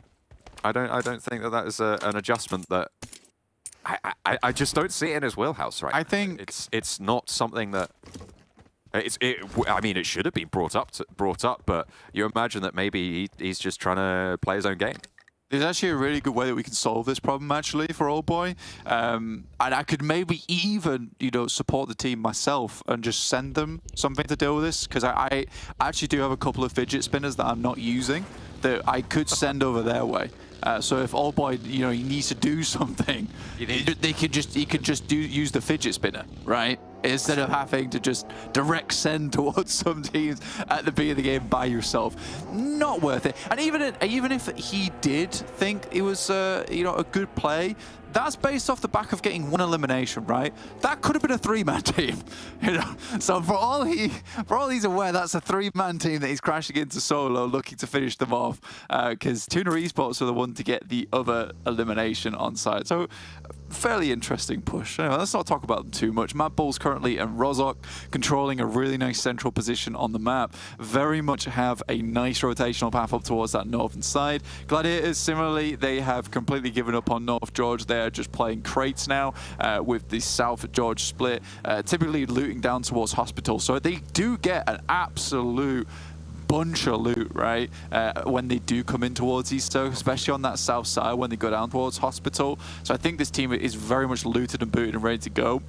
I don't think that is an adjustment that I just don't see it in his wheelhouse right now. I think it's not something that I mean, it should have been brought up, but you imagine that maybe he's just trying to play his own game. There's actually a really good way that we can solve this problem, actually, for Old Boy. And I could maybe even, you know, support the team myself and just send them something to deal with this, because I actually do have a couple of fidget spinners that I'm not using that I could send over their way. So if Old Boy, you know, he needs to do something, he could just use the fidget spinner, right? Instead of having to just direct send towards some teams at the beginning of the game by yourself. Not worth it. And even if he did think it was you know, a good play, that's based off the back of getting one elimination, right? That could have been a three-man team, you know. So for all he's aware, that's a three-man team that he's crashing into solo, looking to finish them off, because TUNA Esports are the one to get the other elimination on side. So fairly interesting push. Anyway, let's not talk about them too much. MADBULLS currently and Rozhok controlling a really nice central position on the map. Very much have a nice rotational path up towards that northern side. Gladiators, similarly, they have completely given up on North George. They're just playing crates now with the South George split, typically looting down towards Hospital. So they do get an absolute bunch of loot, right, when they do come in towards East, especially on that south side when they go down towards Hospital. So I think this team is very much looted and booted and ready to go.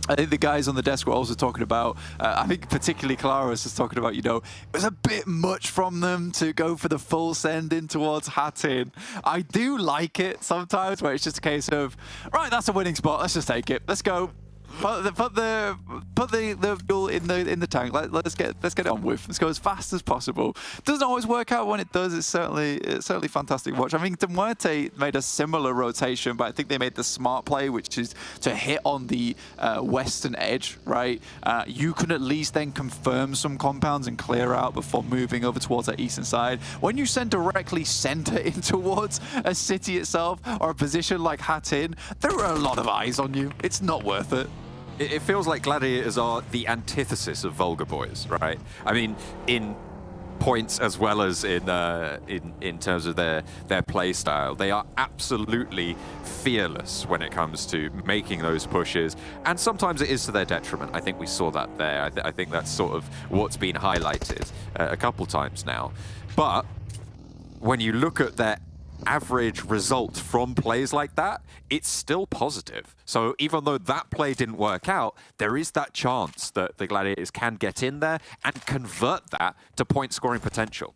I think the guys on the desk were also talking about, I think particularly Claris was talking about, you know, it was a bit much from them to go for the full send in towards Hattin. I do like it sometimes where it's just a case of, right, that's a winning spot, let's just take it, let's go. Put the fuel in the tank. Let's get it on with. Let's go as fast as possible. Doesn't always work out when it does. It's certainly fantastic to watch. I mean, MUERTE made a similar rotation, but I think they made the smart play, which is to hit on the western edge. Right, you can at least then confirm some compounds and clear out before moving over towards that eastern side. When you send directly center in towards a city itself or a position like Hattin, there are a lot of eyes on you. It's not worth it. It feels like Gladiators are the antithesis of Vulgar Boys, right? I mean, in points as well as in terms of their play style, they are absolutely fearless when it comes to making those pushes, and sometimes it is to their detriment. I think we saw that there. I think that's sort of what's been highlighted a couple times now. But when you look at their average result from plays like that, it's still positive. So even though that play didn't work out, there is that chance that the Gladiators can get in there and convert that to point scoring potential.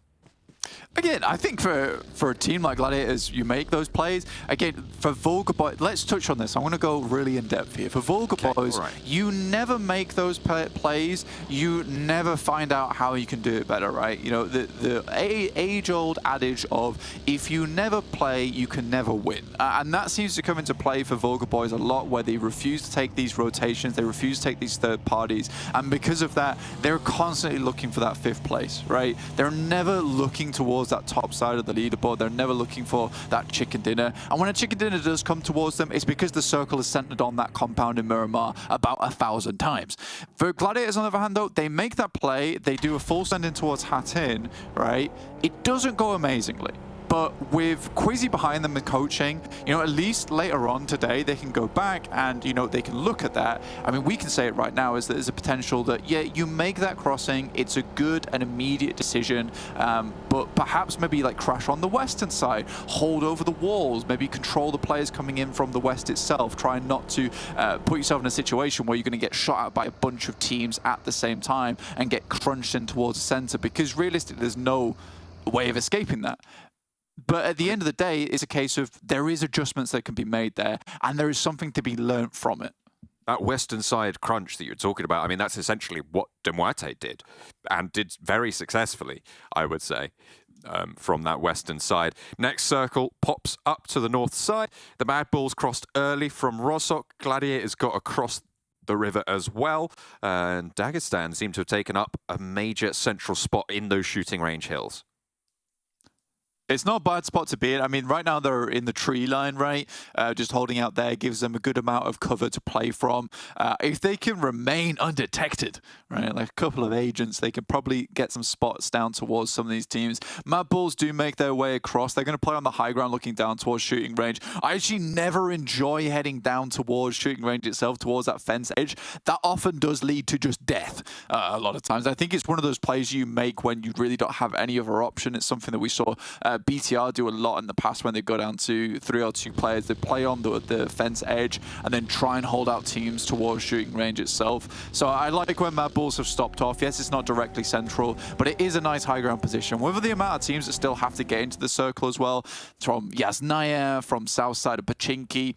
Again, I think for a team like Gladiators, you make those plays. Again, for Vulgar Boys, let's touch on this. I want to go really in depth here. For Vulgar Boys, right, you never make those plays. You never find out how you can do it better, right? You know, the age-old adage of if you never play, you can never win. And that seems to come into play for Vulgar Boys a lot, where they refuse to take these rotations, they refuse to take these third parties. And because of that, they're constantly looking for that fifth place, right? They're never looking towards that top side of the leaderboard. They're never looking for that chicken dinner. And when a chicken dinner does come towards them, it's because the circle is centered on that compound in Miramar about 1,000 times. For Gladiators, on the other hand, though, they make that play. They do a full send in towards Hattin, right? It doesn't go amazingly. But with Quizzy behind them and coaching, you know, at least later on today, they can go back and, you know, they can look at that. I mean, we can say it right now is that there's a potential that, yeah, you make that crossing. It's a good and immediate decision. But perhaps maybe like crash on the western side, hold over the walls, maybe control the players coming in from the west itself, try not to put yourself in a situation where you're going to get shot at by a bunch of teams at the same time and get crunched in towards the center, because realistically, there's no way of escaping that. But at the end of the day, it's a case of there is adjustments that can be made there, and there is something to be learned from it. that western side crunch that you're talking about, I mean, that's essentially what MUERTE did, and did very successfully, I would say, from that western side. Next circle pops up to the north side. The MADBULLS crossed early from Rozhok. Gladiators got across the river as well, and Dagestan seemed to have taken up a major central spot in those shooting range hills. It's not a bad spot to be in. I mean, right now they're in the tree line, right? Just holding out there gives them a good amount of cover to play from. If they can remain undetected, right, like a couple of agents, they can probably get some spots down towards some of these teams. MADBULLS do make their way across. They're going to play on the high ground looking down towards shooting range. I actually never enjoy heading down towards shooting range itself, towards that fence edge. That often does lead to just death a lot of times. I think it's one of those plays you make when you really don't have any other option. It's something that we saw BTR do a lot in the past when they go down to 3-on-2 players. They play on the fence edge and then try and hold out teams towards shooting range itself. So I like when MADBULLS have stopped off. Yes, it's not directly central, but it is a nice high ground position. With the amount of teams that still have to get into the circle as well, from Yasnaya, from south side of Pachinki,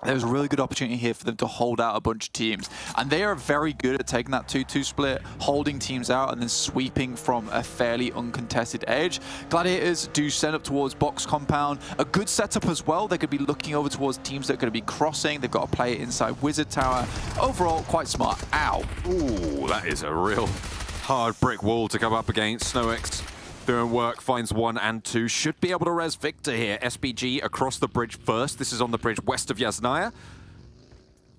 there's a really good opportunity here for them to hold out a bunch of teams. And they are very good at taking that 2-2 split, holding teams out, and then sweeping from a fairly uncontested edge. Gladiators do send up towards box compound. A good setup as well. They could be looking over towards teams that are going to be crossing. They've got to play it inside Wizard Tower. Overall, quite smart. Ow. Ooh, that is a real hard brick wall to come up against. SNOX doing work, finds 1 and 2. Should be able to res Victor here. SBG across the bridge first. This is on the bridge west of Yasnaya.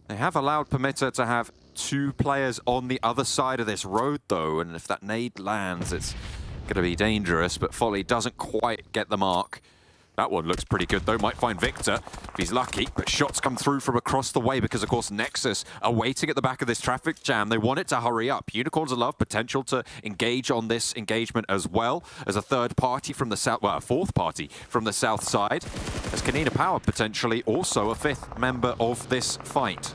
They have allowed PERMITTA to have 2 players on the other side of this road, though, and if that nade lands, it's going to be dangerous, but Folly doesn't quite get the mark. That one looks pretty good, though. Might find Victor if he's lucky, but shots come through from across the way because, of course, NEXUS are waiting at the back of this traffic jam. They want it to hurry up. Unicorns of Love potential to engage on this engagement as well as a third party from the south, well, a fourth party from the south side, as KONINA Power potentially also a 5th member of this fight.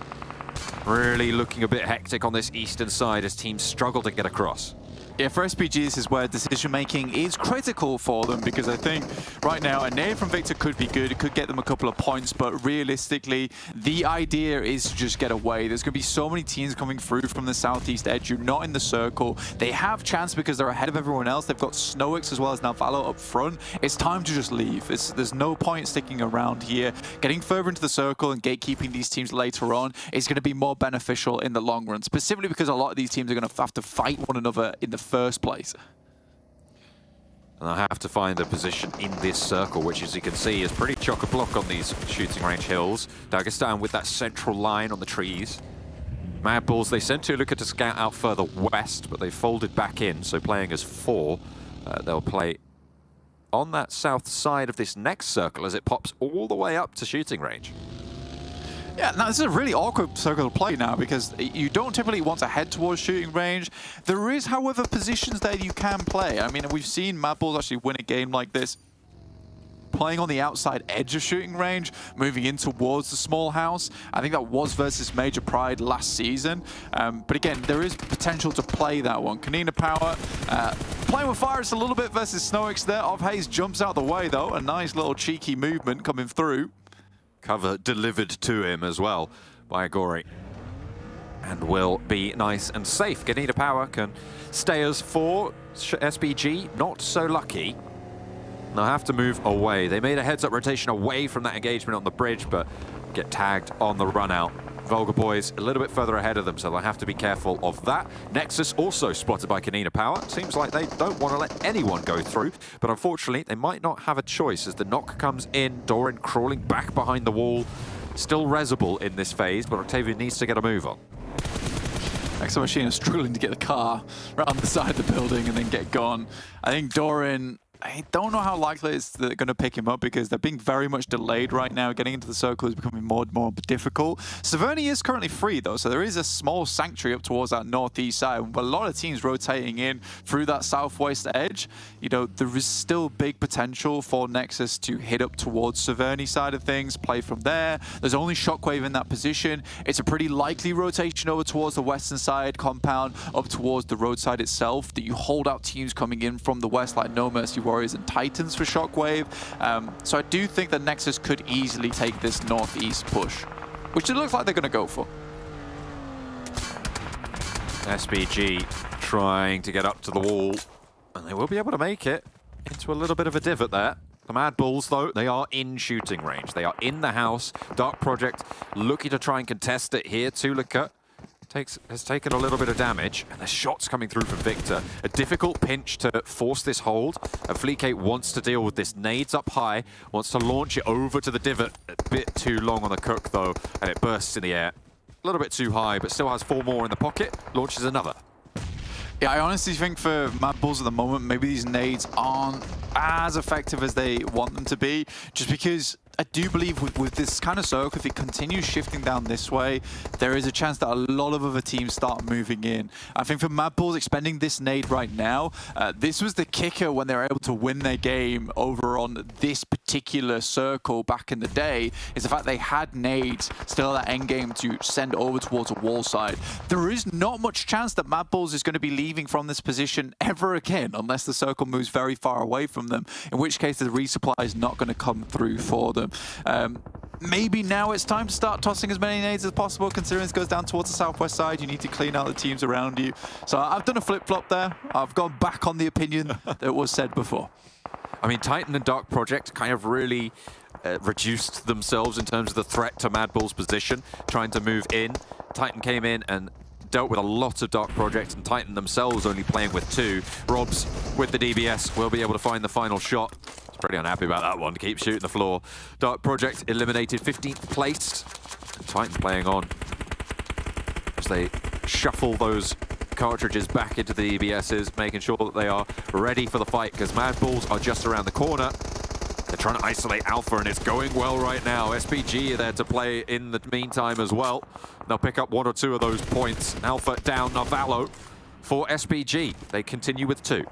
Really looking a bit hectic on this eastern side as teams struggle to get across. Yeah, for SPG, this is where decision-making is critical for them, because I think right now a nade from Victor could be good. It could get them a couple of points, but realistically, the idea is to just get away. There's going to be so many teams coming through from the southeast edge. You're not in the circle. They have chance because they're ahead of everyone else. They've got SNOX as well as Navalo up front. It's time to just leave. There's no point sticking around here. Getting further into the circle and gatekeeping these teams later on is going to be more beneficial in the long run, specifically because a lot of these teams are going to have to fight one another in the first place. And I have to find a position in this circle, which, as you can see, is pretty chock-a-block on these shooting range hills. Dagestan with that central line on the trees. MADBULLS, they sent to look at to scout out further west, but they folded back in, so playing as 4. They'll play on that south side of this next circle as it pops all the way up to shooting range. Yeah, now this is a really awkward circle to play now because you don't typically want to head towards shooting range. There is, however, positions there you can play. I mean, we've seen MADBULLS actually win a game like this, playing on the outside edge of shooting range, moving in towards the small house. I think that was versus Major Pride last season. But again, there is potential to play that one. KONINA Power playing with fire just a little bit versus SNOX there. Hayes jumps out the way, though. A nice little cheeky movement coming through. Cover delivered to him as well by Agori. And will be nice and safe. KONINA Power can stay as 4. SBG, not so lucky. They'll have to move away. They made a heads-up rotation away from that engagement on the bridge, but get tagged on the run-out. VULGAR boys a little bit further ahead of them, so they'll have to be careful of that. NEXUS also spotted by KONINA Power. Seems like they don't want to let anyone go through, but unfortunately they might not have a choice as the knock comes in. Doran crawling back behind the wall. Still resable in this phase, but Octavian needs to get a move on. NEXUS Machine is struggling to get the car around the side of the building and then get gone. I think Doran, I don't know how likely it's they're going to pick him up because they're being very much delayed right now. Getting into the circle is becoming more and more difficult. Severny is currently free, though, so there is a small sanctuary up towards that northeast side. But a lot of teams rotating in through that southwest edge. You know, there is still big potential for NEXUS to hit up towards Severny side of things, play from there. There's only SHOCKWAVE in that position. It's a pretty likely rotation over towards the western side compound, up towards the roadside itself, that you hold out teams coming in from the west like No Mercy Warriors and Titans for SHOCKWAVE. So I do think that NEXUS could easily take this northeast push, which it looks like they're going to go for. SBG trying to get up to the wall, and they will be able to make it into a little bit of a divot there. The MADBULLS, though, they are in shooting range. They are in the house. Dark Project looking to try and contest it here. Tulika has taken a little bit of damage, and the shots coming through from Victor. A difficult pinch to force this hold. And Fleekate wants to deal with this. Nades up high, wants to launch it over to the divot. A bit too long on the cook, though, and it bursts in the air. A little bit too high, but still has 4 more in the pocket. Launches another. Yeah, I honestly think for MADBULLS at the moment, maybe these nades aren't as effective as they want them to be, just because I do believe with this kind of circle, if it continues shifting down this way, there is a chance that a lot of other teams start moving in. I think for MADBULLS expending this nade right now, this was the kicker when they were able to win their game over on this particular circle back in the day, is the fact they had nades still at end game to send over towards a wall side. There is not much chance that MADBULLS is going to be leaving from this position ever again, unless the circle moves very far away from them, in which case the resupply is not going to come through for them. Maybe now it's time to start tossing as many nades as possible, considering this goes down towards the southwest side. You need to clean out the teams around you. So I've done a flip-flop there. I've gone back on the opinion that was said before. I mean, Titan and Dark Project kind of really reduced themselves in terms of the threat to MADBULLS' position, trying to move in. Titan came in and dealt with a lot of Dark Project, and Titan themselves only playing with 2. Robs with the DBS will be able to find the final shot. He's pretty unhappy about that one. Keep shooting the floor. Dark Project eliminated, 15th placed. And Titan playing on as they shuffle those cartridges back into the DBSs, making sure that they are ready for the fight, because MADBULLS are just around the corner. They're trying to isolate Alpha, and it's going well right now. SPG are there to play in the meantime as well. They'll pick up 1 or 2 of those points. Alpha down Navallo for SPG. They continue with 2.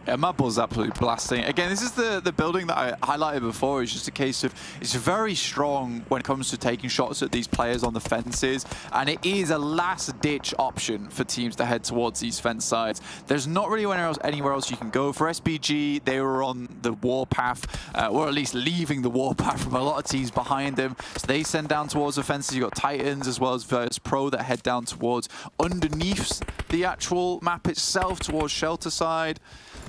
Yeah, MADBULLS absolutely blasting. Again, this is the building that I highlighted before. It's just a case of it's very strong when it comes to taking shots at these players on the fences, and it is a last-ditch option for teams to head towards these fence sides. There's not really anywhere else you can go. For SPG, they were on the warpath, or at least leaving the warpath from a lot of teams behind them. So they send down towards the fences. You've got Titans as well as VIRTUS.PRO that head down towards underneath the actual map itself, towards shelter side.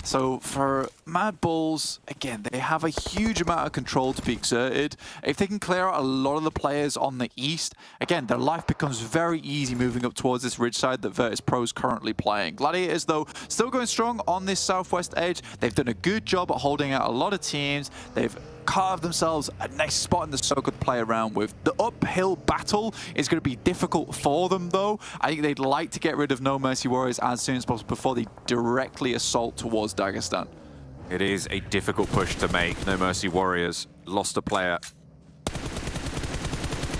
So for MADBULLS, again, they have a huge amount of control to be exerted. If they can clear out a lot of the players on the east, again, their life becomes very easy moving up towards this ridge side that VIRTUS.PRO is currently playing. Gladiators, though, still going strong on this southwest edge. They've done a good job at holding out a lot of teams. They've carved themselves a nice spot in the circle to play around with. The uphill battle is going to be difficult for them, though. I think they'd like to get rid of No Mercy Warriors as soon as possible before they directly assault towards Dagestan. It is a difficult push to make. No Mercy Warriors lost a player.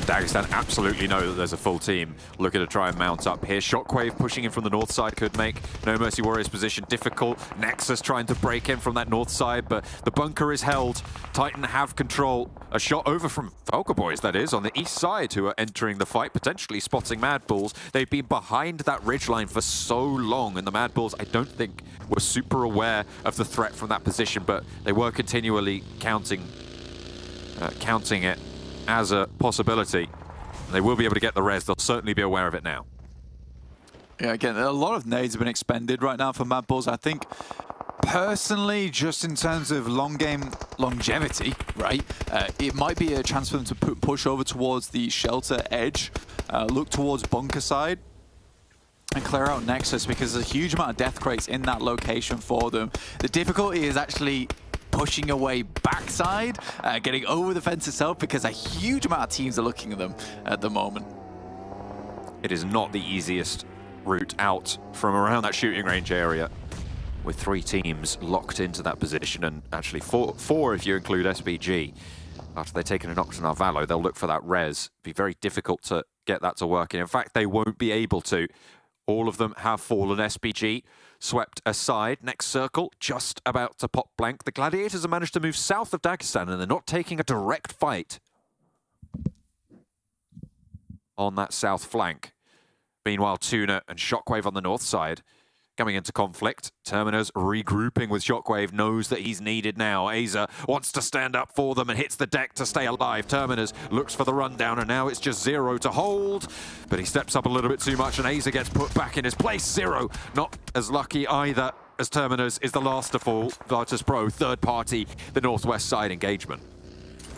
Dagestan absolutely know that there's a full team looking to try and mount up here. Shockwave pushing in from the north side could make No Mercy Warriors' position difficult. Nexus trying to break in from that north side, but the bunker is held. Titan have control. A shot over from VULGAR Boys, that is, on the east side, who are entering the fight, potentially spotting MADBULLS. They've been behind that ridgeline for so long, and the MADBULLS, I don't think, were super aware of the threat from that position, but they were continually counting it as a possibility. They will be able to get the res. They'll certainly be aware of it now. Yeah, again, a lot of nades have been expended right now for MADBULLS. I think, personally, just in terms of long game longevity, right, it might be a chance for them to push over towards the shelter edge, look towards bunker side, and clear out Nexus, because there's a huge amount of death crates in that location for them. The difficulty is actually pushing away backside, getting over the fence itself, because a huge amount of teams are looking at them at the moment. It is not the easiest route out from around that shooting range area, with 3 teams locked into that position, and actually four if you include SBG. After they've taken a knock to Navallo, they'll look for that res. It'd be very difficult to get that to work. And in fact, they won't be able to. All of them have fallen. SBG swept aside. Next circle, just about to pop blank. The Gladiators have managed to move south of Dagestan, and they're not taking a direct fight on that south flank. Meanwhile, TUNA and SHOCKWAVE on the north side coming into conflict. Terminus regrouping with Shockwave, knows that he's needed now. Aza wants to stand up for them and hits the deck to stay alive. Terminus looks for the rundown, and now it's just Zero to hold. But he steps up a little bit too much, and Aza gets put back in his place. Zero not as lucky either, as Terminus is the last to fall. VIRTUS.PRO, third party, the Northwest side engagement.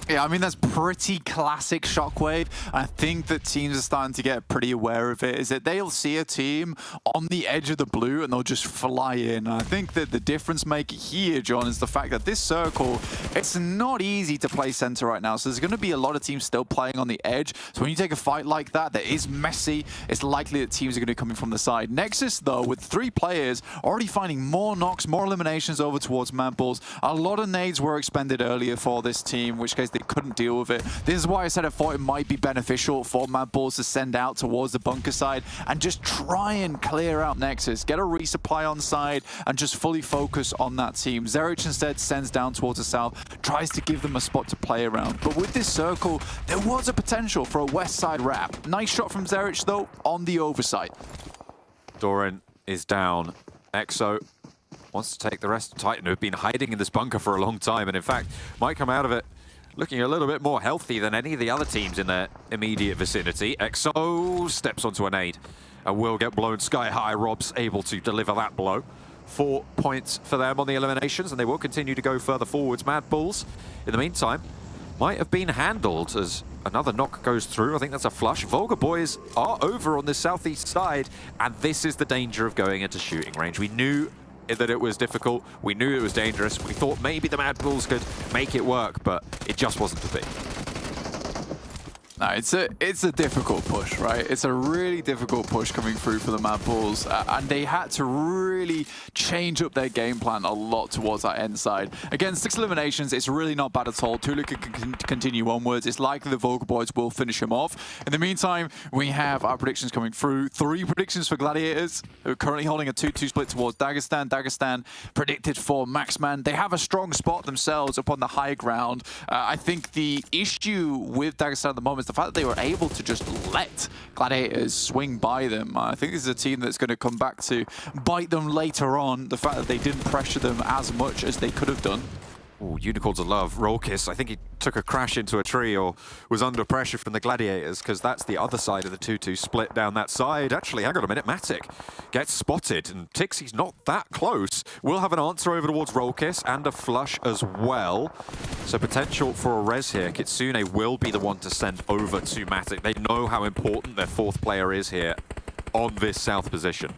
Yeah, I mean, that's pretty classic Shockwave. I think that teams are starting to get pretty aware of it, is that they'll see a team on the edge of the blue and they'll just fly in. And I think that the difference maker here, John, is the fact that this circle, it's not easy to play center right now. So there's going to be a lot of teams still playing on the edge. So when you take a fight like that, that is messy, it's likely that teams are going to be coming from the side. Nexus, though, with 3 players, already finding more knocks, more eliminations over towards MADBULLS. A lot of nades were expended earlier for this team, in which case they couldn't deal with it. This is why I said I thought it might be beneficial for MADBULLS to send out towards the bunker side and just try and clear out Nexus, get a resupply on side, and just fully focus on that team. Zerich instead sends down towards the south, tries to give them a spot to play around. But with this circle, there was a potential for a west side wrap. Nice shot from Zerich, though, on the oversight. Doran is down. Exo wants to take the rest of Titan, who've been hiding in this bunker for a long time, and in fact might come out of it looking a little bit more healthy than any of the other teams in their immediate vicinity. Exo steps onto a nade and will get blown sky high. Rob's able to deliver that blow. 4 points for them on the eliminations, and they will continue to go further forwards. MADBULLS, in the meantime, might have been handled as another knock goes through. I think that's a flush. VULGAR boys are over on the southeast side, and this is the danger of going into shooting range. We knew that it was difficult. We knew it was dangerous. We thought maybe the MADBULLS could make it work, but it just wasn't to be. No, it's a difficult push, right? It's a really difficult push coming through for the MADBULLS, and they had to really change up their game plan a lot towards that end side. Again, 6 eliminations, it's really not bad at all. TUNA can continue onwards. It's likely the VULGAR boys will finish him off. In the meantime, we have our predictions coming through. 3 predictions for Gladiators, who are currently holding a 2-2 split towards Dagestan. Dagestan predicted for Maxman. They have a strong spot themselves up on the high ground. I think the issue with Dagestan at the moment is the fact that they were able to just let Gladiators swing by them. I think this is a team that's going to come back to bite them later on. The fact that they didn't pressure them as much as they could have done. Ooh, Unicorns of Love, Rolkis, I think he took a crash into a tree or was under pressure from the Gladiators, because that's the other side of the 2-2 split down that side. Actually, hang on a minute, Matic gets spotted, and Tixie's not that close. We'll have an answer over towards Rolkis and a flush as well. So potential for a res here. Kitsune will be the one to send over to Matic. They know how important their 4th player is here on this south position.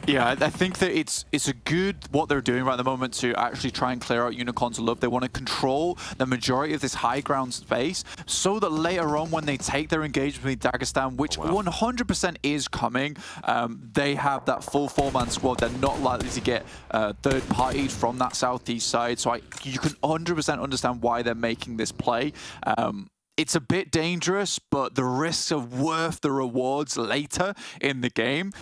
Yeah, I think that it's a good what they're doing right at the moment to actually try and clear out Unicorns of Love. They want to control the majority of this high ground space so that later on when they take their engagement with Dagestan, which 100% is coming, they have that full 4-man squad. They're not likely to get third parties from that southeast side. So you can 100% understand why they're making this play. It's a bit dangerous, but the risks are worth the rewards later in the game.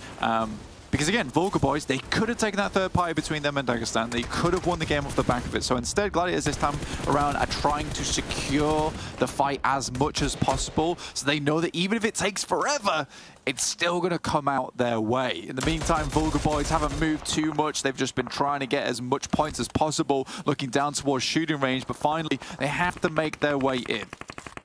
Because again, VULGAR boys, they could have taken that third party between them and Dagestan. They could have won the game off the back of it. So instead, Gladiators this time around are trying to secure the fight as much as possible. So they know that even if it takes forever, it's still going to come out their way. In the meantime, VULGAR boys haven't moved too much. They've just been trying to get as much points as possible, looking down towards shooting range. But finally, they have to make their way in.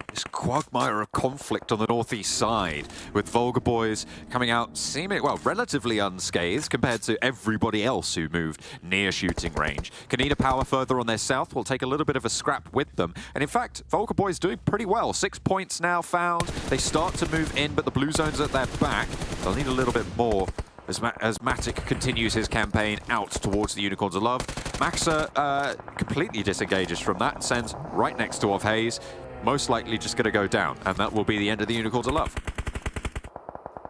This quagmire of conflict on the northeast side, with VULGAR boys coming out seeming, well, relatively unscathed compared to everybody else who moved near shooting range. KONINA power further on their south will take a little bit of a scrap with them. And in fact, VULGAR boys doing pretty well. 6 points now found. They start to move in, but the blue zone's at their back. They'll need a little bit more as Matic continues his campaign out towards the Unicorns of Love. Maxa completely disengages from that and sends right next to Hayes. Most likely just going to go down, and that will be the end of the Unicorns of Love.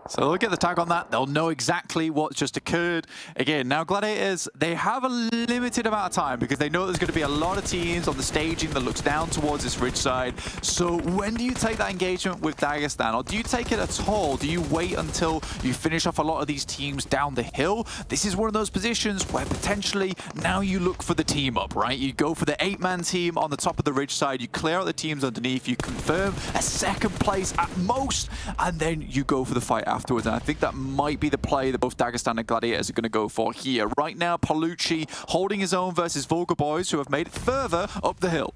So they'll get the tag on that. They'll know exactly what just occurred. Again, now Gladiators, they have a limited amount of time because they know there's going to be a lot of teams on the staging that looks down towards this ridge side. So when do you take that engagement with Dagestan, or do you take it at all? Do you wait until you finish off a lot of these teams down the hill? This is one of those positions where potentially now you look for the team up, right? You go for the 8-man team on the top of the ridge side, you clear out the teams underneath, you confirm a second place at most, and then you go for the fight after. afterwards. And I think that might be the play that both Dagestan and Gladiators are going to go for here. Right now, Palucci holding his own versus VULGAR boys, who have made it further up the hill.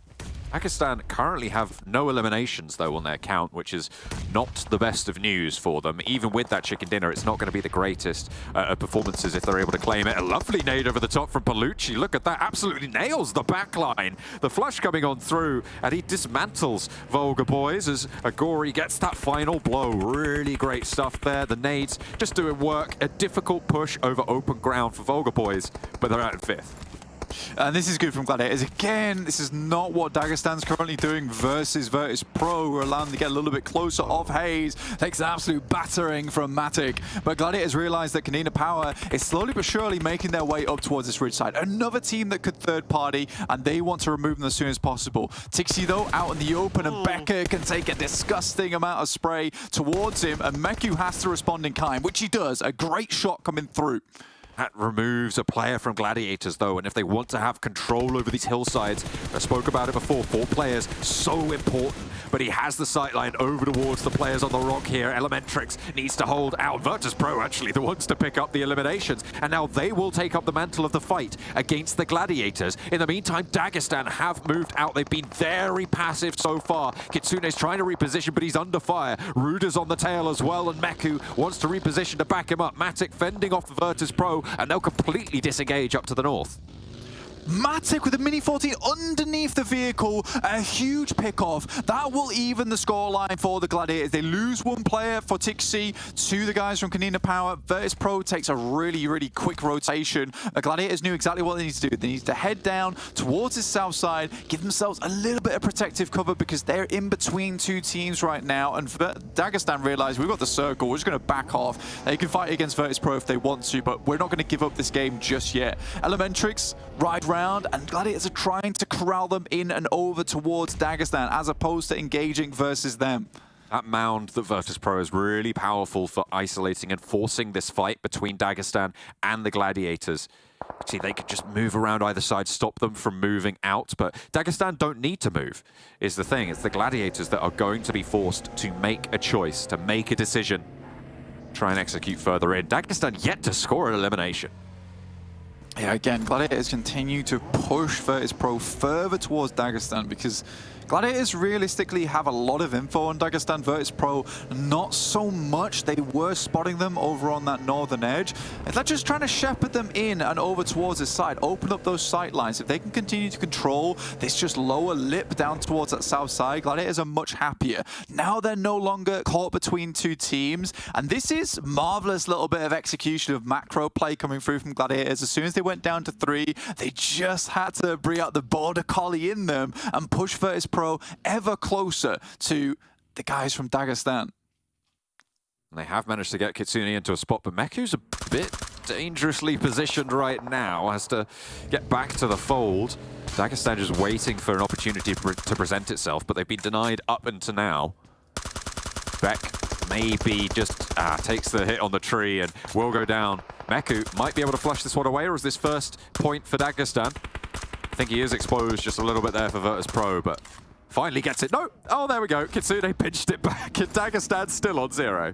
Dagestan currently have no eliminations, though, on their count, which is not the best of news for them. Even with that chicken dinner, it's not going to be the greatest of performances if they're able to claim it. A lovely nade over the top from Palucci. Look at that, absolutely nails the backline. The flush coming on through, and he dismantles VULGAR boys as Agori gets that final blow. Really great stuff there. The nades just doing work. A difficult push over open ground for VULGAR boys, but they're out in 5th. And this is good from Gladiators. Again, this is not what Dagestan's currently doing versus VIRTUS.PRO, who are allowing to get a little bit closer off Hayes. Takes an absolute battering from Matic. But Gladiators realize that KONINA Power is slowly but surely making their way up towards this ridge side. Another team that could third party, and they want to remove them as soon as possible. Tixi, though, out in the open, and Becker can take a disgusting amount of spray towards him, and Meku has to respond in kind, which he does. A great shot coming through. That removes a player from Gladiators, though, and if they want to have control over these hillsides, I spoke about it before, 4 players, so important, but he has the sightline over towards the players on the rock here. Elementrix needs to hold out. VIRTUS.PRO, actually, the ones to pick up the eliminations, and now they will take up the mantle of the fight against the Gladiators. In the meantime, Dagestan have moved out. They've been very passive so far. Kitsune's trying to reposition, but he's under fire. Ruda's on the tail as well, and Meku wants to reposition to back him up. Matic fending off the VIRTUS.PRO, and they'll completely disengage up to the north. Matic with a Mini 14 underneath the vehicle, a huge pick-off. That will even the scoreline for the Gladiators. They lose 1 player for Tixi to the guys from KONINA Power. VIRTUS.PRO takes a really, really quick rotation. The Gladiators knew exactly what they need to do. They need to head down towards the south side, give themselves a little bit of protective cover because they're in between 2 teams right now. And Dagestan realized we've got the circle. We're just going to back off. They can fight against VIRTUS.PRO if they want to, but we're not going to give up this game just yet. Elementrix ride around, and Gladiators are trying to corral them in and over towards Dagestan as opposed to engaging versus them. That mound that VIRTUS.PRO is really powerful for isolating and forcing this fight between Dagestan and the Gladiators. See, they could just move around either side, stop them from moving out, but Dagestan don't need to move, is the thing. It's the Gladiators that are going to be forced to make a choice, to make a decision, try and execute further in. Dagestan yet to score an elimination. Yeah, again, Gladiators continue to push VIRTUS.PRO further towards Dagestan because Gladiators realistically have a lot of info on Dagestan. VIRTUS.PRO, not so much. They were spotting them over on that northern edge. They're just trying to shepherd them in and over towards this side, open up those sight lines. If they can continue to control this just lower lip down towards that south side, Gladiators are much happier. Now they're no longer caught between 2 teams, and this is marvelous little bit of execution of macro play coming through from Gladiators. As soon as they went down to 3, they just had to bring out the border collie in them and push VIRTUS.PRO ever closer to the guys from Dagestan. They have managed to get Kitsune into a spot, but Meku's a bit dangerously positioned right now, has to get back to the fold. Dagestan just waiting for an opportunity to present itself, but they've been denied up until now. Beck maybe just takes the hit on the tree and will go down. Meku might be able to flush this one away, or is this first point for Dagestan? I think he is exposed just a little bit there for VIRTUS.PRO, but finally gets it. No! Oh, there we go. Kitsune pinched it back, and Dagestan's still on 0.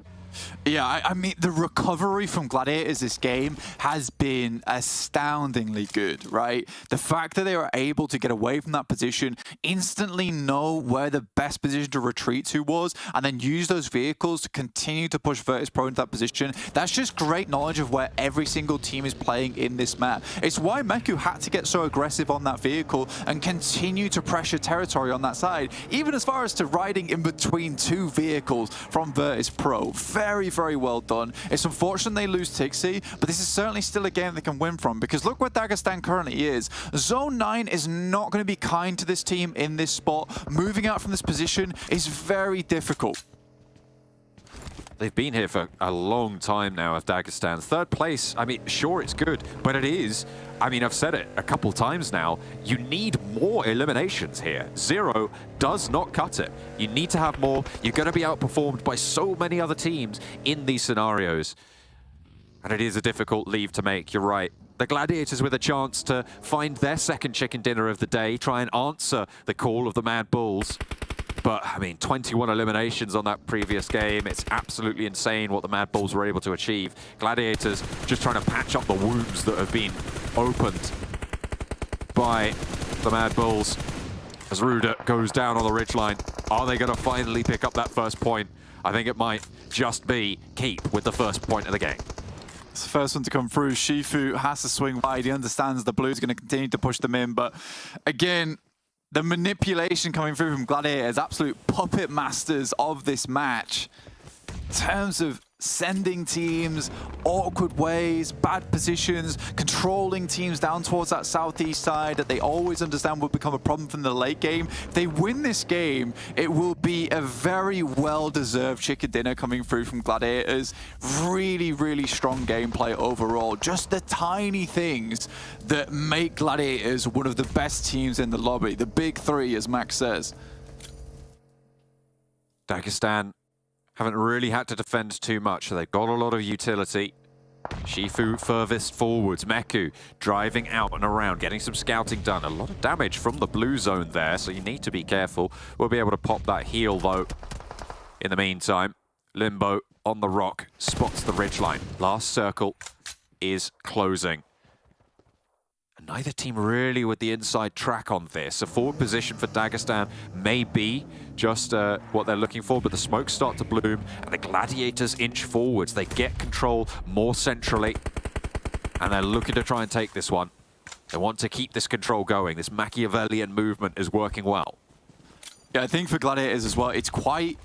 Yeah, I mean, the recovery from Gladiators this game has been astoundingly good, right? The fact that they were able to get away from that position, instantly know where the best position to retreat to was, and then use those vehicles to continue to push VIRTUS.PRO into that position, that's just great knowledge of where every single team is playing in this map. It's why Meku had to get so aggressive on that vehicle and continue to pressure territory on that side, even as far as to riding in between 2 vehicles from VIRTUS.PRO. Very, very well done. It's unfortunate they lose Tixi, but this is certainly still a game they can win from, because look where Dagestan currently is. Zone 9 is not going to be kind to this team in this spot. Moving out from this position is very difficult. They've been here for a long time now of Dagestan. 3rd place, I mean, sure, it's good, but it is, I mean, I've said it a couple times now, you need more eliminations here. 0 does not cut it. You need to have more. You're going to be outperformed by so many other teams in these scenarios. And it is a difficult leave to make, you're right. The Gladiators with a chance to find their second chicken dinner of the day, try and answer the call of the MADBULLS. But, I mean, 21 eliminations on that previous game. It's absolutely insane what the MADBULLS were able to achieve. Gladiators just trying to patch up the wounds that have been opened by the MADBULLS. As Ruda goes down on the ridgeline, are they going to finally pick up that first point? I think it might just be Keep with the first point of the game. It's the first one to come through. Shifu has to swing wide. He understands the Blues going to continue to push them in. But again, the manipulation coming through from Gladiators, absolute puppet masters of this match. In terms of sending teams awkward ways, bad positions, controlling teams down towards that southeast side that they always understand will become a problem from the late game. If they win this game, it will be a very well-deserved chicken dinner coming through from Gladiators. Really, really strong gameplay overall. Just the tiny things that make Gladiators one of the best teams in the lobby. The big three, as Max says. Dagestan haven't really had to defend too much, so they've got a lot of utility. Shifu furthest forwards, Meku driving out and around, getting some scouting done. A lot of damage from the blue zone there, so you need to be careful. We'll be able to pop that heal, though. In the meantime, Limbo on the rock, spots the ridgeline. Last circle is closing. Neither team really with the inside track on this. A forward position for Dagestan may be just what they're looking for, but the smokes start to bloom and the Gladiators inch forwards. They get control more centrally and they're looking to try and take this one. They want to keep this control going. This Machiavellian movement is working well. Yeah, I think for Gladiators as well, it's quite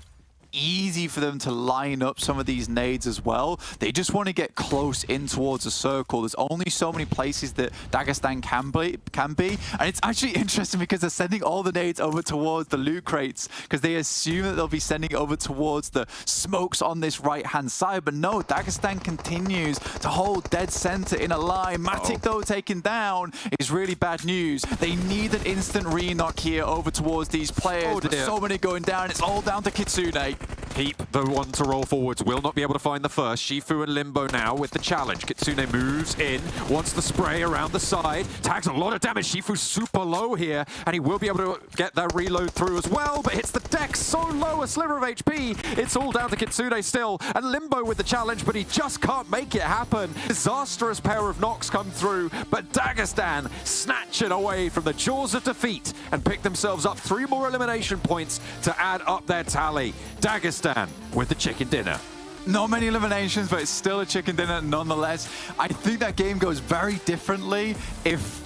easy for them to line up some of these nades as well. They just want to get close in towards a circle. There's only so many places that Dagestan can be. And it's actually interesting because they're sending all the nades over towards the loot crates because they assume that they'll be sending over towards the smokes on this right-hand side. But no, Dagestan continues to hold dead center in a line. Matic, though, taken down is really bad news. They need an instant re-knock here over towards these players. But so many going down. It's all down to Kitsune. Keep the one to roll forwards, will not be able to find the first. Shifu and Limbo now with the challenge. Kitsune moves in, wants the spray around the side, tags a lot of damage. Shifu's super low here, and he will be able to get that reload through as well, but hits the deck so low, a sliver of HP. It's all down to Kitsune still, and Limbo with the challenge, but he just can't make it happen. Disastrous pair of knocks come through, but Dagestan snatch it away from the jaws of defeat and pick themselves up 3 more elimination points to add up their tally. Dagestan with the chicken dinner. Not many eliminations, but it's still a chicken dinner nonetheless. I think that game goes very differently if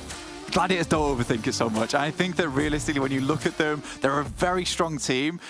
Gladiators don't overthink it so much. I think that realistically, when you look at them, they're a very strong team.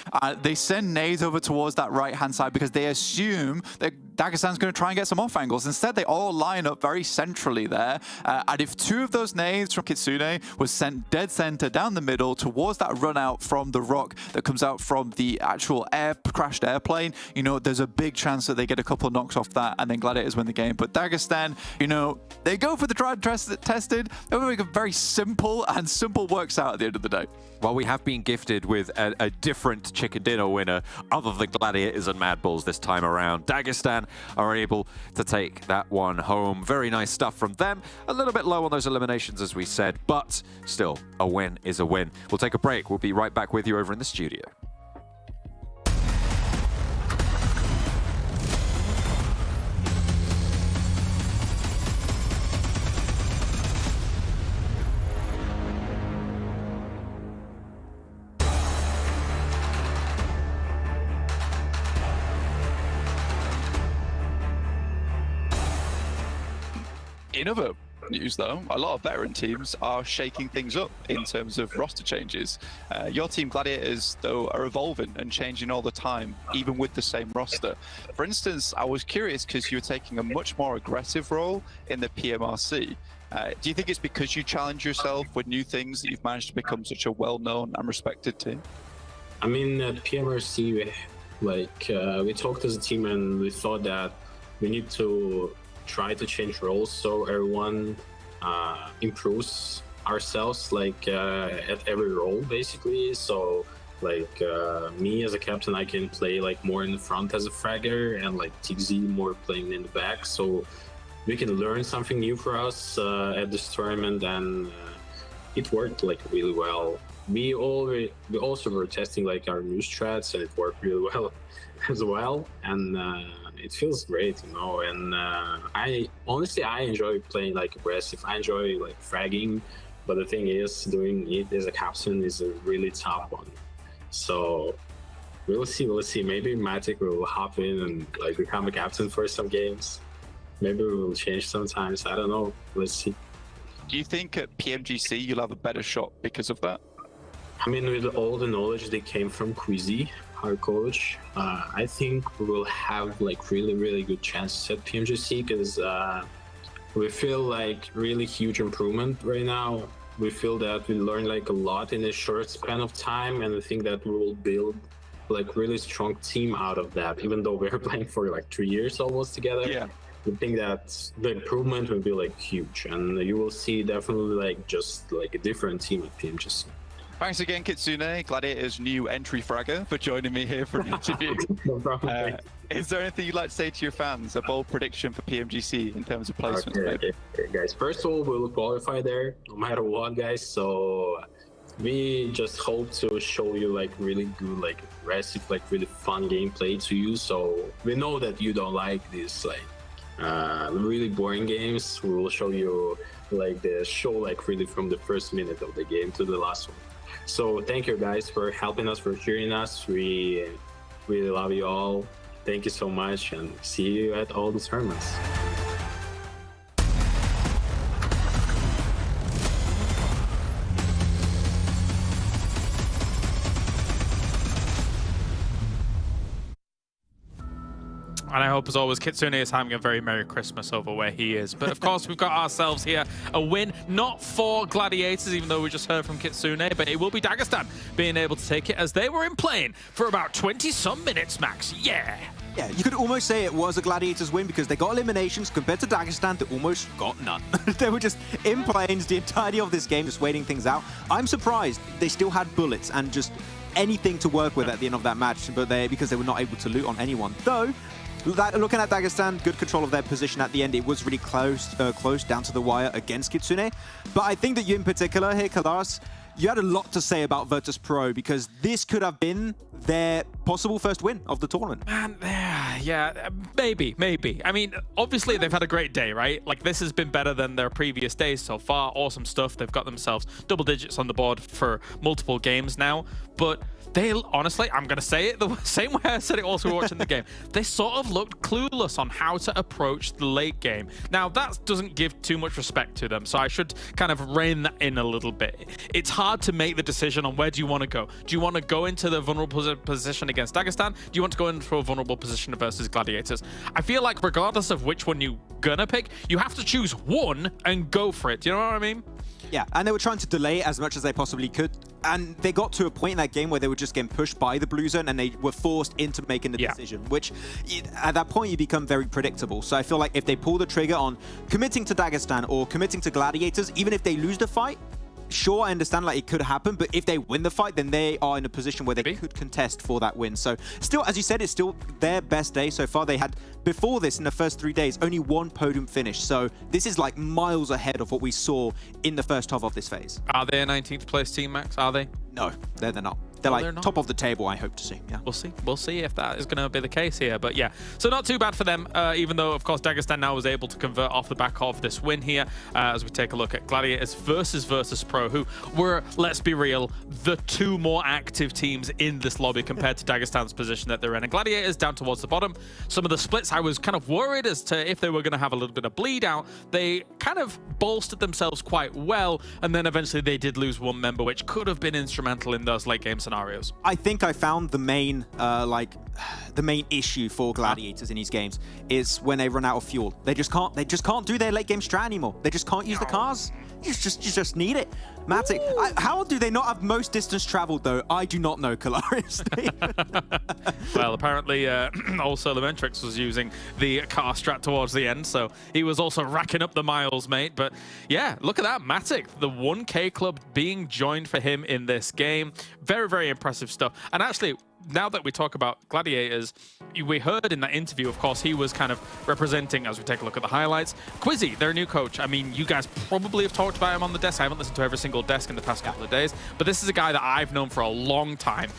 They send nades over towards that right-hand side because they assume that Dagestan's going to try and get some off angles. Instead, they all line up very centrally there. And if 2 of those nades from Kitsune was sent dead center down the middle towards that run out from the rock that comes out from the actual crashed airplane, you know, there's a big chance that they get a couple of knocks off that and then Gladiators win the game. But Dagestan, you know, they go for the tried and tested. They make a very simple, and simple works out at the end of the day. Well, we have been gifted with a different chicken dinner winner other than Gladiators and MADBULLS this time around. Dagestan are able to take that one home. Very nice stuff from them. A little bit low on those eliminations, as we said, but still, a win is a win. We'll take a break. We'll be right back with you over in the studio. In other news, though, a lot of veteran teams are shaking things up in terms of roster changes. Your team, Gladiators, though, are evolving and changing all the time, even with the same roster. For instance, I was curious because you're taking a much more aggressive role in the PMRC. Do you think it's because you challenge yourself with new things that you've managed to become such a well-known and respected team? I mean, at PMRC, we talked as a team and we thought that we need to try to change roles so everyone improves ourselves at every role basically. So me as a captain, I can play more in the front as a fragger, and TXZ more playing in the back, so we can learn something new for us at this tournament, and it worked really well. we also were testing like our new strats, and it worked really well as well. And it feels great, you know. And I honestly enjoy playing like aggressive. I enjoy like fragging, but the thing is, doing it as a captain is a really tough one. So we'll see. Maybe Matic will hop in and like become a captain for some games. Maybe we will change sometimes. I don't know. Let's see. Do you think at PMGC you'll have a better shot because of that? I mean, with all the knowledge that came from Quizzy, our coach, I think we will have like really good chances at PMGC, because we feel like really huge improvement right now. We feel that we learned like a lot in a short span of time, and I think that we will build like really strong team out of that, even though we're playing for like 3 years almost together. Yeah. We think that the improvement will be like huge, and you will see definitely like just like a different team at PMGC. Thanks again, Kitsune, Gladiator's new entry fragger, for joining me here for an interview. No problem. Is there anything you'd like to say to your fans? A bold prediction for PMGC in terms of placements? Okay, guys. First of all, we'll qualify there no matter what, guys. So we just hope to show you like really good, like aggressive, like really fun gameplay to you. So we know that you don't like this like really boring games. We will show you like the show like really from the first minute of the game to the last one. So thank you guys for helping us, for cheering us. We really love you all. Thank you so much, and see you at all the tournaments. And I hope, as always, Kitsune is having a very Merry Christmas over where he is. But of course, we've got ourselves here a win, not for Gladiators, even though we just heard from Kitsune, but it will be Dagestan being able to take it, as they were in playing for about 20-some minutes, Max. Yeah! Yeah, you could almost say it was a Gladiators win, because they got eliminations compared to Dagestan that almost got none. They were just in planes the entirety of this game, just waiting things out. I'm surprised they still had bullets and just anything to work with at the end of that match, but because they were not able to loot on anyone. Though, looking at Dagestan, good control of their position at the end. It was really close down to the wire against Kitsune. But I think that you in particular here, Kalaris, you had a lot to say about VIRTUS.PRO, because this could have been their possible first win of the tournament. Man, yeah, maybe. I mean, obviously they've had a great day, right? Like, this has been better than their previous days so far. Awesome stuff. They've got themselves double digits on the board for multiple games now. But they, honestly, I'm going to say it the same way I said it also watching the game. They sort of looked clueless on how to approach the late game. Now, that doesn't give too much respect to them, so I should kind of rein that in a little bit. It's hard to make the decision on where do you want to go. Do you want to go into the vulnerable position against Dagestan? Do you want to go into a vulnerable position versus Gladiators? I feel like regardless of which one you're gonna pick, you have to choose one and go for it. Do you know what I mean? Yeah, and they were trying to delay it as much as they possibly could. And they got to a point in that game where they were just getting pushed by the blue zone, and they were forced into making the decision, which at that point you become very predictable. So I feel like if they pull the trigger on committing to Dagestan or committing to Gladiators, even if they lose the fight, sure, I understand like it could happen, but if they win the fight, then they are in a position where they could contest for that win. So still, as you said, it's still their best day so far. They had, before this, in the first 3 days, only one podium finish. So this is like miles ahead of what we saw in the first half of this phase. Are they a 19th place team, Max? Are they? No, they're not. They're like top of the table, I hope to see. Yeah, we'll see if that is going to be the case here. But yeah, so not too bad for them, even though, of course, Dagestan now was able to convert off the back of this win here, as we take a look at Gladiators versus VIRTUS.PRO, who were, let's be real, the two more active teams in this lobby compared to Dagestan's position that they're in. And Gladiators down towards the bottom. Some of the splits, I was kind of worried as to if they were going to have a little bit of bleed out. They kind of bolstered themselves quite well, and then eventually they did lose one member, which could have been instrumental in those late game scenarios. I think I found the main issue for Gladiators in these games is when they run out of fuel. They just can't do their late game strat anymore. They just can't use the cars. You just need it. Matic, how do they not have most distance traveled though? I do not know, Kalaris. Well, apparently also Lamentrix was using the car strat towards the end, so he was also racking up the miles, mate. But yeah, look at that, Matic, the 1K club being joined for him in this game. Very, very impressive stuff. And actually, now that we talk about Gladiators, we heard in that interview, of course, he was kind of representing, as we take a look at the highlights, Quizzy, their new coach. I mean, you guys probably have talked about him on the desk. I haven't listened to every single desk in the past couple of days, but this is a guy that I've known for a long time.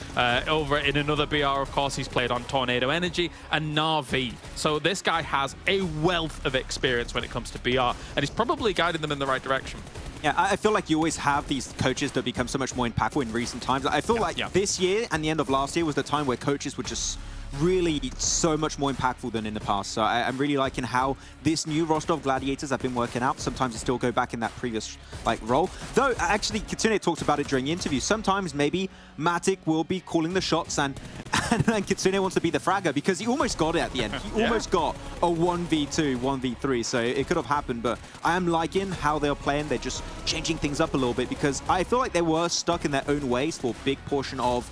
Over in another BR, of course, he's played on Tornado Energy and Na'Vi. So this guy has a wealth of experience when it comes to BR, and he's probably guiding them in the right direction. Yeah, I feel like you always have these coaches that become so much more impactful in recent times. I feel like this year and the end of last year was the time where coaches were just really so much more impactful than in the past. So I'm really liking how this new roster of Gladiators have been working out. Sometimes they still go back in that previous role. Though, actually, Kitsune talked about it during the interview. Sometimes maybe Matic will be calling the shots and Kitsune wants to be the fragger because he almost got it at the end. He almost got a 1v2, 1v3, so it could have happened. But I am liking how they're playing. They're just changing things up a little bit because I feel like they were stuck in their own ways for a big portion of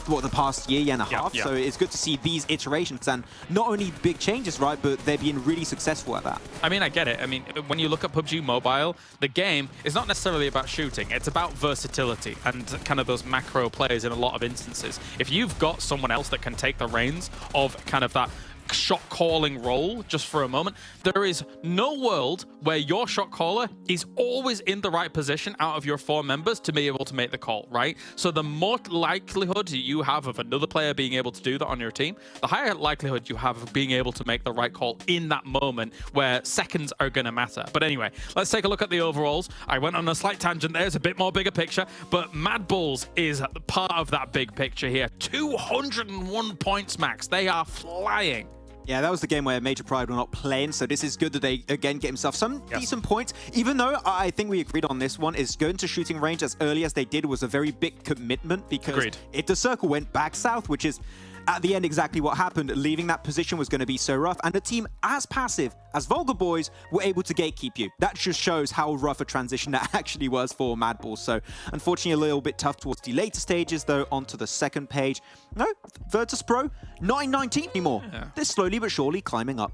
the past year and a half. So it's good to see these iterations and not only big changes, right, but they're being really successful at that. I mean, I get it. I mean, when you look at PUBG Mobile, the game is not necessarily about shooting. It's about versatility and kind of those macro plays in a lot of instances. If you've got someone else that can take the reins of kind of that shot calling role just for a moment, there is no world where your shot caller is always in the right position out of your 4 members to be able to make the call, right? So the more likelihood you have of another player being able to do that on your team, the higher likelihood you have of being able to make the right call in that moment where seconds are going to matter. But anyway, let's take a look at the overalls. I went on a slight tangent there. It's a bit more bigger picture, but MADBULLS is part of that big picture here. 201 points max. They are flying. Yeah, that was the game where Major Pride were not playing, so this is good that they, again, get himself some decent points. Even though I think we agreed on this one, is going to shooting range as early as they did was a very big commitment because if the circle went back south, which is at the end exactly what happened, leaving that position was going to be so rough, and a team as passive as VULGAR boys were able to gatekeep you. That just shows how rough a transition that actually was for MADBULLS. So unfortunately a little bit tough towards the later stages, though. Onto the second page. No, VIRTUS.PRO, not in 19th anymore. They're slowly but surely climbing up.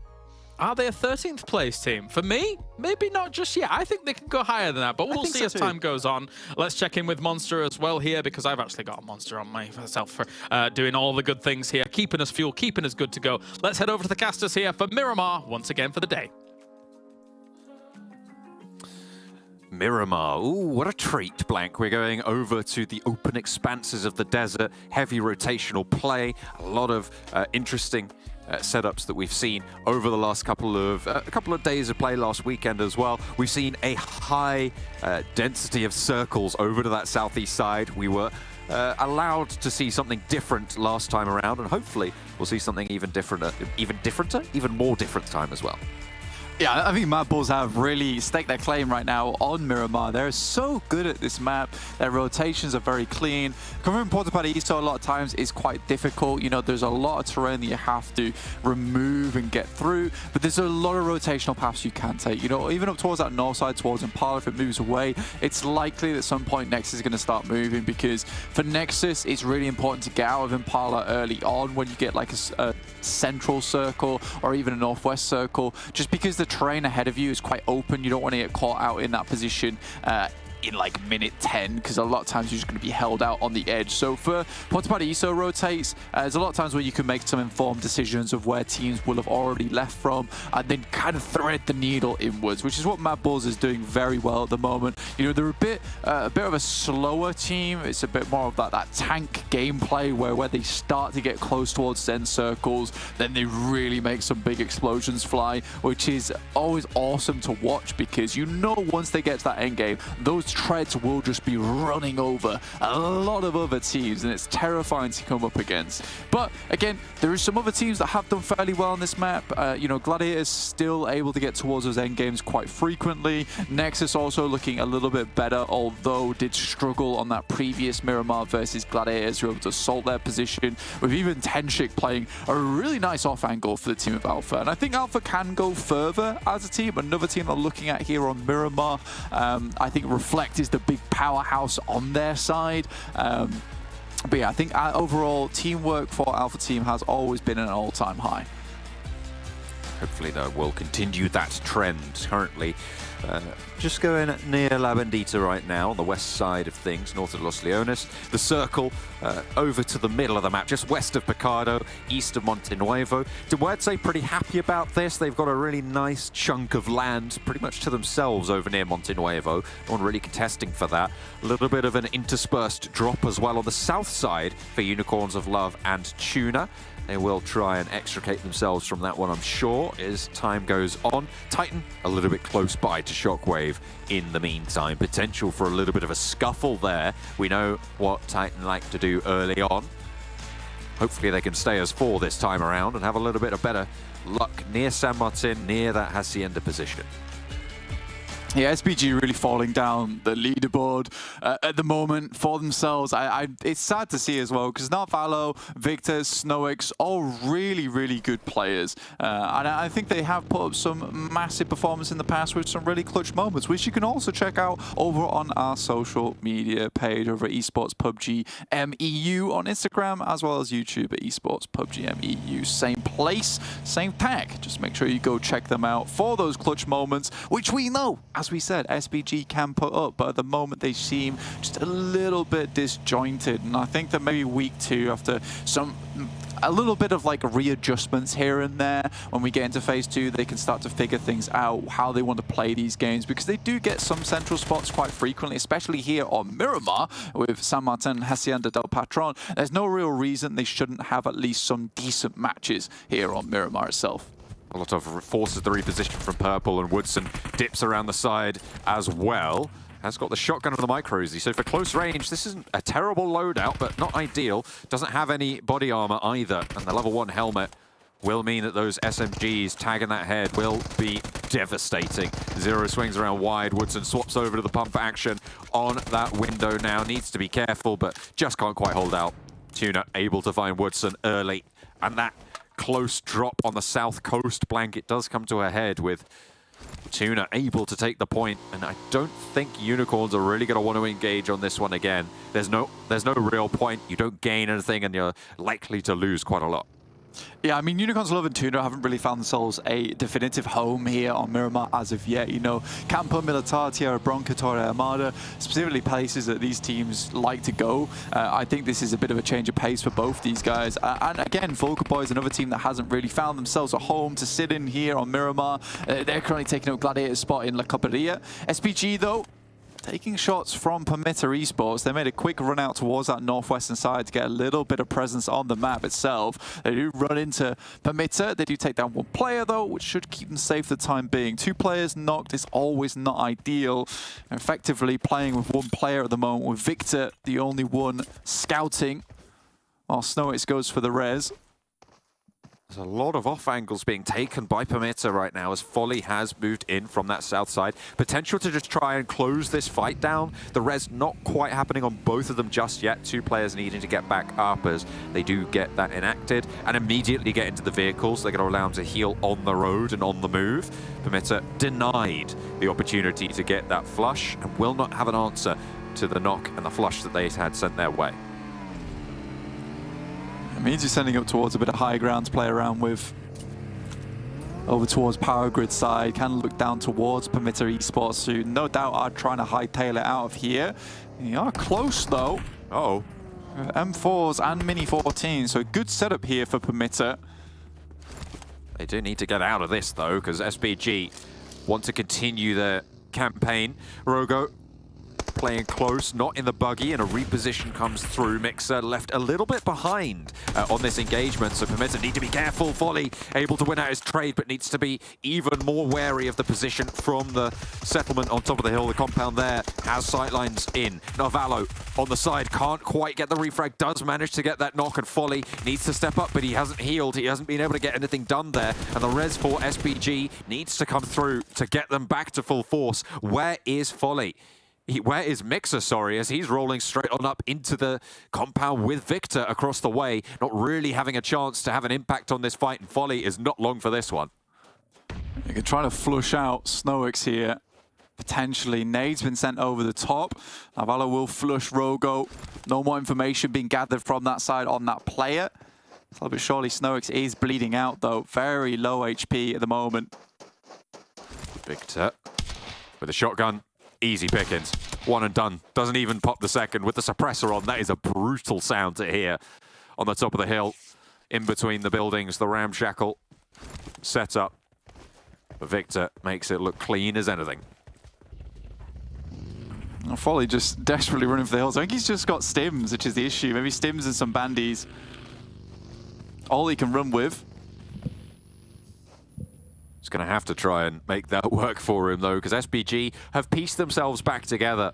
Are they a 13th place team? For me, maybe not just yet. I think they can go higher than that, but we'll see as time goes on. Let's check in with Monster as well here, because I've actually got a Monster on myself for doing all the good things here, keeping us fuel, keeping us good to go. Let's head over to the casters here for Miramar once again for the day. Miramar, ooh, what a treat, Blank. We're going over to the open expanses of the desert, heavy rotational play, a lot of interesting setups that we've seen over the last couple of days of play last weekend as well. We've seen a high density of circles over to that southeast side. We were allowed to see something different last time around, and hopefully we'll see something even more different time as well. Yeah, I think MADBULLS have really staked their claim right now on Miramar. They're so good at this map. Their rotations are very clean. Coming from Porta East a lot of times is quite difficult. You know, there's a lot of terrain that you have to remove and get through, but there's a lot of rotational paths you can take. You know, even up towards that north side, towards Impala, if it moves away, it's likely that at some point Nexus is going to start moving, because for Nexus, it's really important to get out of Impala early on when you get like a central circle or even a northwest circle, just because the terrain ahead of you is quite open. You don't want to get caught out in that position in like minute 10, because a lot of times you're just going to be held out on the edge. So for Porta ISO rotates, there's a lot of times where you can make some informed decisions of where teams will have already left from and then kind of thread the needle inwards, which is what MADBULLS is doing very well at the moment. You know, they're a bit of a slower team. It's a bit more of that tank gameplay where they start to get close towards end circles, then they really make some big explosions fly, which is always awesome to watch, because you know once they get to that end game, those treads will just be running over a lot of other teams, and it's terrifying to come up against. But again, there is some other teams that have done fairly well on this map. You know, Gladiators still able to get towards those end games quite frequently. Nexus also looking a little bit better, although did struggle on that previous Miramar versus Gladiators, who were able to assault their position, with even Tenshik playing a really nice off angle for the team of Alpha. And I think Alpha can go further as a team. Another team they're looking at here on Miramar, I think Reflect is the big powerhouse on their side. But yeah, I think overall teamwork for Alpha Team has always been an all-time high. Hopefully, though, we'll continue that trend. Currently, Just going near La Bendita right now, on the west side of things, north of Los Leones. The circle over to the middle of the map, just west of Picado, east of Monte Nuevo. MUERTE pretty happy about this. They've got a really nice chunk of land pretty much to themselves over near Monte Nuevo. No one really contesting for that. A little bit of an interspersed drop as well on the south side for Unicorns of Love and TUNA. They will try and extricate themselves from that one, I'm sure, as time goes on. Titan a little bit close by to SHOCKWAVE in the meantime. Potential for a little bit of a scuffle there. We know what Titan like to do early on. Hopefully they can stay as 4 this time around and have a little bit of better luck near San Martin, near that Hacienda position. Yeah, SPG really falling down the leaderboard at the moment for themselves. It's sad to see as well, because Valo, Victor, Snowix, all really, really good players. And I think they have put up some massive performance in the past with some really clutch moments, which you can also check out over on our social media page over at Esports PUBG MEU on Instagram, as well as YouTube at Esports PUBG MEU. Same place, same tag. Just make sure you go check them out for those clutch moments, which we know, as we said, SPG can put up, but at the moment they seem just a little bit disjointed. And I think that maybe week 2, after a little bit of like readjustments here and there, when we get into phase 2, they can start to figure things out, how they want to play these games, because they do get some central spots quite frequently, especially here on Miramar with San Martin and Hacienda del Patron. There's no real reason they shouldn't have at least some decent matches here on Miramar itself. A lot of forces the reposition from Purple, and Woodson dips around the side as well. Has got the shotgun of the micro-Uzi, so for close range, this isn't a terrible loadout, but not ideal. Doesn't have any body armor either, and the level 1 helmet will mean that those SMGs tagging that head will be devastating. Zero swings around wide. Woodson swaps over to the pump action on that window now. Needs to be careful, but just can't quite hold out. TUNA able to find Woodson early, and that close drop on the south coast blanket does come to a head with TUNA able to take the point, and I don't think Unicorns are really going to want to engage on this one again. There's no real point. You don't gain anything, and you're likely to lose quite a lot. Yeah, I mean, Unicorns Love and TUNA haven't really found themselves a definitive home here on Miramar as of yet. You know, Campo Militar, Tierra Bronca, Torre Armada, specifically places that these teams like to go. I think this is a bit of a change of pace for both these guys. And again, VULGAR Boys, another team that hasn't really found themselves a home to sit in here on Miramar. They're currently taking up Gladiator's spot in La Coperia. SPG, though, taking shots from PERMITTA Esports. They made a quick run out towards that northwestern side to get a little bit of presence on the map itself. They do run into PERMITTA. They do take down 1 player, though, which should keep them safe for the time being. 2 players knocked is always not ideal. Effectively playing with 1 player at the moment, with Victor the only one scouting, while Snowix goes for the res. There's a lot of off angles being taken by PERMITTA right now as Folly has moved in from that south side. Potential to just try and close this fight down. The res not quite happening on both of them just yet. 2 players needing to get back up as they do get that enacted and immediately get into the vehicles. They're going to allow them to heal on the road and on the move. PERMITTA denied the opportunity to get that flush and will not have an answer to the knock and the flush that they had sent their way. It means you're sending up towards a bit of high ground to play around with. Over towards Power Grid side, can look down towards PERMITTA Esports, who no doubt are trying to hightail it out of here. They are close though. Uh-oh. M4s and Mini 14, so a good setup here for PERMITTA. They do need to get out of this though, because SPG want to continue their campaign. Rogo playing close, not in the buggy, and a reposition comes through. Mixer left a little bit behind on this engagement, so PERMITTA need to be careful. Folly able to win out his trade, but needs to be even more wary of the position from the settlement on top of the hill. The compound there has sightlines in. Narvalo on the side, can't quite get the refrag, does manage to get that knock, and Folly needs to step up, but he hasn't healed. He hasn't been able to get anything done there, and the res for SPG needs to come through to get them back to full force. Where is Folly? Where is Mixer, sorry, as he's rolling straight on up into the compound with Victor across the way, not really having a chance to have an impact on this fight, and Folly is not long for this one. You can try to flush out Snowix here. Potentially, nade's been sent over the top. Navallo will flush Rogo. No more information being gathered from that side on that player. Slowly but surely, Snowix is bleeding out though. Very low HP at the moment. Victor With a shotgun, easy pickings. One and done. Doesn't even pop the second. With the suppressor on, that is a brutal sound to hear. On the top of the hill, in between the buildings, the ramshackle setup. But Victor makes it look clean as anything. Folly just desperately running for the hills. I think he's just got stims, which is the issue. Maybe stims and some bandies. All he can run with. He's going to have to try and make that work for him, though, because SBG have pieced themselves back together.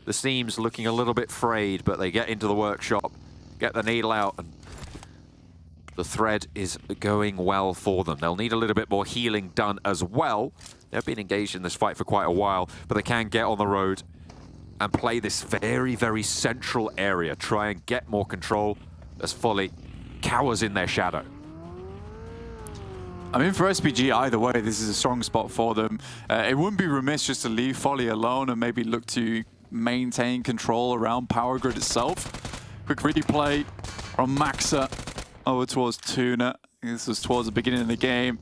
The seam's looking a little bit frayed, but they get into the workshop, get the needle out, and the thread is going well for them. They'll need a little bit more healing done as well. They've been engaged in this fight for quite a while, but they can get on the road and play this very, very central area. Try and get more control as Folly cowers in their shadow. I mean, for SPG, either way, this is a strong spot for them. It wouldn't be remiss just to leave Folly alone and maybe look to maintain control around Power Grid itself. Quick replay from Maxa over towards TUNA. This was towards the beginning of the game.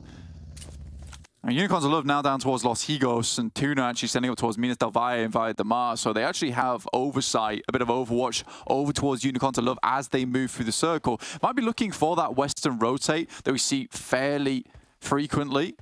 And Unicorns of Love now down towards Los Higos, and TUNA actually sending up towards Minas del Valle and Valle de Mar. So they actually have oversight, a bit of overwatch over towards Unicorns of Love as they move through the circle. Might be looking for that western rotate that we see fairly frequently.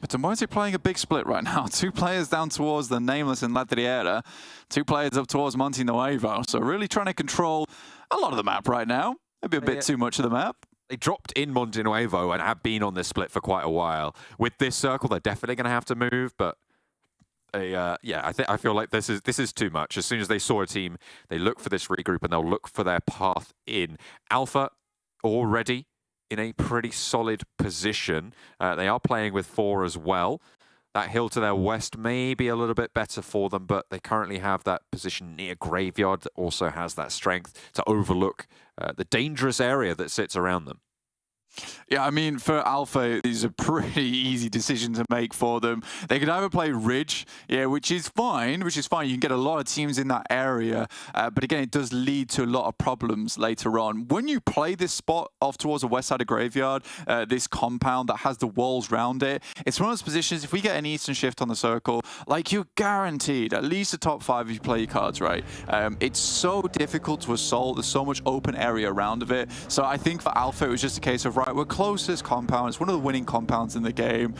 But MUERTE playing a big split right now. 2 players down towards the Nameless and Ladriera. 2 players up towards Monte Nuevo. So really trying to control a lot of the map right now. Maybe a bit too much of the map. They dropped in Monte Nuevo and have been on this split for quite a while. With this circle, they're definitely going to have to move, but they, yeah, I feel like this is too much. As soon as they saw a team, they look for this regroup and they'll look for their path in. Alpha already in a pretty solid position. They are playing with 4 as well. That hill to their west may be a little bit better for them, but they currently have that position near Graveyard that also has that strength to overlook the dangerous area that sits around them. Yeah, I mean, for Alpha, these are pretty easy decisions to make for them. They could either play Ridge, yeah, which is fine. You can get a lot of teams in that area, but again, it does lead to a lot of problems later on. When you play this spot off towards the west side of Graveyard, this compound that has the walls around it, it's one of those positions, if we get an Eastern Shift on the circle, like, you're guaranteed at least a top 5 if you play your cards right. It's so difficult to assault. There's so much open area around of it. So I think for Alpha, it was just a case of, right, we're closest compound. It's one of the winning compounds in the game.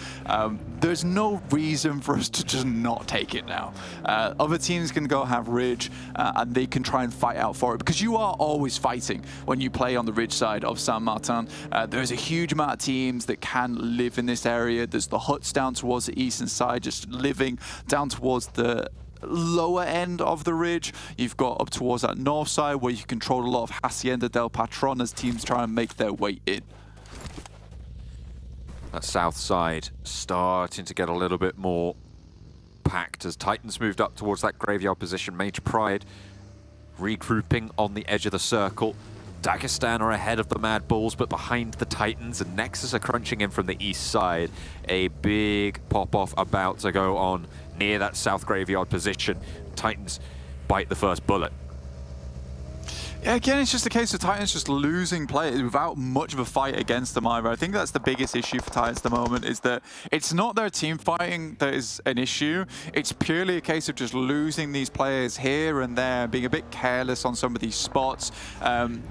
There's no reason for us to just not take it now. Other teams can go have Ridge and they can try and fight out for it, because you are always fighting when you play on the Ridge side of San Martin. There's a huge amount of teams that can live in this area. There's the huts down towards the eastern side, just living down towards the lower end of the ridge. You've got up towards that north side where you control a lot of Hacienda del Patron as teams try and make their way in. That south side starting to get a little bit more packed as Titans moved up towards that Graveyard position. Major Pride regrouping on the edge of the circle. Dagestan are ahead of the MADBULLS, but behind the Titans, and Nexus are crunching in from the east side. A big pop-off about to go on near that south Graveyard position. Titans bite the first bullet. Yeah, again, it's just a case of Titans just losing players without much of a fight against them either. I think that's the biggest issue for Titans at the moment, is that it's not their team fighting that is an issue. It's purely a case of just losing these players here and there, being a bit careless on some of these spots.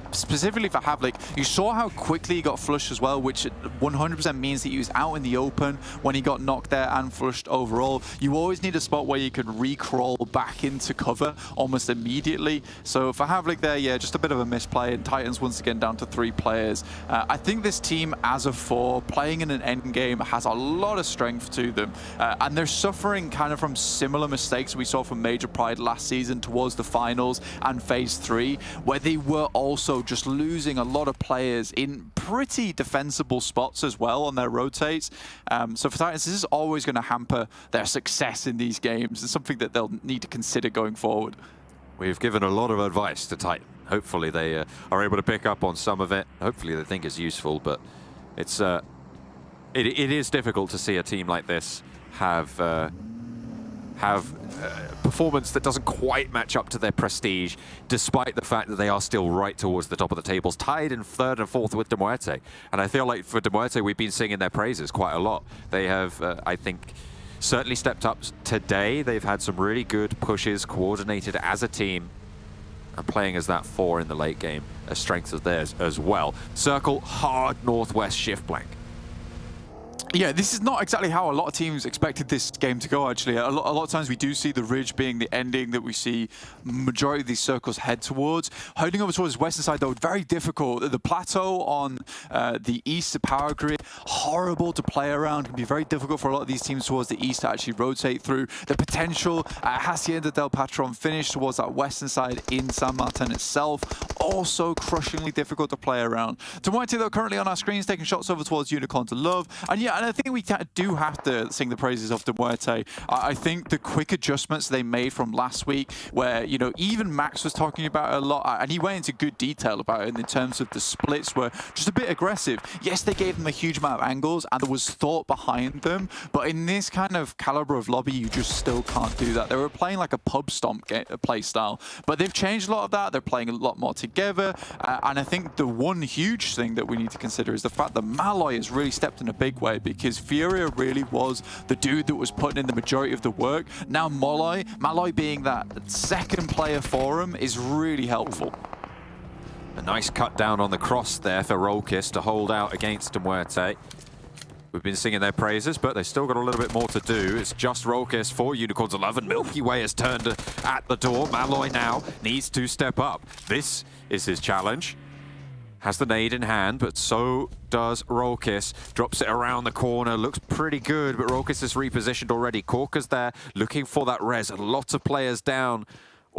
Specifically for Havlik, you saw how quickly he got flushed as well, which 100% means that he was out in the open when he got knocked there and flushed overall. You always need a spot where you can re-crawl back into cover almost immediately. So for Havlik there, yeah, just a bit of a misplay, and Titans once again down to 3 players. I think this team as a 4, playing in an end game, has a lot of strength to them, and they're suffering kind of from similar mistakes we saw from Major Pride last season towards the finals and phase 3, where they were also just losing a lot of players in pretty defensible spots as well on their rotates. So for Titans, this is always going to hamper their success in these games. It's something that they'll need to consider going forward. We've given a lot of advice to Titan. Hopefully they are able to pick up on some of it. Hopefully they think it's useful, but it's it is difficult to see a team like this have have performance that doesn't quite match up to their prestige, despite the fact that they are still right towards the top of the tables, tied in third and fourth with MUERTE. And I feel like for MUERTE, we've been singing their praises quite a lot. They have, I think, certainly stepped up today. They've had some really good pushes, coordinated as a team, and playing as that 4 in the late game, a strength of theirs as well. Circle, hard northwest shift blank. Yeah, this is not exactly how a lot of teams expected this game to go, actually. A lot of times we do see the ridge being the ending that we see majority of these circles head towards. Heading over towards the western side, though, very difficult. The plateau on the east, the power grid, horrible to play around. Can be very difficult for a lot of these teams towards the east to actually rotate through. The potential Hacienda del Patron finish towards that western side in San Martin itself, also crushingly difficult to play around. MUERTE, though, currently on our screens, taking shots over towards Unicorn to Love. And yeah, and I think we do have to sing the praises of MUERTE. I think the quick adjustments they made from last week, where, you know, even Max was talking about it a lot, and he went into good detail about it in terms of the splits were just a bit aggressive. Yes, they gave them a huge amount of angles, and there was thought behind them, but in this kind of caliber of lobby, you just still can't do that. They were playing like a pub stomp play style, but they've changed a lot of that. They're playing a lot more together, and I think the one huge thing that we need to consider is the fact that Malloy has really stepped in a big way, because Furia really was the dude that was putting in the majority of the work. Now Malloy being that second player for him is really helpful. A nice cut down on the cross there for Rolkis to hold out against MUERTE. We've been singing their praises, but they've still got a little bit more to do. It's just Rolkis for Unicorns 11. Milky Way has turned at the door. Malloy now needs to step up. This is his challenge. Has the nade in hand, but so does Rolkis. Drops it around the corner, looks pretty good, but Rolkis is repositioned already. Corker's there, looking for that res. A lot of players down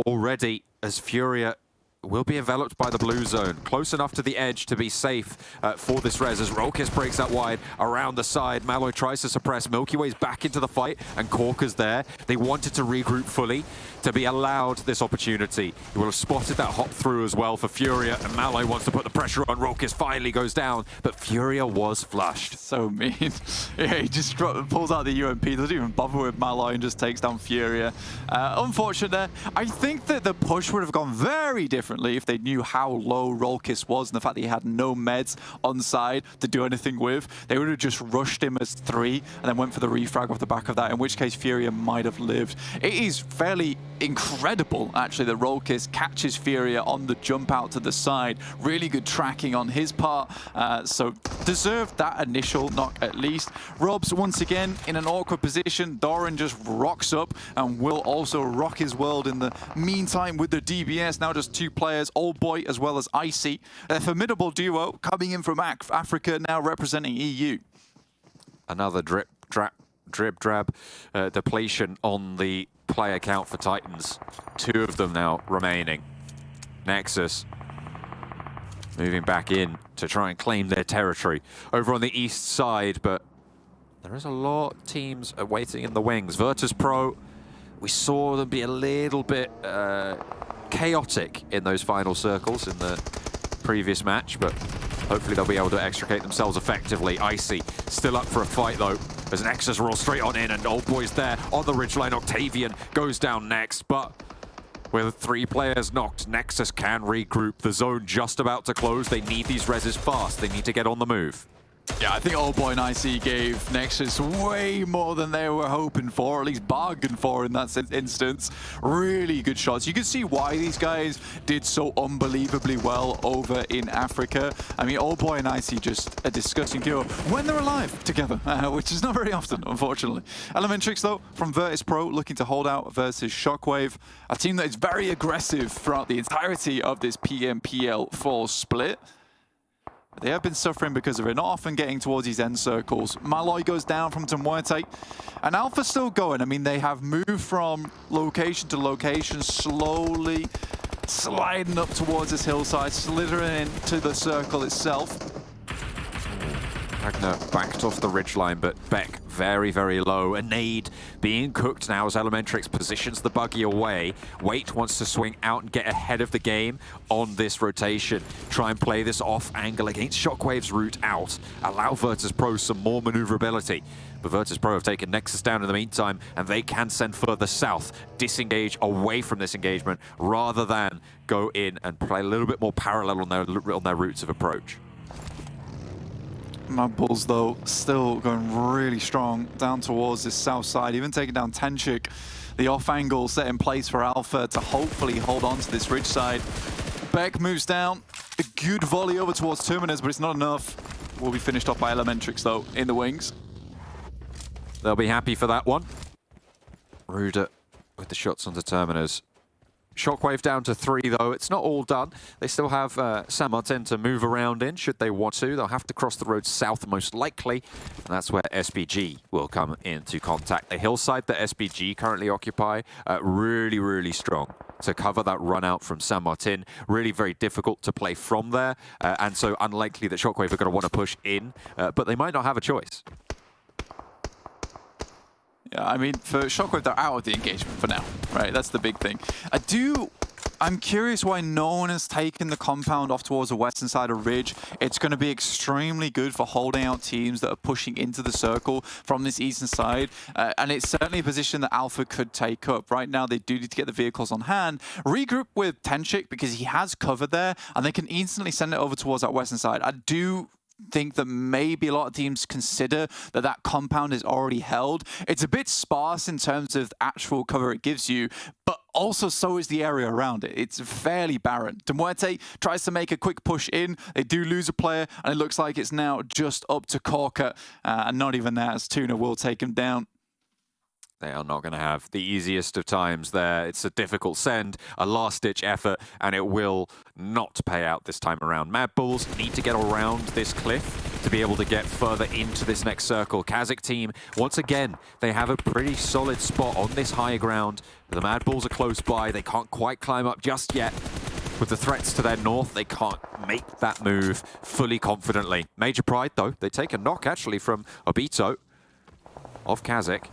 already as Furia will be enveloped by the blue zone. Close enough to the edge to be safe for this res as Rolkis breaks out wide around the side. Malloy tries to suppress. Milky Way's back into the fight and Corker's there. They wanted to regroup fully to be allowed this opportunity. He will have spotted that hop through as well for Furia, and Malloy wants to put the pressure on. Rolkis finally goes down, but Furia was flushed. So mean. Yeah, he just pulls out the UMP, doesn't even bother with Malloy and just takes down Furia. Unfortunate. I think that the push would have gone very differently if they knew how low Rolkis was and the fact that he had no meds on side to do anything with. They would have just rushed him as 3 and then went for the refrag off the back of that, in which case Furia might have lived. It is fairly incredible, actually, that Rolkis catches Furia on the jump out to the side. Really good tracking on his part, so deserved that initial knock at least. Robs, once again, in an awkward position. Doran just rocks up and will also rock his world in the meantime with the DBS. Now just 2 players, Old Boy as well as Icy. A formidable duo coming in from Africa, now representing EU. Another drip drab depletion on the player count for Titans. 2 of them now remaining. Nexus moving back in to try and claim their territory over on the east side, but there is a lot of teams waiting in the wings. VIRTUS.PRO, we saw them be a little bit chaotic in those final circles in the previous match, but hopefully they'll be able to extricate themselves effectively. Icy still up for a fight though, as NEXUS rolls straight on in, and Old Boy's there on the ridgeline. Octavian goes down next, but with 3 players knocked, NEXUS can regroup. The zone just about to close. They need these reses fast. They need to get on the move. Yeah, I think Old Boy and IC gave NEXUS way more than they were hoping for, or at least bargained for in that instance. Really good shots. You can see why these guys did so unbelievably well over in Africa. I mean, Old Boy and IC just a disgusting duo when they're alive together, which is not very often, unfortunately. Elementrix, though, from VIRTUS.PRO, looking to hold out versus SHOCKWAVE, a team that is very aggressive throughout the entirety of this PMPL Fall split. They have been suffering because of it, not often getting towards these end circles. Malloy goes down from MUERTE, and Alpha's still going. I mean, they have moved from location to location, slowly sliding up towards this hillside, slithering into the circle itself. Ragnar backed off the ridgeline, but Beck very, very low. A nade being cooked now as Elementrix positions the buggy away. Wait wants to swing out and get ahead of the game on this rotation. Try and play this off angle against Shockwave's route out. Allow VIRTUS.PRO some more maneuverability. But VIRTUS.PRO have taken Nexus down in the meantime, and they can send further south, disengage away from this engagement, rather than go in and play a little bit more parallel on their routes of approach. MADBULLS, though, still going really strong down towards this south side, even taking down Tenchik. The off angle set in place for Alpha to hopefully hold on to this ridge side. Beck moves down. A good volley over towards Terminus, but it's not enough. Will be finished off by Elementrix, though, in the wings. They'll be happy for that one. Ruder with the shots on Determiners. Shockwave down to 3, though. It's not all done. They still have San Martin to move around in, should they want to. They'll have to cross the road south, most likely. And that's where SPG will come into contact. The hillside that SPG currently occupy, really, really strong to cover that run out from San Martin. Really very difficult to play from there. And so unlikely that Shockwave are going to want to push in. But they might not have a choice. Yeah, I mean, for Shockwave, they're out of the engagement for now, right? That's the big thing. I'm curious why no one has taken the compound off towards the western side of Ridge. It's going to be extremely good for holding out teams that are pushing into the circle from this eastern side. And it's certainly a position that Alpha could take up. Right now, they do need to get the vehicles on hand. Regroup with Tenchik because he has cover there, and they can instantly send it over towards that western side. I do think that maybe a lot of teams consider that that compound is already held. It's a bit sparse in terms of the actual cover it gives you, but also so is the area around it. It's fairly barren. MUERTE tries to make a quick push in. They do lose a player, and it looks like it's now just up to Corker, and not even that, as TUNA will take him down. They are not going to have the easiest of times there. It's a difficult send, a last-ditch effort, and it will not pay out this time around. MADBULLS need to get around this cliff to be able to get further into this next circle. KASIK team, once again, they have a pretty solid spot on this high ground. The MADBULLS are close by. They can't quite climb up just yet. With the threats to their north, they can't make that move fully confidently. Major Pride, though, they take a knock, actually, from Obito of KASIK.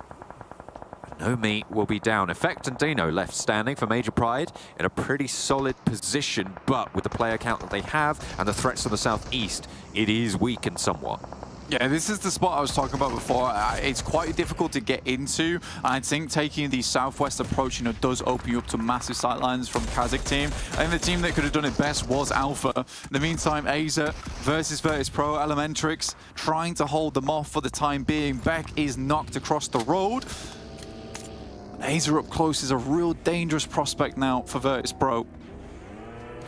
No meat will be down. Effect and Dino left standing for Major Pride in a pretty solid position, but with the player count that they have and the threats to the southeast, it is weakened somewhat. Yeah, this is the spot I was talking about before. It's quite difficult to get into. I think taking the southwest approach, does open you up to massive sightlines from KASIK team. I think the team that could have done it best was Alpha. In the meantime, Aza versus VIRTUS.PRO, Elementrix trying to hold them off for the time being. Beck is knocked across the road. Aza up close is a real dangerous prospect now for VIRTUS.PRO.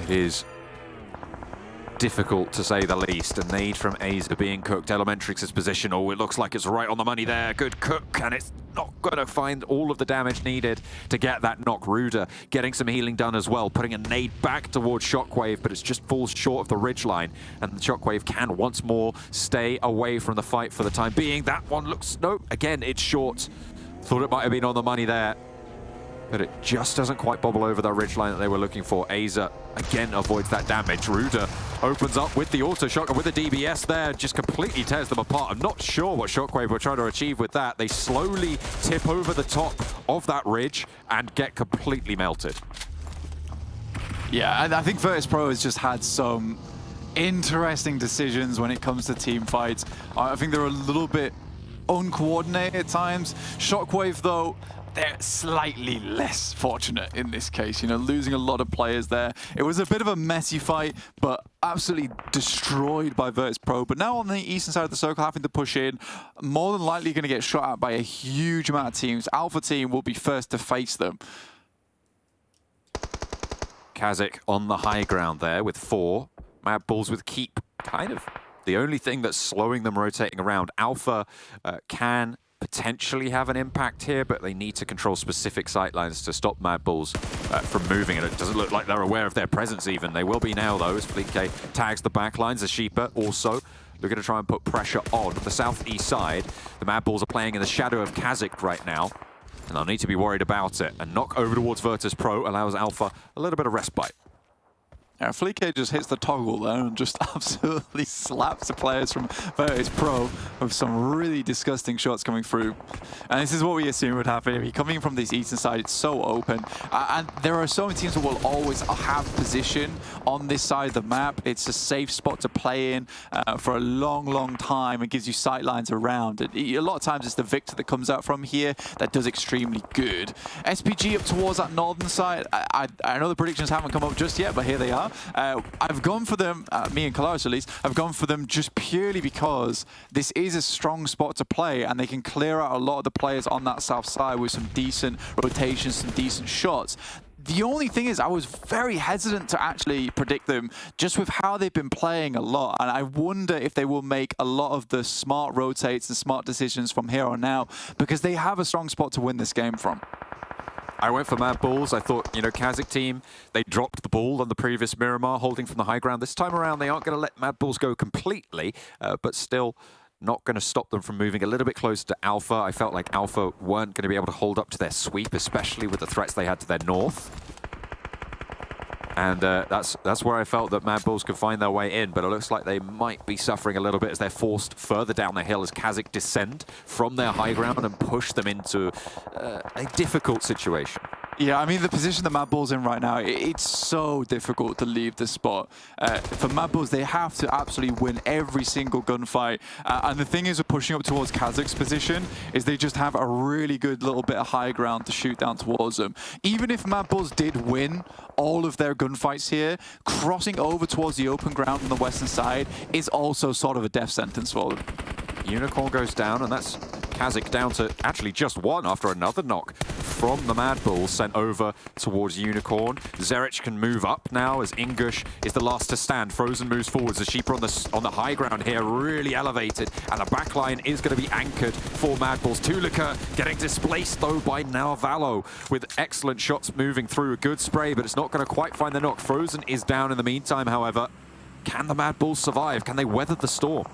It is difficult to say the least. A nade from Aza being cooked. Elementrix's position. Oh, it looks like it's right on the money there. Good cook, and it's not going to find all of the damage needed to get that knock. Ruder getting some healing done as well, putting a nade back towards Shockwave, but it just falls short of the ridgeline, and Shockwave can once more stay away from the fight for the time being. That one looks... Nope, again, it's short. Thought it might have been on the money there, but it just doesn't quite bobble over that ridgeline that they were looking for. Aza again avoids that damage. Ruder opens up with the auto shock and with the DBS there, just completely tears them apart. I'm not sure what Shockwave were trying to achieve with that. They slowly tip over the top of that ridge and get completely melted. Yeah, I think VIRTUS.PRO has just had some interesting decisions when it comes to team fights. I think they're a little bit uncoordinated at times. Shockwave, though, they're slightly less fortunate in this case, losing a lot of players there. It was a bit of a messy fight, but absolutely destroyed by VIRTUS.PRO. But now on the eastern side of the circle, having to push in, more than likely going to get shot at by a huge amount of teams. Alpha team will be first to face them. KASIK on the high ground there with 4. MADBULLS with keep, kind of the only thing that's slowing them rotating around. Alpha can potentially have an impact here, but they need to control specific sightlines to stop MADBULLS from moving, and it doesn't look like they're aware of their presence even. They will be now, though, as FleetK tags the backlines. Zashipa also looking to try and put pressure on the southeast side. The MADBULLS are playing in the shadow of KASIK right now, and they'll need to be worried about it. A knock over towards VIRTUS.PRO allows Alpha a little bit of respite. Yeah, Fleek just hits the toggle there and just absolutely slaps the players from VIRTUS.PRO with some really disgusting shots coming through. And this is what we assume would happen. If you're coming from this eastern side, it's so open. And there are so many teams that will always have position on this side of the map. It's a safe spot to play in for a long, long time. It gives you sight lines around. And a lot of times it's the Victor that comes out from here that does extremely good. SPG up towards that northern side. I know the predictions haven't come up just yet, but here they are. I've gone for them, me and Kalaris at least, I've gone for them just purely because this is a strong spot to play and they can clear out a lot of the players on that south side with some decent rotations, some decent shots. The only thing is I was very hesitant to actually predict them just with how they've been playing a lot. And I wonder if they will make a lot of the smart rotates and smart decisions from here on out because they have a strong spot to win this game from. I went for MADBULLS. I thought, you know, KASIK team, they dropped the ball on the previous Miramar, holding from the high ground. This time around, they aren't going to let MADBULLS go completely, but still not going to stop them from moving a little bit closer to Alpha. I felt like Alpha weren't going to be able to hold up to their sweep, especially with the threats they had to their north. And that's where I felt that MADBULLS could find their way in, but it looks like they might be suffering a little bit as they're forced further down the hill as KASIK descend from their high ground and push them into a difficult situation. Yeah, I mean, the position that MADBULLS in right now, it's so difficult to leave this spot. For MADBULLS, they have to absolutely win every single gunfight. And the thing is, with pushing up towards KASIK's position, is they just have a really good little bit of high ground to shoot down towards them. Even if MADBULLS did win all of their gunfights here, crossing over towards the open ground on the western side is also sort of a death sentence for them. Unicorn goes down, and that's KASIK down to actually just one after another knock from the MADBULLS sent over towards Unicorn. Zerich can move up now as Ingush is the last to stand. Frozen moves forwards. The Sheep are on the high ground here, really elevated, and the backline is going to be anchored for MADBULLS. Tulika getting displaced though by Narvalo with excellent shots moving through. A good spray, but it's not going to quite find the knock. Frozen is down in the meantime, however. Can the MADBULLS survive? Can they weather the storm?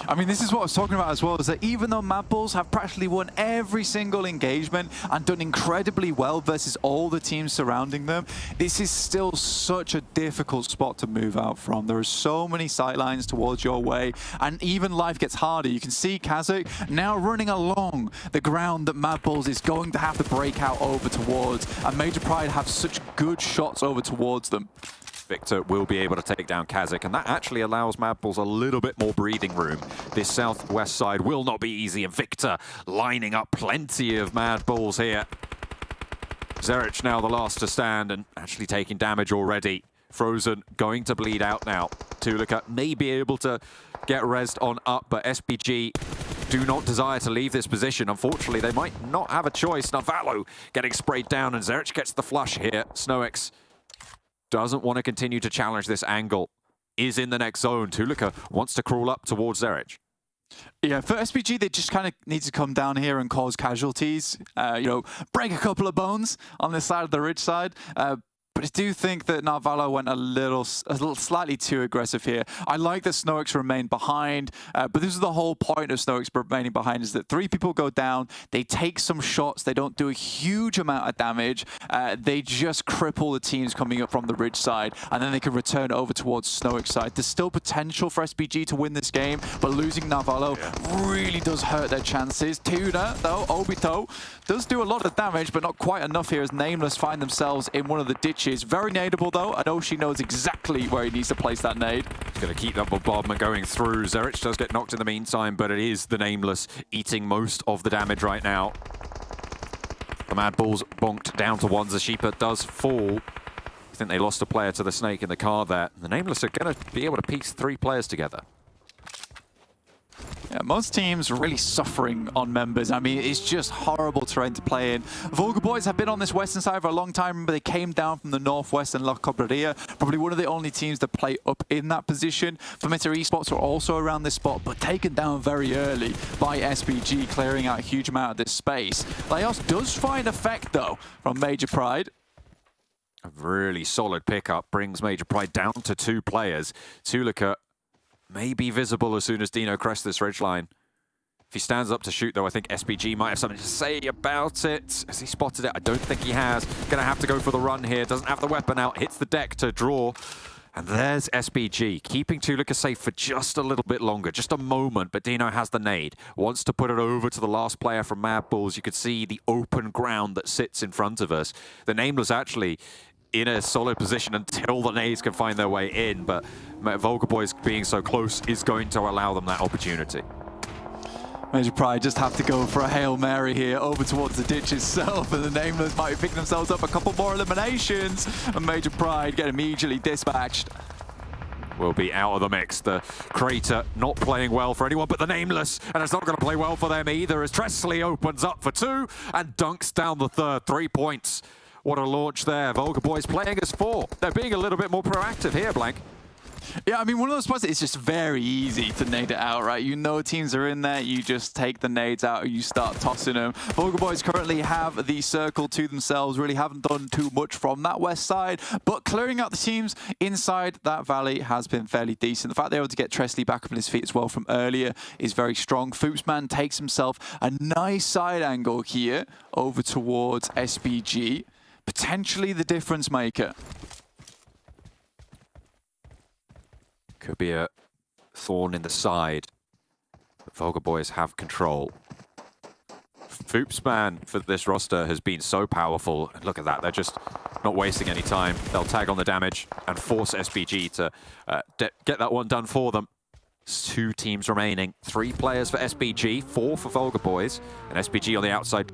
I mean, this is what I was talking about as well, is that even though MADBULLS have practically won every single engagement and done incredibly well versus all the teams surrounding them, this is still such a difficult spot to move out from. There are so many sightlines towards your way, and even life gets harder. You can see KASIK now running along the ground that MADBULLS is going to have to break out over towards, and Major Pride have such good shots over towards them. Victor will be able to take down KASIK, and that actually allows MADBULLS a little bit more breathing room. This southwest side will not be easy, and Victor lining up plenty of MADBULLS here. Zerich now the last to stand and actually taking damage already. Frozen going to bleed out now. Tulika may be able to get rezzed on up, but SPG do not desire to leave this position. Unfortunately, they might not have a choice. Narvalo getting sprayed down, and Zerich gets the flush here. Snowix doesn't want to continue to challenge this angle. Is in the next zone. Tulika wants to crawl up towards Zerich. Yeah, for SPG, they just kind of need to come down here and cause casualties. You know, break a couple of bones on this side of the ridge side. But I do think that Narvalo went a little slightly too aggressive here. I like that Snowix remained behind, but this is the whole point of Snowix remaining behind, is that 3 people go down, they take some shots, they don't do a huge amount of damage, they just cripple the teams coming up from the ridge side, and then they can return over towards Snowix side. There's still potential for SPG to win this game, but losing Narvalo really does hurt their chances. Tuna, though, Obito, does do a lot of damage, but not quite enough here as Nameless find themselves in one of the ditches. Very nadeable though. I know she knows exactly where he needs to place that nade. He's going to keep that bombardment going through. Zerich does get knocked in the meantime, but it is the Nameless eating most of the damage right now. The MADBULLS bonked down to 1. Zashipa does fall. I think they lost a player to the Snake in the car there. The Nameless are going to be able to piece 3 players together. Yeah, most teams really suffering on members. I mean, it's just horrible terrain to play in. VULGAR boys have been on this western side for a long time. Remember, they came down from the northwest and La Cobreria. Probably one of the only teams that play up in that position. PERMITTA Esports are also around this spot, but taken down very early by SPG, clearing out a huge amount of this space. Laos does find effect, though, from Major Pride. A really solid pickup brings Major Pride down to 2 players. Tulika may be visible as soon as Dino crests this ridgeline. If he stands up to shoot, though, I think SPG might have something to say about it. Has he spotted it? I don't think he has. Gonna have to go for the run here. Doesn't have the weapon out. Hits the deck to draw. And there's SBG, keeping Tulika safe for just a little bit longer, just a moment, but Dino has the nade. Wants to put it over to the last player from MADBULLS. You could see the open ground that sits in front of us. The Nameless actually in a solid position until the nades can find their way in, but VULGAR boys being so close is going to allow them that opportunity. Major Pride just have to go for a Hail Mary here over towards the ditch itself, and the Nameless might be picking themselves up a couple more eliminations, and Major Pride get immediately dispatched. Will be out of the mix. The Crater not playing well for anyone but the Nameless, and it's not going to play well for them either as Tresley opens up for 2 and dunks down the third. 3 points. What a launch there. VULGAR boys playing as 4. They're being a little bit more proactive here, Blank. Yeah, I mean, one of those spots, it's just very easy to nade it out, right? You know teams are in there, you just take the nades out and you start tossing them. VULGAR boys currently have the circle to themselves, really haven't done too much from that west side, but clearing out the teams inside that valley has been fairly decent. The fact they're able to get Tresley back up on his feet as well from earlier is very strong. Foopsman takes himself a nice side angle here over towards SBG, potentially the difference maker. Could be a thorn in the side, but VULGAR boys have control. Foopsman for this roster has been so powerful. And look at that, they're just not wasting any time. They'll tag on the damage and force SBG to get that one done for them. 2 teams remaining, 3 players for SBG, 4 for VULGAR boys, and SBG on the outside.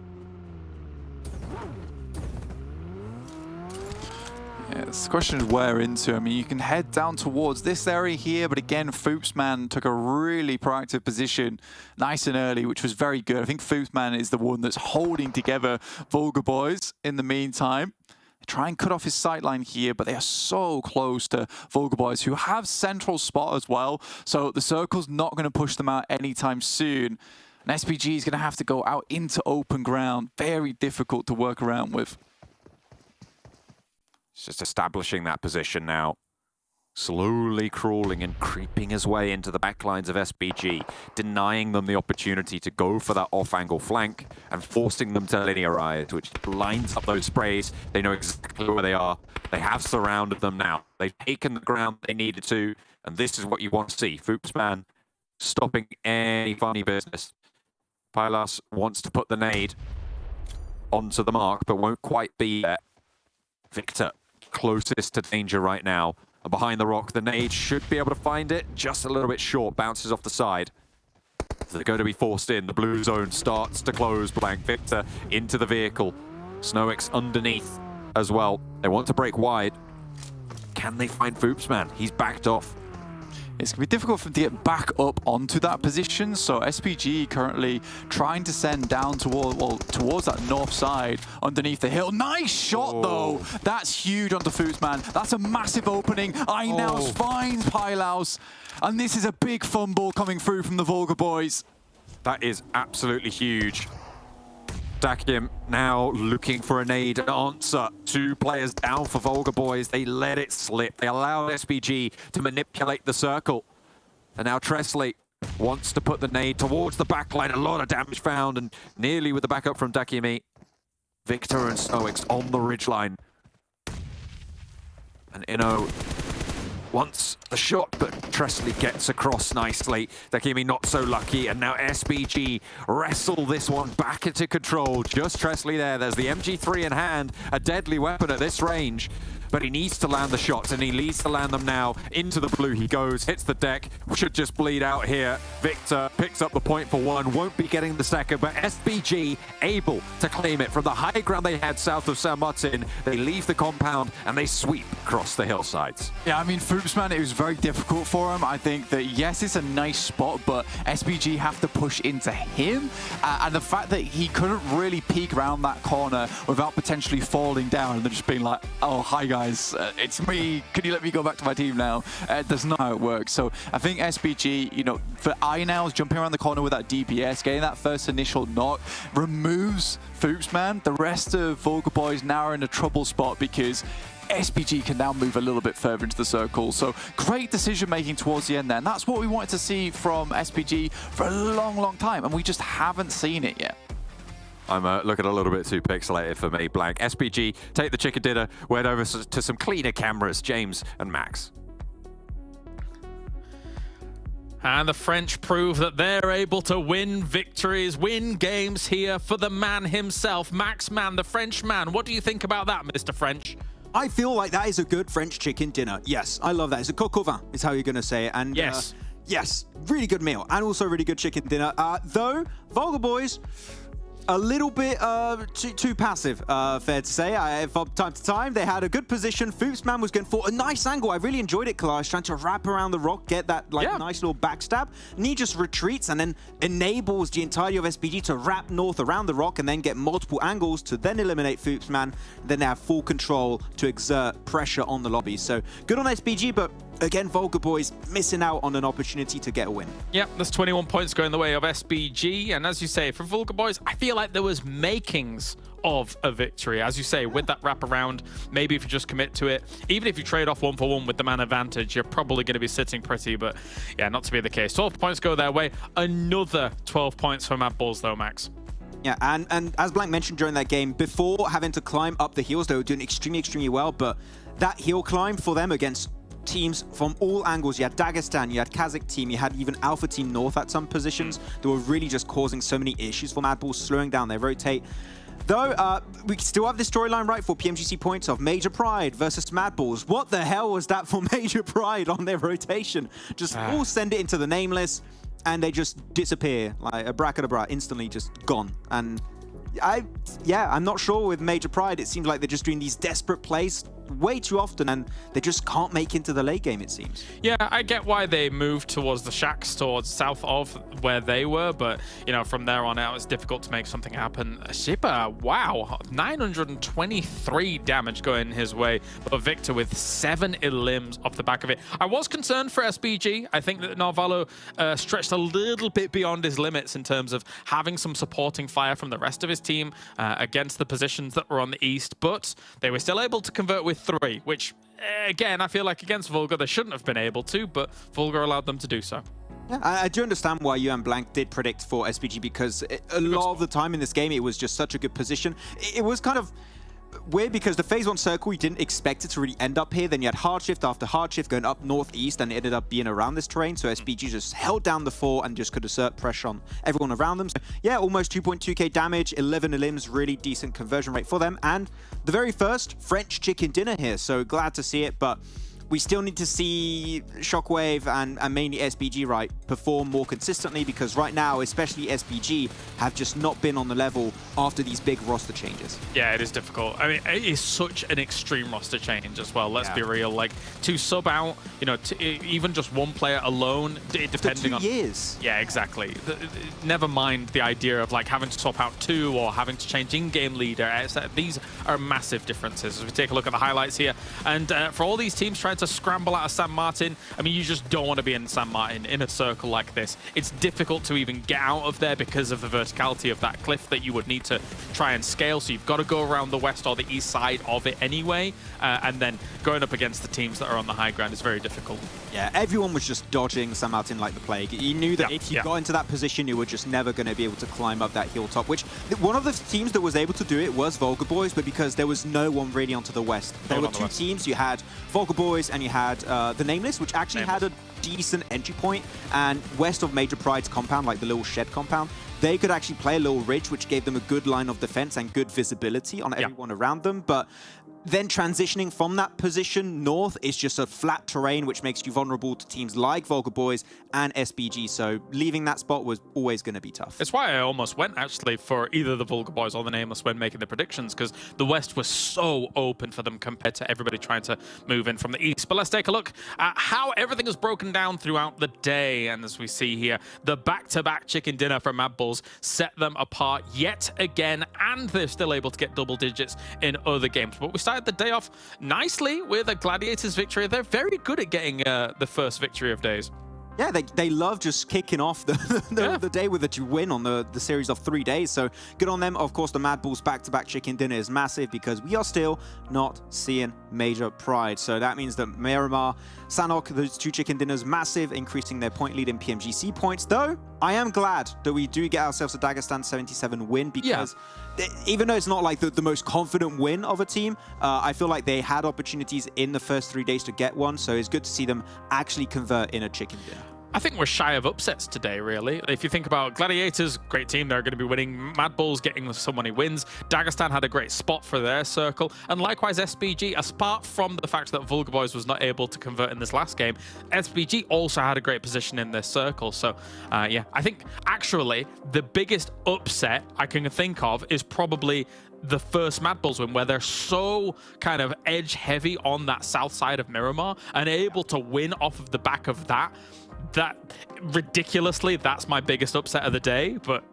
Yeah, the question is where into. I mean, you can head down towards this area here, but again, Foopsman took a really proactive position nice and early, which was very good. I think Foopsman is the one that's holding together VULGAR boys in the meantime. They try and cut off his sightline here, but they are so close to VULGAR boys, who have central spot as well, so the circle's not going to push them out anytime soon. And SPG is going to have to go out into open ground. Very difficult to work around with. It's just establishing that position now. Slowly crawling and creeping his way into the backlines of SBG, denying them the opportunity to go for that off-angle flank and forcing them to linearize, which lines up those sprays. They know exactly where they are. They have surrounded them now. They've taken the ground they needed to, and this is what you want to see. Foopsman stopping any funny business. Pylas wants to put the nade onto the mark, but won't quite be there. Victor closest to danger right now. And behind the rock, the nade should be able to find it. Just a little bit short, bounces off the side. So they're going to be forced in. The blue zone starts to close. Blank Victor into the vehicle. Snowix underneath as well. They want to break wide. Can they find Foopsman? He's backed off. It's going to be difficult for them to get back up onto that position, so SPG currently trying to send down towards that north side underneath the hill. Nice shot, though. That's huge onto Foopsman. That's a massive opening. Einaus finds Pylaus, and this is a big fumble coming through from the VULGAR boys. That is absolutely huge. Dakim now looking for a nade answer. 2 players down for VULGAR boys. They let it slip. They allowed SPG to manipulate the circle. And now Tresley wants to put the nade towards the backline. A lot of damage found, and nearly with the backup from Dakimi. Victor and Snowix on the ridgeline. And Inno wants the shot, but Tresley gets across nicely. Dakimi not so lucky, and now SBG wrestle this one back into control. Just Tresley there. There's the MG3 in hand, a deadly weapon at this range. But he needs to land the shots, and he needs to land them now. Into the blue he goes, hits the deck, should just bleed out here. Victor picks up the point for 1, won't be getting the second, but SBG able to claim it from the high ground they had south of San Martin. They leave the compound, and they sweep across the hillsides. Yeah, I mean, Foopsman, it was very difficult for him. I think that, yes, it's a nice spot, but SBG have to push into him. And the fact that he couldn't really peek around that corner without potentially falling down and then just being like, oh, hi, guys. It's me. Can you let me go back to my team now? That's not how it works. So I think SBG, you know, for Einaus jumping around the corner with that DPS, getting that first initial knock, removes Foopsman. The rest of VULGAR boys now are in a trouble spot because SPG can now move a little bit further into the circle. So great decision making towards the end there. And that's what we wanted to see from SPG for a long, long time. And we just haven't seen it yet. I'm looking a little bit too pixelated for me, Blank. SPG, take the chicken dinner, went over to some cleaner cameras, James and Max. And the French prove that they're able to win victories, win games here for the man himself, Max Man, the French man. What do you think about that, Mr. French? I feel like that is a good French chicken dinner. Yes, I love that. It's a coq au vin, is how you're going to say it. And yes. Yes, really good meal. And also really good chicken dinner. Though, VULGAR boys, a little bit too passive, fair to say. From time to time, they had a good position. Foopsman was going for a nice angle. I really enjoyed it, Kalash, trying to wrap around the rock, get that nice little backstab. And he just retreats and then enables the entirety of SPG to wrap north around the rock and then get multiple angles to then eliminate Foopsman. Then they have full control to exert pressure on the lobby. So good on SPG, but again, VULGAR boys missing out on an opportunity to get a win. Yep, there's 21 points going the way of SPG. And as you say, for VULGAR boys, I feel like there was makings of a victory. As you say, with that wraparound, maybe if you just commit to it, even if you trade off 1-for-1 with the man advantage, you're probably going to be sitting pretty. But yeah, not to be the case. 12 points go their way. Another 12 points for MADBULLS though, Max. Yeah, and as Blank mentioned during that game, before having to climb up the hills, they were doing extremely well. But that hill climb for them against teams from all angles. You had Dagestan, you had KASIK team, you had even Alpha Team North at some positions that were really just causing so many issues for MADBULLS, slowing down their rotate. Though, we still have the storyline right for PMGC points of Major Pride versus MADBULLS. What the hell was that for Major Pride on their rotation? Just all send it into the Nameless, and they just disappear. Like, abracadabra, instantly just gone. And I'm not sure with Major Pride. It seems like they're just doing these desperate plays way too often, and they just can't make into the late game, it seems. Yeah, I get why they moved towards the shacks, towards south of where they were, but, you know, from there on out, it's difficult to make something happen. Shipper, wow, 923 damage going his way, but Victor with 7 elims off the back of it. I was concerned for SPG. I think that Narvalo stretched a little bit beyond his limits in terms of having some supporting fire from the rest of his team against the positions that were on the east, but they were still able to convert with 3, which, again, I feel like against VULGAR, they shouldn't have been able to, but VULGAR allowed them to do so. Yeah, I do understand why you and Blank did predict for SPG, because a lot of the time in this game, it was just such a good position. It was kind of weird because the phase 1 circle, you didn't expect it to really end up here. Then you had hard shift after hard shift going up northeast, and it ended up being around this terrain. So SPG just held down the 4 and just could assert pressure on everyone around them. So yeah, almost 2.2k damage, 11 elims, really decent conversion rate for them. And the very first French chicken dinner here. So glad to see it, but we still need to see SHOCKWAVE and mainly SPG, right, perform more consistently, because right now, especially SPG, have just not been on the level after these big roster changes. Yeah, it is difficult. I mean, it is such an extreme roster change as well. Let's be real. Like, to sub out, you know, even just one player alone, depending on 2 years. Yeah, exactly. Never mind the idea of like having to swap out 2 or having to change in-game leader. These are massive differences. As we take a look at the highlights here, and for all these teams trying to scramble out of San Martin, I mean, you just don't want to be in San Martin in a circle like this. It's difficult to even get out of there because of the verticality of that cliff that you would need to try and scale. So you've got to go around the west or the east side of it anyway, and then going up against the teams that are on the high ground is very difficult. Yeah, everyone was just dodging San Martin like the plague. You knew that if you got into that position, you were just never going to be able to climb up that hilltop, which one of the teams that was able to do it was VULGAR boys, but because there was no one really onto the west. There were 2 teams. You had VULGAR boys and you had the Nameless, which actually had a decent entry point, and west of Major Pride's compound, like the little shed compound, they could actually play a little ridge, which gave them a good line of defense and good visibility on everyone around them. But then transitioning from that position north is just a flat terrain, which makes you vulnerable to teams like VULGAR boys and SPG. So leaving that spot was always going to be tough. It's why I almost went actually for either the VULGAR boys or the Nameless when making the predictions, because the west was so open for them compared to everybody trying to move in from the east. But let's take a look at how everything is broken down throughout the day. And as we see here, the back-to-back chicken dinner from MADBULLS set them apart yet again, and they're still able to get double digits in other games. But we started the day off nicely with a Gladiators victory. They're very good at getting the first victory of days. Yeah, they love just kicking off the day with a win on the series of 3 days. So good on them. Of course, the MADBULLS back-to-back chicken dinner is massive because we are still not seeing Major Pride. So that means that Miramar, Sanhok, those 2 chicken dinners, massive, increasing their point lead in PMGC points. Though, I am glad that we do get ourselves a Dagestan 77 win, because even though it's not like the most confident win of a team, I feel like they had opportunities in the first 3 days to get one. So it's good to see them actually convert in a chicken dinner. I think we're shy of upsets today, really. If you think about Gladiators, great team, they're going to be winning. MADBULLS getting so many wins. Dagestan had a great spot for their circle. And likewise, SBG, apart from the fact that VULGAR Boys was not able to convert in this last game, SBG also had a great position in this circle. So, yeah, I think actually the biggest upset I can think of is probably the first MADBULLS win, where they're so kind of edge heavy on that south side of Miramar and able to win off of the back of that. That ridiculously, that's my biggest upset of the day. But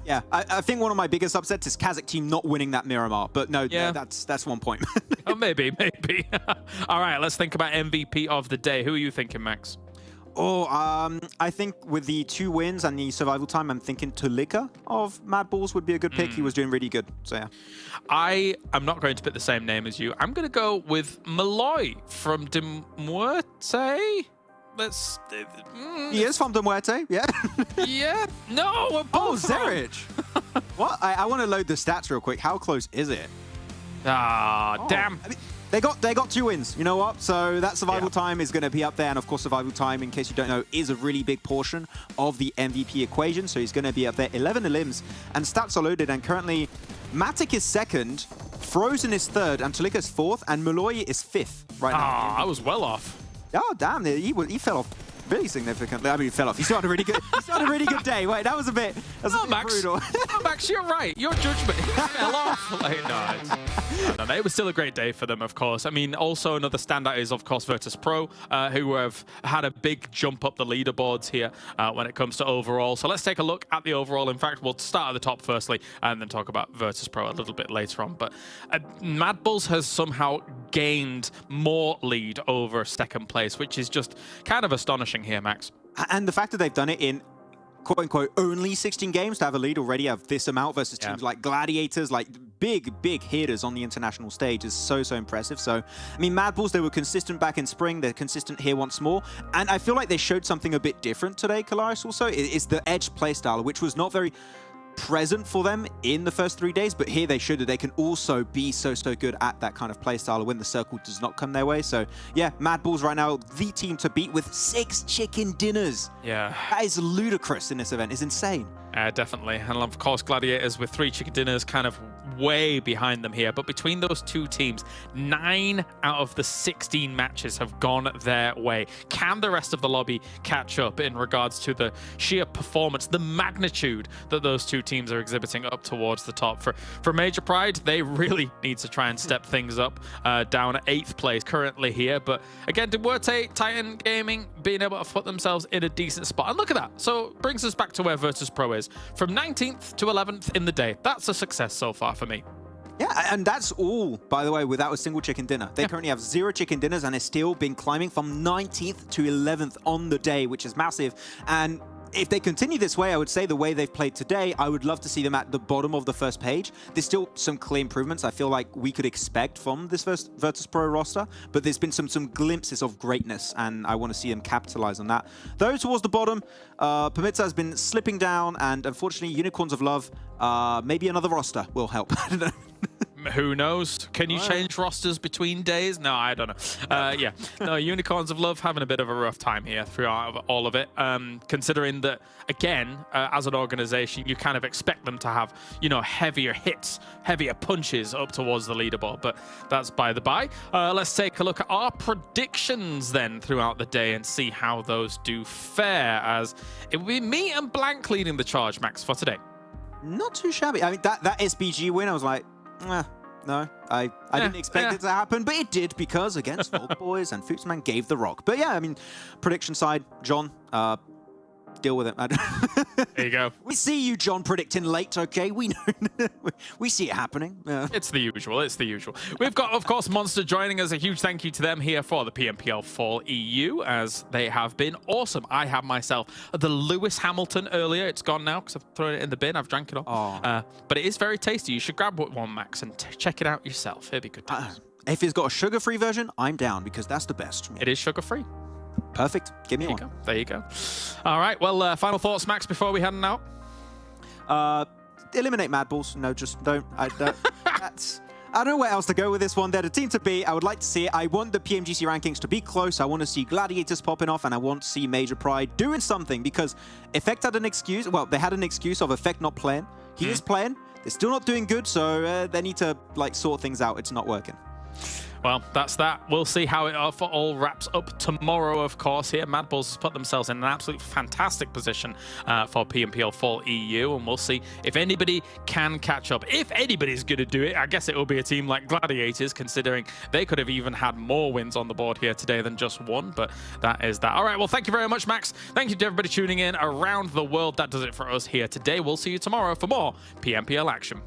yeah, I think one of my biggest upsets is KASIK team not winning that Miramar. But no, yeah, that's 1 point. Oh, maybe. All right, let's think about MVP of the day. Who are you thinking, Max? Oh, I think with the 2 wins and the survival time, I'm thinking TUNA of MADBULLS would be a good pick. He was doing really good, so yeah. I am not going to pick the same name as you. I'm going to go with Malloy from MUERTE. He is from MUERTE, yeah. Yeah, no, we're both Zerich. What? I want to load the stats real quick. How close is it? Damn. I mean, they got 2 wins. You know what? So that survival time is going to be up there, and of course, survival time, in case you don't know, is a really big portion of the MVP equation. So he's going to be up there. 11 elims, and stats are loaded. And currently, Matic is 2nd, Frozen is 3rd, and TUNA is 4th, and Malloy is 5th right now. I was well off. Oh, damn. He fell off really significantly. I mean, he fell off. He started a really good, day. Wait, that was a bit, Max. brutal. No, Max, you're right. Your judgment fell off. Like, no, it was still a great day for them, of course. I mean, also another standout is, of course, VIRTUS.PRO, who have had a big jump up the leaderboards here when it comes to overall. So let's take a look at the overall. In fact, we'll start at the top firstly and then talk about VIRTUS.PRO a little bit later on. But MADBULLS has somehow gained more lead over 2nd place, which is just kind of astonishing here, Max. And the fact that they've done it in quote-unquote only 16 games to have a lead already of this amount versus teams like Gladiators, like big hitters on the international stage is so impressive. So, I mean, MADBULLS, they were consistent back in spring. They're consistent here once more. And I feel like they showed something a bit different today, Kalaris, also. It's the edge playstyle, which was not very present for them in the first 3 days, but here they showed that they can also be so good at that kind of playstyle when the circle does not come their way. So yeah, MADBULLS right now, the team to beat with 6 chicken dinners. Yeah. That is ludicrous in this event. It's insane. Definitely. And of course, Gladiators with 3 chicken dinners kind of way behind them here. But between those 2 teams, 9 out of the 16 matches have gone their way. Can the rest of the lobby catch up in regards to the sheer performance, the magnitude that those 2 teams are exhibiting up towards the top? For Major Pride, they really need to try and step things up, down at 8th place currently here. But again, MUERTE, Titan Gaming being able to put themselves in a decent spot. And look at that. So brings us back to where VIRTUS.PRO is. From 19th to 11th in the day. That's a success so far for me. Yeah, and that's all, by the way, without a single chicken dinner. They currently have 0 chicken dinners and it's still been climbing from 19th to 11th on the day, which is massive. And if they continue this way, I would say the way they've played today, I would love to see them at the bottom of the first page. There's still some clear improvements I feel like we could expect from this VIRTUS.PRO roster, but there's been some glimpses of greatness, and I want to see them capitalize on that. Though towards the bottom, PERMITTA has been slipping down, and unfortunately, Unicorns of Love, maybe another roster will help. I don't know. Who knows? Can you change rosters between days? No, I don't know. Yeah, no, Unicorns of Love having a bit of a rough time here throughout all of it. Considering that, again, as an organization, you kind of expect them to have, you know, heavier hits, heavier punches up towards the leaderboard, but that's by the by. Let's take a look at our predictions then throughout the day and see how those do fare, as it will be me and Blank leading the charge, Max, for today. Not too shabby. I mean, that SBG win, I was like, no, I didn't expect it to happen, but it did because against VULGAR Boys and Futsman gave the rock. But yeah, I mean, prediction side, John, deal with it. There you go. We see you, John, predicting late, okay? We know. We see it happening. It's the usual. It's the usual. We've got, of course, Monster joining us. A huge thank you to them here for the PMPL Fall EU, as they have been awesome. I had myself the Lewis Hamilton earlier. It's gone now because I've thrown it in the bin. I've drank it all. But it is very tasty. You should grab one, Max, and check it out yourself. It'd be good. If it's got a sugar-free version, I'm down because that's the best. It is sugar-free. Perfect. Give me one. There you go. All right. Well, final thoughts, Max, before we head out? Eliminate MADBULLS. No, just don't. I don't know where else to go with this one. They're the team to beat. I would like to see it. I want the PMGC rankings to be close. I want to see Gladiators popping off, and I want to see Major Pride doing something, because Effect had an excuse. Well, they had an excuse of Effect not playing. He is playing. They're still not doing good, so they need to like sort things out. It's not working. Well, that's that. We'll see how it all wraps up tomorrow, of course. Here, MADBULLS put themselves in an absolute fantastic position for PMPL Fall EU, and we'll see if anybody can catch up. If anybody's going to do it, I guess it will be a team like Gladiators, considering they could have even had more wins on the board here today than just one, but that is that. All right, well, thank you very much, Max. Thank you to everybody tuning in around the world. That does it for us here today. We'll see you tomorrow for more PMPL action.